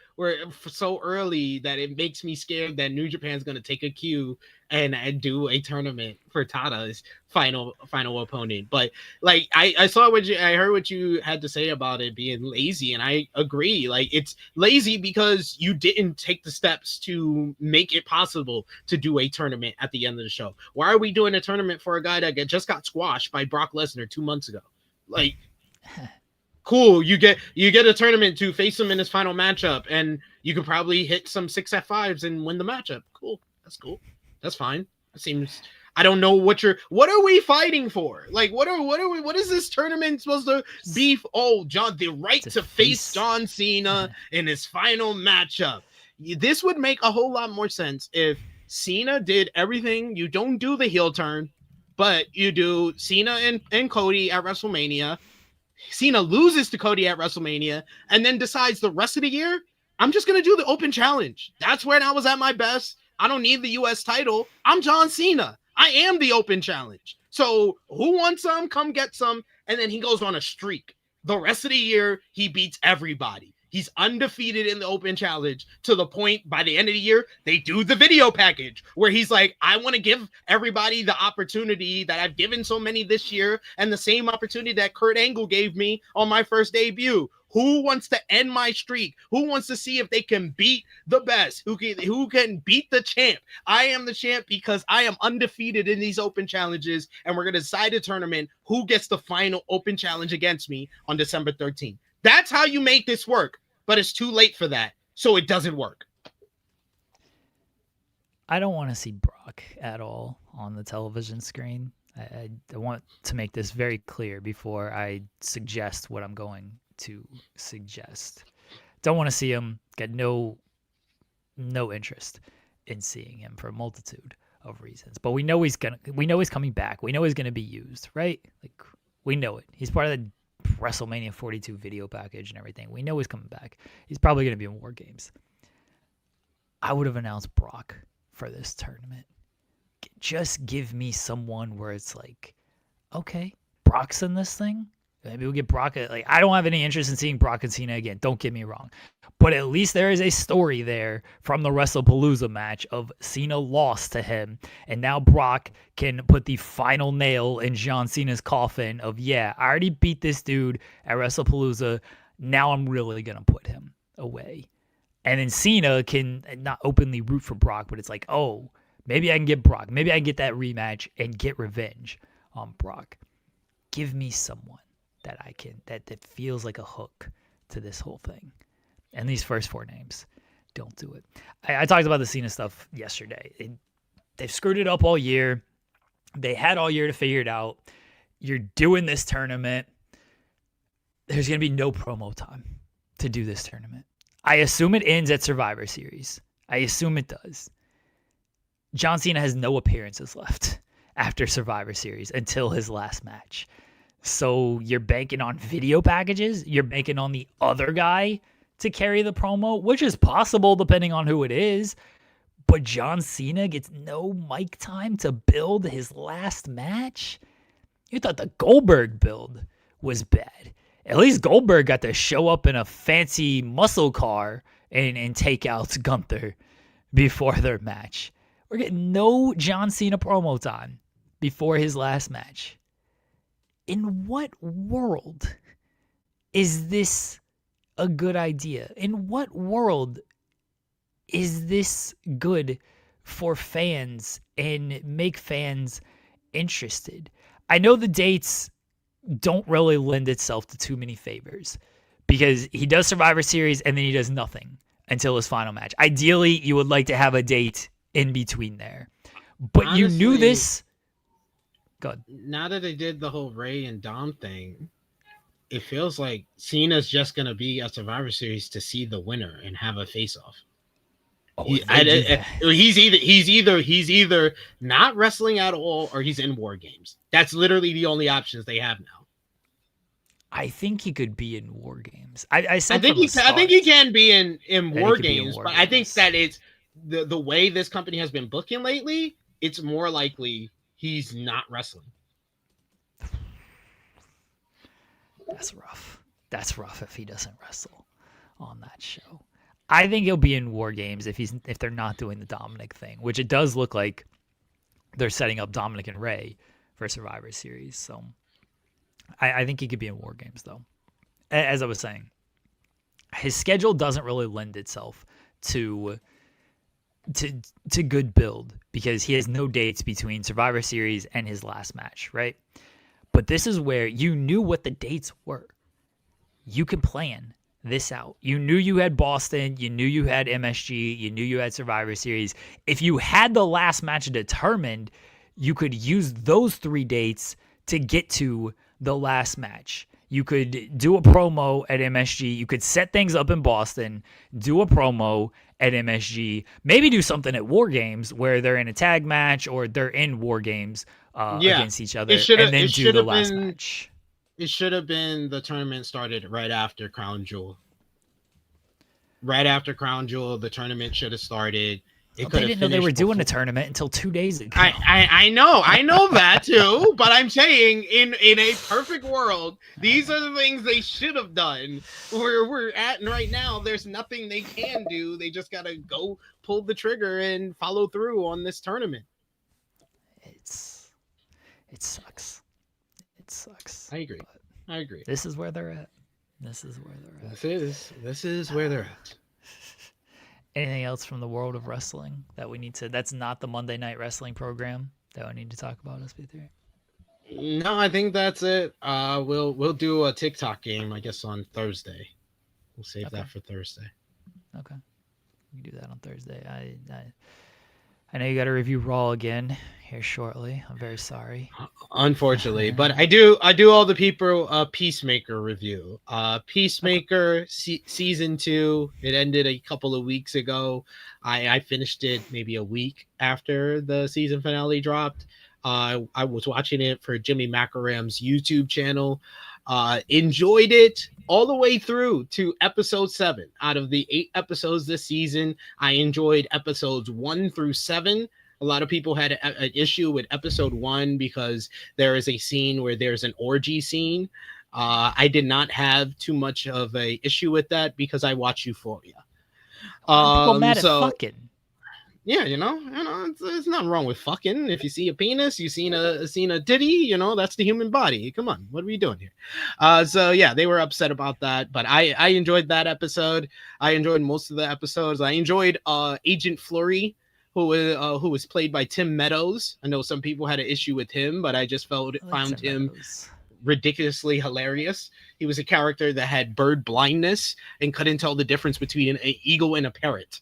[SPEAKER 2] so early that it makes me scared that New Japan's going to take a cue and do a tournament for Tada's final opponent. But like I heard what you had to say about it being lazy, and I agree. Like, it's lazy because you didn't take the steps to make it possible to do a tournament at the end of the show. Why are we doing a tournament for a guy that just got squashed by Brock Lesnar 2 months ago? Like, cool, you get a tournament to face him in his final matchup, and you can probably hit some 6F5s and win the matchup. Cool. That's fine. It seems, I don't know what are we fighting for? Like, what is this tournament supposed to be? Oh, John, the right to face John Cena in his final matchup. This would make a whole lot more sense if Cena did everything. You don't do the heel turn, but you do Cena and Cody at WrestleMania. Cena loses to Cody at WrestleMania and then decides the rest of the year, I'm just going to do the open challenge. That's when I was at my best. I don't need the U.S. title. I'm John Cena. I am the open challenge. So who wants some? Come get some. And then he goes on a streak. The rest of the year, he beats everybody. He's undefeated in the open challenge to the point by the end of the year, they do the video package where he's like, I want to give everybody the opportunity that I've given so many this year and the same opportunity that Kurt Angle gave me on my first debut. Who wants to end my streak? Who wants to see if they can beat the best? Who can beat the champ? I am the champ because I am undefeated in these open challenges, and we're going to decide a tournament who gets the final open challenge against me on December 13th. That's how you make this work. But it's too late for that, so it doesn't work.
[SPEAKER 1] I don't want to see Brock at all on the television screen. I want to make this very clear before I suggest what I'm going to suggest. Don't want to see him. Got no interest in seeing him for a multitude of reasons. But we know he's coming back. We know he's gonna be used, right? Like, we know it. He's part of the WrestleMania 42 video package and everything. We know he's coming back. He's probably going to be in War Games. I would have announced Brock for this tournament. Just give me someone where it's like, okay, Brock's in this thing. Maybe we'll get Brock. Like, I don't have any interest in seeing Brock and Cena again. Don't get me wrong. But at least there is a story there from the WrestlePalooza match of Cena lost to him. And now Brock can put the final nail in John Cena's coffin of, yeah, I already beat this dude at WrestlePalooza. Now I'm really going to put him away. And then Cena can not openly root for Brock, but it's like, oh, maybe I can get Brock. Maybe I can get that rematch and get revenge on Brock. Give me someone that I can, that feels like a hook to this whole thing. And these first 4 names don't do it. I talked about the Cena stuff yesterday. They've screwed it up all year. They had all year to figure it out. You're doing this tournament. There's going to be no promo time to do this tournament. I assume it ends at Survivor Series. I assume it does. John Cena has no appearances left after Survivor Series until his last match. So you're banking on video packages. You're banking on the other guy to carry the promo, which is possible depending on who it is. But John Cena gets no mic time to build his last match? You thought the Goldberg build was bad. At least Goldberg got to show up in a fancy muscle car and take out Gunther before their match. We're getting no John Cena promo time before his last match. In what world is this a good idea? In what world is this good for fans and make fans interested. I know the dates don't really lend itself to too many favors because he does Survivor Series and then he does nothing until his final match. Ideally, you would like to have a date in between there. But honestly, you knew this. Good.
[SPEAKER 2] Now that they did the whole Ray and Dom thing, it feels like Cena's just going to be a Survivor Series to see the winner and have a face-off. Oh, he's either not wrestling at all or he's in War Games. That's literally the only options they have now.
[SPEAKER 1] I think he could be in War Games. I think
[SPEAKER 2] he can be in War Games, but I think that it's the way this company has been booking lately, it's more likely he's not wrestling.
[SPEAKER 1] That's rough. That's rough if he doesn't wrestle on that show. I think he'll be in War Games if they're not doing the Dominic thing, which it does look like they're setting up Dominic and Ray for Survivor Series. So I think he could be in War Games, though. As I was saying, his schedule doesn't really lend itself to good build because he has no dates between Survivor Series and his last match, right? But this is where you knew what the dates were. You could plan this out. You knew you had Boston. You knew you had MSG. You knew you had Survivor Series. If you had the last match determined, you could use those 3 dates to get to the last match. You could do a promo at MSG. You could set things up in Boston, do a promo at MSG, maybe do something at War Games where they're in a tag match or they're in War Games against each other, and then do the last match.
[SPEAKER 2] It should have been the tournament started right after Crown Jewel. Right after Crown Jewel, the tournament should have started.
[SPEAKER 1] They didn't know they were doing a tournament until 2 days ago.
[SPEAKER 2] I know that too, but I'm saying in a perfect world, these are the things they should have done. Where we're at right now, there's nothing they can do. They just gotta go pull the trigger and follow through on this tournament.
[SPEAKER 1] It sucks. It sucks.
[SPEAKER 2] I agree.
[SPEAKER 1] This is where they're at. This is where
[SPEAKER 2] they're at.
[SPEAKER 1] Anything else from the world of wrestling that we need to? That's not the Monday Night Wrestling program that we need to talk about, SP3.
[SPEAKER 2] No, I think that's it. We'll do a TikTok game, I guess, on Thursday. We'll save that for Thursday.
[SPEAKER 1] Okay, we can do that on Thursday. I know you got to review Raw again here shortly. I'm very sorry.
[SPEAKER 2] Unfortunately, but I do all the people Peacemaker review. Peacemaker season 2. It ended a couple of weeks ago. I finished it maybe a week after the season finale dropped. I was watching it for Jimmy Macaram's YouTube channel. Enjoyed it all the way through to episode 7. Out of the 8 episodes this season, I enjoyed episodes 1 through 7. A lot of people had an issue with episode 1 because there is a scene where there's an orgy scene. I did not have too much of a issue with that because I watch Euphoria.
[SPEAKER 1] People mad at fucking.
[SPEAKER 2] Yeah, there's nothing wrong with fucking. If you see a penis, you seen a titty, that's the human body. Come on, what are we doing here? So yeah, they were upset about that, but I enjoyed that episode. I enjoyed most of the episodes. I enjoyed Agent Flurry, who was played by Tim Meadows. I know some people had an issue with him, but I just found him ridiculously hilarious. He was a character that had bird blindness and couldn't tell the difference between an eagle and a parrot.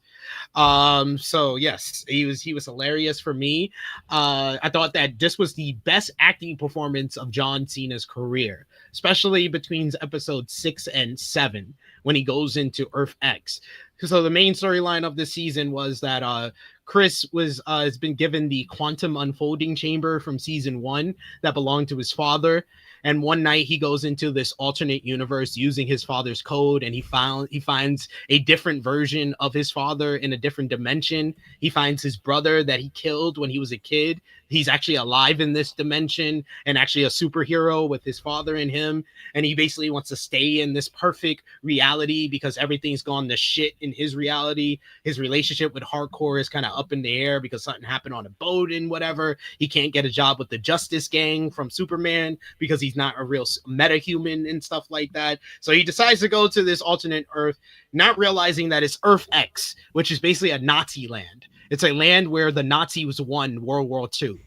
[SPEAKER 2] So yes, he was hilarious for me. I thought that this was the best acting performance of John Cena's career, especially between episodes 6 and 7 when he goes into Earth X. So the main storyline of this season was that Chris has been given the quantum unfolding chamber from season 1 that belonged to his father. And one night he goes into this alternate universe using his father's code, and he finds a different version of his father in a different dimension. He finds his brother that he killed when he was a kid. He's actually alive in this dimension and actually a superhero with his father in him. And he basically wants to stay in this perfect reality because everything's gone to shit in his reality. His relationship with Hardcore is kind of up in the air because something happened on a boat and whatever. He can't get a job with the Justice Gang from Superman because he's not a real metahuman and stuff like that. So he decides to go to this alternate Earth, not realizing that it's Earth X, which is basically a Nazi land. It's a land where the Nazis won World War II.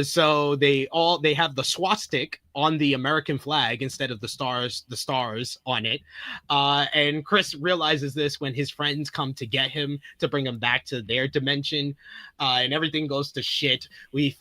[SPEAKER 2] So they have the swastika on the American flag instead of the stars on it. And Chris realizes this when his friends come to get him to bring him back to their dimension, and everything goes to shit. We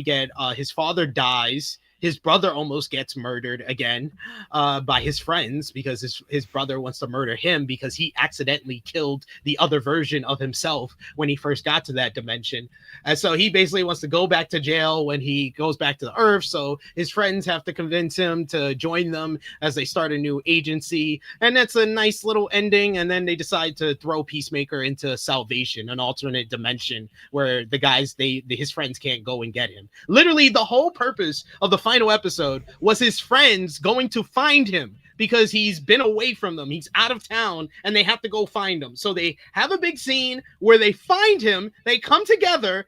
[SPEAKER 2] get his father dies. His brother almost gets murdered again by his friends because his brother wants to murder him because he accidentally killed the other version of himself when he first got to that dimension. And so he basically wants to go back to jail when he goes back to the Earth. So his friends have to convince him to join them as they start a new agency. And that's a nice little ending. And then they decide to throw Peacemaker into Salvation, an alternate dimension where the guys, his friends can't go and get him. Literally, the whole purpose of the final episode was his friends going to find him because he's been away from them. He's out of town and they have to go find him. So they have a big scene where they find him, they come together,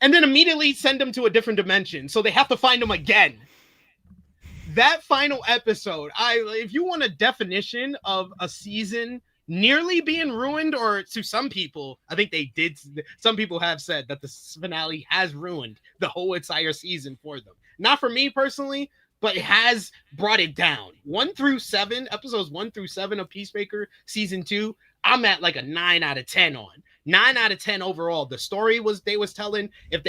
[SPEAKER 2] and then immediately send him to a different dimension. So they have to find him again. That final episode, if you want a definition of a season nearly being ruined, or to some people, I think they did. Some people have said that the finale has ruined the whole entire season for them. Not for me personally, but it has brought it down. 1 through 7, episodes 1 through 7 of Peacemaker season 2, I'm at like a 9 out of 10 on. 9 out of 10 overall. The story they was telling, if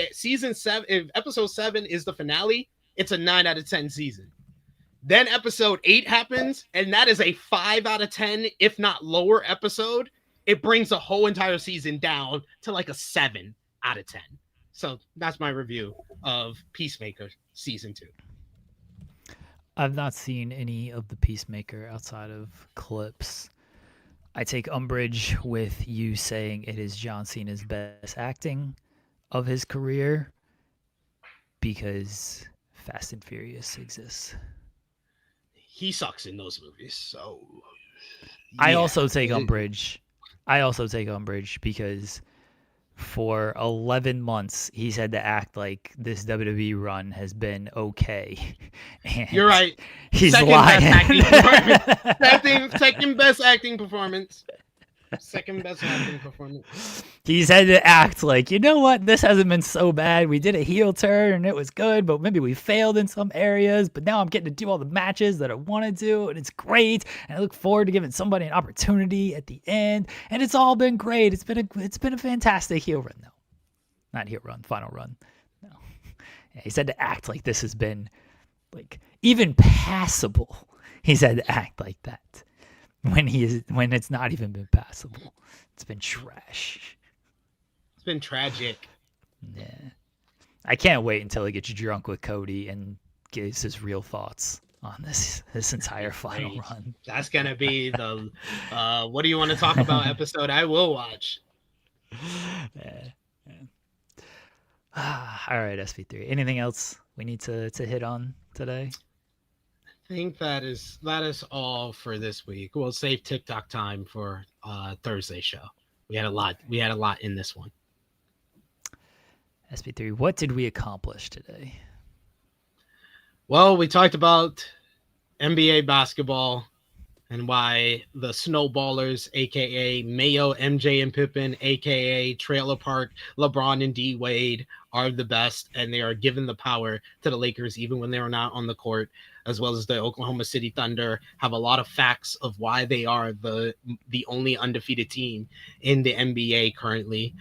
[SPEAKER 2] episode 7 is the finale, it's a 9 out of 10 season. Then episode 8 happens, and that is a 5 out of 10, if not lower episode. It brings the whole entire season down to like a 7 out of 10. So that's my review of Peacemaker season 2.
[SPEAKER 1] I've not seen any of the Peacemaker outside of clips. I take umbrage with you saying it is John Cena's best acting of his career because Fast and Furious exists.
[SPEAKER 2] He sucks in those movies, so yeah.
[SPEAKER 1] I also take umbrage because for 11 months he's had to act like this WWE run has been okay. And
[SPEAKER 2] you're right.
[SPEAKER 1] He's
[SPEAKER 2] second
[SPEAKER 1] lying.
[SPEAKER 2] Second best acting performance. Second best acting performance.
[SPEAKER 1] He's had to act like, you know what, this hasn't been so bad. We did a heel turn and it was good, but maybe we failed in some areas. But now I'm getting to do all the matches that I want to do, and it's great. And I look forward to giving somebody an opportunity at the end. And it's all been great. It's been a fantastic heel run, though. Not heel run, final run. No. Yeah, he's had to act like this has been like even passable. He's had to act like that. When it's not even been passable. It's been trash.
[SPEAKER 2] It's been tragic.
[SPEAKER 1] Yeah. I can't wait until he gets drunk with Cody and gives his real thoughts on this entire final run.
[SPEAKER 2] That's gonna be the what do you want to talk about episode I will watch.
[SPEAKER 1] Yeah. All right, SP3. Anything else we need to hit on today?
[SPEAKER 2] I think that is all for this week. We'll save TikTok time for Thursday show. We had a lot in this one.
[SPEAKER 1] SP3, what did we accomplish today?
[SPEAKER 2] Well, we talked about NBA basketball and why the Snowballers, aka Mayo, MJ, and Pippen, aka Trailer Park, LeBron, and D Wade, are the best, and they are given the power to the Lakers even when they are not on the court, as well as the Oklahoma City Thunder have a lot of facts of why they are the only undefeated team in the NBA currently.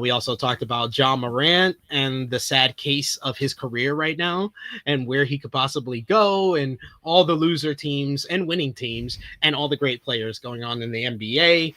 [SPEAKER 2] We also talked about Ja Morant and the sad case of his career right now and where he could possibly go, and all the loser teams and winning teams and all the great players going on in the NBA.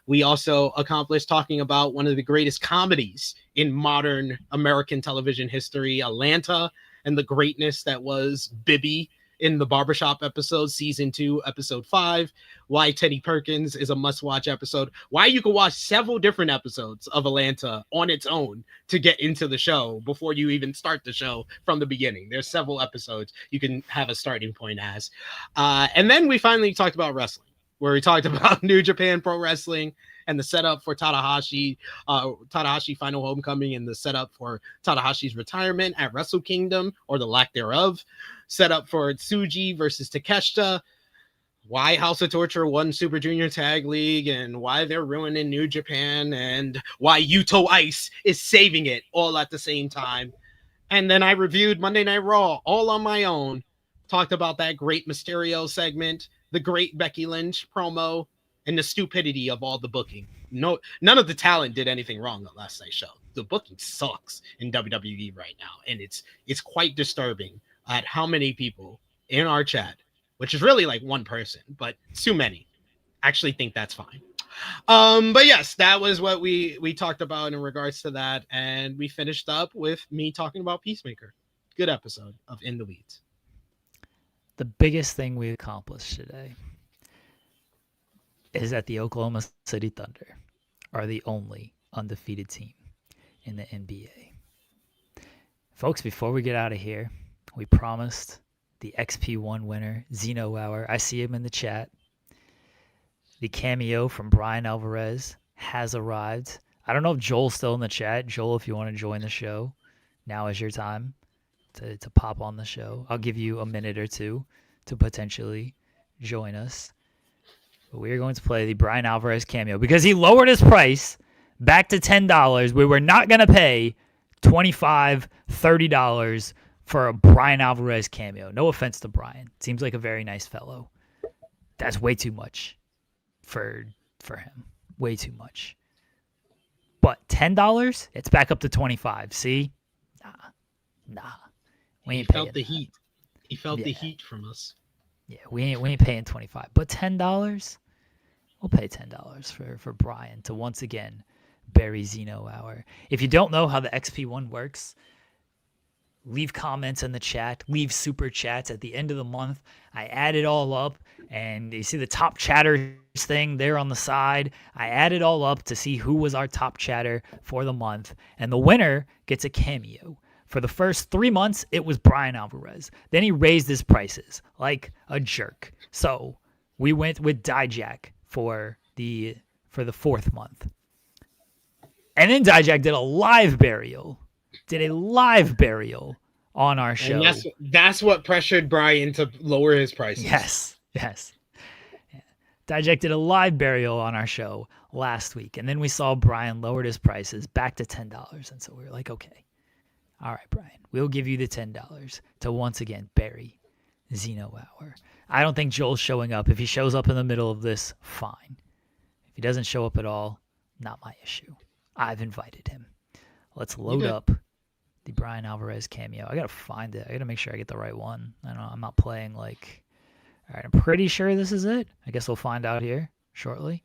[SPEAKER 2] We also accomplished talking about one of the greatest comedies in modern American television history, Atlanta, and the greatness that was Bibby in the Barbershop episode, season 2, episode 5, why Teddy Perkins is a must-watch episode, why you can watch several different episodes of Atlanta on its own to get into the show before you even start the show from the beginning. There's several episodes you can have a starting point as. And then we finally talked about wrestling, where we talked about New Japan Pro Wrestling and the setup for Tanahashi Final Homecoming, and the setup for Tanahashi's retirement at Wrestle Kingdom, or the lack thereof. Setup for Tsuji versus Takeshita. why House of Torture won Super Junior Tag League and why they're ruining New Japan and why Yuto Ice is saving it all at the same time. And then I reviewed Monday Night Raw all on my own, talked about that great Mysterio segment, the great Becky Lynch promo, and the stupidity of all the booking. No, none of the talent did anything wrong at last night's show. The booking sucks in WWE right now, and it's quite disturbing at how many people in our chat, which is really like one person, but too many, actually think that's fine. But yes, that was what we talked about in regards to that, and we finished up with me talking about Peacemaker. Good episode of In the Weeds.
[SPEAKER 1] The biggest thing we accomplished today is that the Oklahoma City Thunder are the only undefeated team in the NBA. Folks, before we get out of here, we promised the XP1 winner, Zeno Hour. I see him in the chat. The cameo from Brian Alvarez has arrived. I don't know if Joel's still in the chat. Joel, if you want to join the show, now is your time to pop on the show. I'll give you a minute or two to potentially join us. But we are going to play the Brian Alvarez cameo because he lowered his price back to $10. We were not going to pay $25, $30 for a Brian Alvarez cameo. No offense to Brian. Seems like a very nice fellow. That's way too much for him. Way too much. But $10, it's back up to $25. See? Nah. We ain't
[SPEAKER 2] felt the
[SPEAKER 1] that.
[SPEAKER 2] heat. He felt the heat from us.
[SPEAKER 1] Yeah, we ain't paying $25. But $10? We'll pay $10 for Brian to once again bury Zeno Hour. If you don't know how the XP1 works, leave comments in the chat, leave super chats at the end of the month. I add it all up, and you see the top chatters thing there on the side. I add it all up to see who was our top chatter for the month, and the winner gets a cameo. For the first 3 months, it was Brian Alvarez. Then he raised his prices like a jerk. So we went with Dijak for the 4th month. And then Dijak did a live burial. On our show.
[SPEAKER 2] And that's what pressured Brian to lower his prices.
[SPEAKER 1] Yes. Yeah. Dijak did a live burial on our show last week. And then we saw Brian lowered his prices back to $10. And so we were like, okay. All right, Brian, we'll give you the $10 to once again bury Zeno Hour. I don't think Joel's showing up. If he shows up in the middle of this, fine. If he doesn't show up at all, not my issue. I've invited him. Let's load up the Brian Alvarez cameo. I got to find it. I got to make sure I get the right one. I don't know. I'm not playing like... All right, I'm pretty sure this is it. I guess we'll find out here shortly.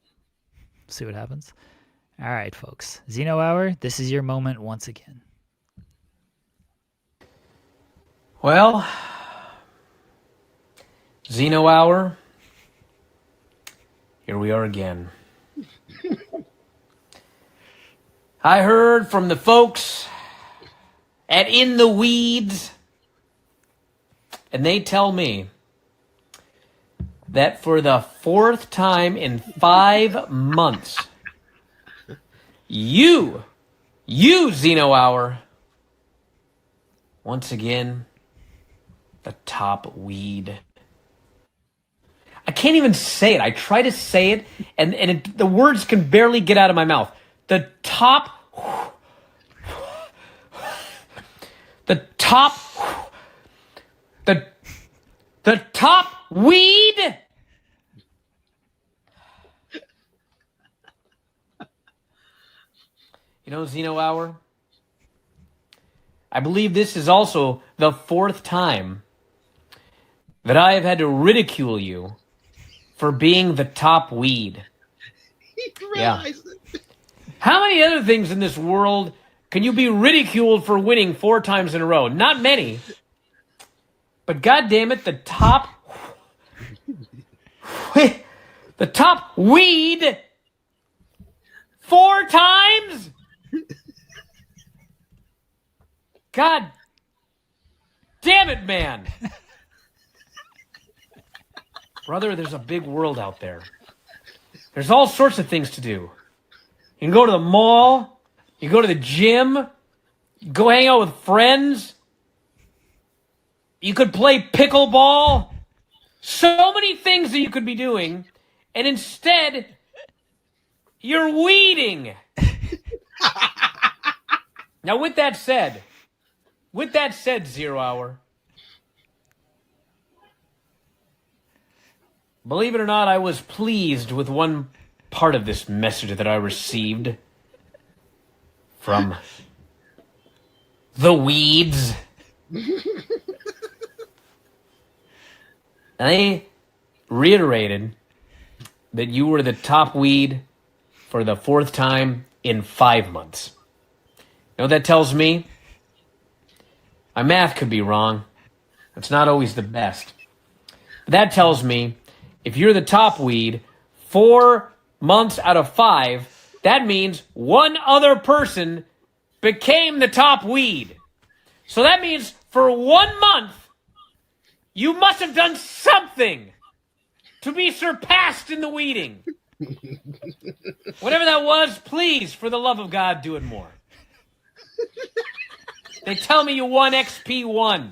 [SPEAKER 1] See what happens. All right, folks. Zeno Hour, this is your moment once again.
[SPEAKER 3] Well, Zeno Hour, here we are again. I heard from the folks at In the Weeds, and they tell me that for the 4th time in 5 months, you, Zeno Hour, once again, the top weed. I can't even say it. I try to say it, and the words can barely get out of my mouth. The top weed. You know, Zeno Hour, I believe this is also the 4th time that I have had to ridicule you for being the top weed. Yeah. How many other things in this world can you be ridiculed for winning 4 times in a row? Not many. But goddamn it, the top weed 4 times? God damn it, man. Brother, there's a big world out there. There's all sorts of things to do. You can go to the mall. You go to the gym. You go hang out with friends. You could play pickleball. So many things that you could be doing, and instead, you're weeding. Now, with that said, 0 Hour, believe it or not, I was pleased with one part of this message that I received from the weeds. And they reiterated that you were the top weed for the 4th time in 5 months. You know what that tells me? My math could be wrong. It's not always the best. But that tells me if you're the top weed 4 months out of 5, that means one other person became the top weed. So that means for 1 month, you must have done something to be surpassed in the weeding. Whatever that was, please, for the love of God, do it more. They tell me you won XP1.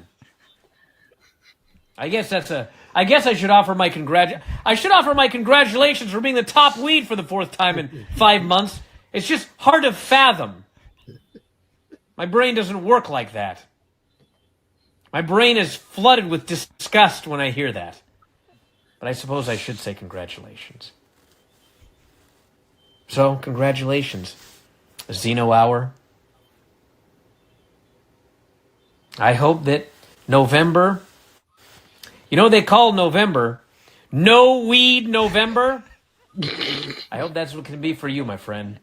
[SPEAKER 3] I guess I should offer my congratulations for being the top weed for the 4th time in 5 months. It's just hard to fathom. My brain doesn't work like that. My brain is flooded with disgust when I hear that. But I suppose I should say congratulations. So, congratulations, Zeno Hour. I hope that November, you know what they call November? No Weed November? I hope that's what it can be for you, my friend.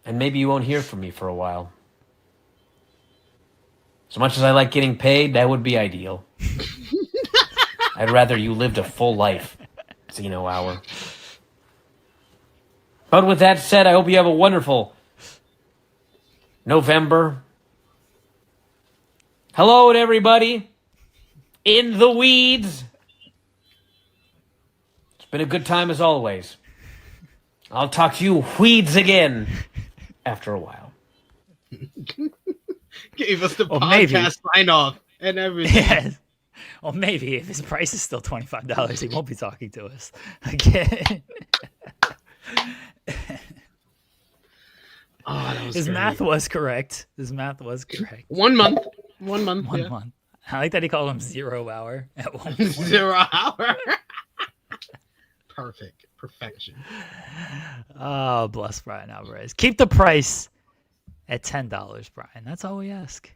[SPEAKER 3] And maybe you won't hear from me for a while. As much as I like getting paid, that would be ideal. I'd rather you lived a full life, Zeno Hour. But with that said, I hope you have a wonderful November. Hello to everybody in the weeds. It's been a good time as always. I'll talk to you weeds again after a while.
[SPEAKER 2] Gave us the podcast sign off and everything.
[SPEAKER 1] Yes. Well, maybe if his price is still $25, he won't be talking to us again.
[SPEAKER 2] Oh, that was
[SPEAKER 1] His
[SPEAKER 2] great.
[SPEAKER 1] math was correct.
[SPEAKER 2] 1 month. 1 month.
[SPEAKER 1] One
[SPEAKER 2] Yeah.
[SPEAKER 1] month. I like that he called him 0 Hour at one point.
[SPEAKER 2] 0 hour. Perfect. Perfection.
[SPEAKER 1] Oh, bless Brian Alvarez. Keep the price at $10, Brian. That's all we ask.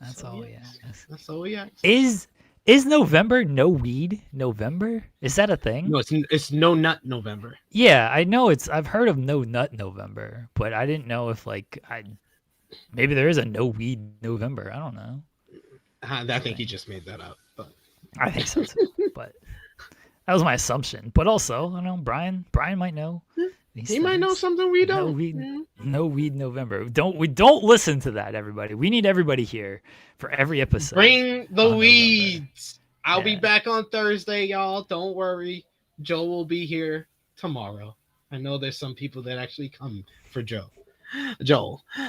[SPEAKER 1] That's all we ask.
[SPEAKER 2] That's all we ask.
[SPEAKER 1] Is November no weed November? Is that a thing?
[SPEAKER 2] No, it's no nut November.
[SPEAKER 1] Yeah, I know I've heard of no nut November, but I didn't know if maybe there is a no weed November. I don't know.
[SPEAKER 2] I think he just made that up. But
[SPEAKER 1] I think so too. But that was my assumption. But also, I don't know, Brian might know.
[SPEAKER 2] He might know something we don't.
[SPEAKER 1] No weed November. Don't listen to that, everybody. We need everybody here for every episode.
[SPEAKER 2] Bring the
[SPEAKER 1] on
[SPEAKER 2] weeds. I'll be
[SPEAKER 1] Yeah.
[SPEAKER 2] back on Thursday, y'all. Don't worry. Joe will be here tomorrow. I know there's some people that actually come for Joel.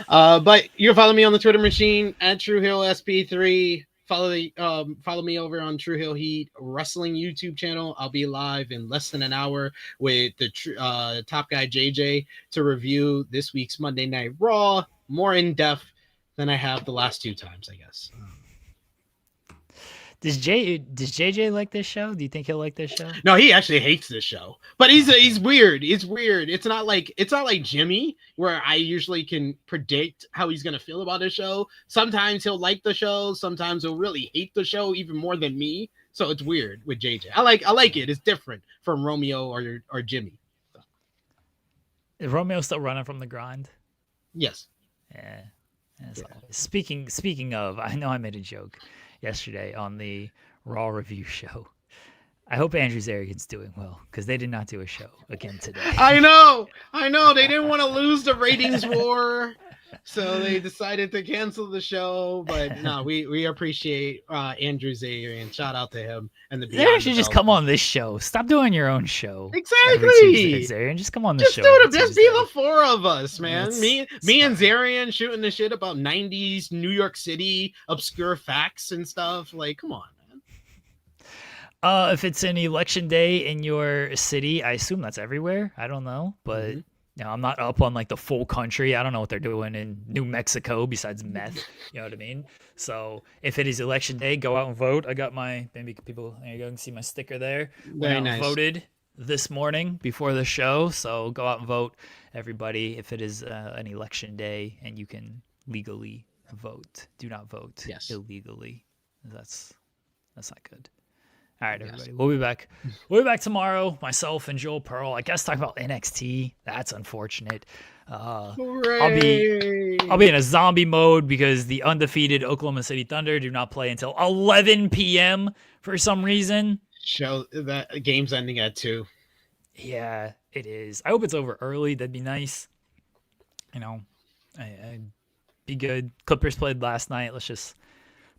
[SPEAKER 2] But you can follow me on the Twitter machine at TrueHillSP3. Follow me over on True Hill Heat Wrestling YouTube channel. I'll be live in less than an hour with the top guy JJ to review this week's Monday Night Raw more in depth than I have the last 2 times, I guess.
[SPEAKER 1] Does JJ like this show? Do you think he'll like this show?
[SPEAKER 2] No, he actually hates this show. But he's weird. It's weird. It's not like Jimmy, where I usually can predict how he's gonna feel about a show. Sometimes he'll like the show, sometimes he'll really hate the show even more than me. So it's weird with JJ. I like it. It's different from Romeo or Jimmy. So.
[SPEAKER 1] Is Romeo still running from the grind?
[SPEAKER 2] Yes.
[SPEAKER 1] Yeah. As always. Speaking of, I know I made a joke yesterday on the Raw review show. I hope Andrew Zarian's doing well, because they did not do a show again today.
[SPEAKER 2] I know. They didn't want to lose the ratings war, so they decided to cancel the show. But no, we appreciate Andrew Zarian. Shout out to him and the.
[SPEAKER 1] They should just come on this show. Stop doing your own show.
[SPEAKER 2] Exactly.
[SPEAKER 1] Zarian, just come on this show.
[SPEAKER 2] Just be the 4 of us, man. Me and Zarian shooting the shit about 90s New York City obscure facts and stuff. Like, come on, man.
[SPEAKER 1] If it's an election day in your city, I assume that's everywhere. I don't know, but I'm not up on like the full country. I don't know what they're doing in New Mexico besides meth. You know what I mean? So if it is election day, go out and vote. I got my maybe people. There you go. You can see my sticker there. Went out and voted this morning before the show. So go out and vote, everybody. If it is an election day and you can legally vote, do not vote illegally. That's not good. All right, everybody. We'll be back. We'll be back tomorrow. Myself and Joel Pearl. I guess talk about NXT. That's unfortunate. I'll be in a zombie mode because the undefeated Oklahoma City Thunder do not play until 11 p.m. for some reason.
[SPEAKER 2] Show that game's ending at 2.
[SPEAKER 1] Yeah, it is. I hope it's over early. That'd be nice. You know, I'd be good. Clippers played last night. Let's just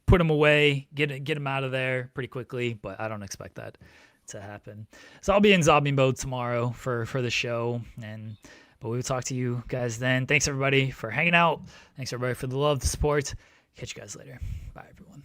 [SPEAKER 1] put them away, get them out of there pretty quickly, but I don't expect that to happen. So I'll be in zombie mode tomorrow for the show, but we will talk to you guys then. Thanks everybody for hanging out. Thanks everybody for the love, the support. Catch you guys later. Bye everyone.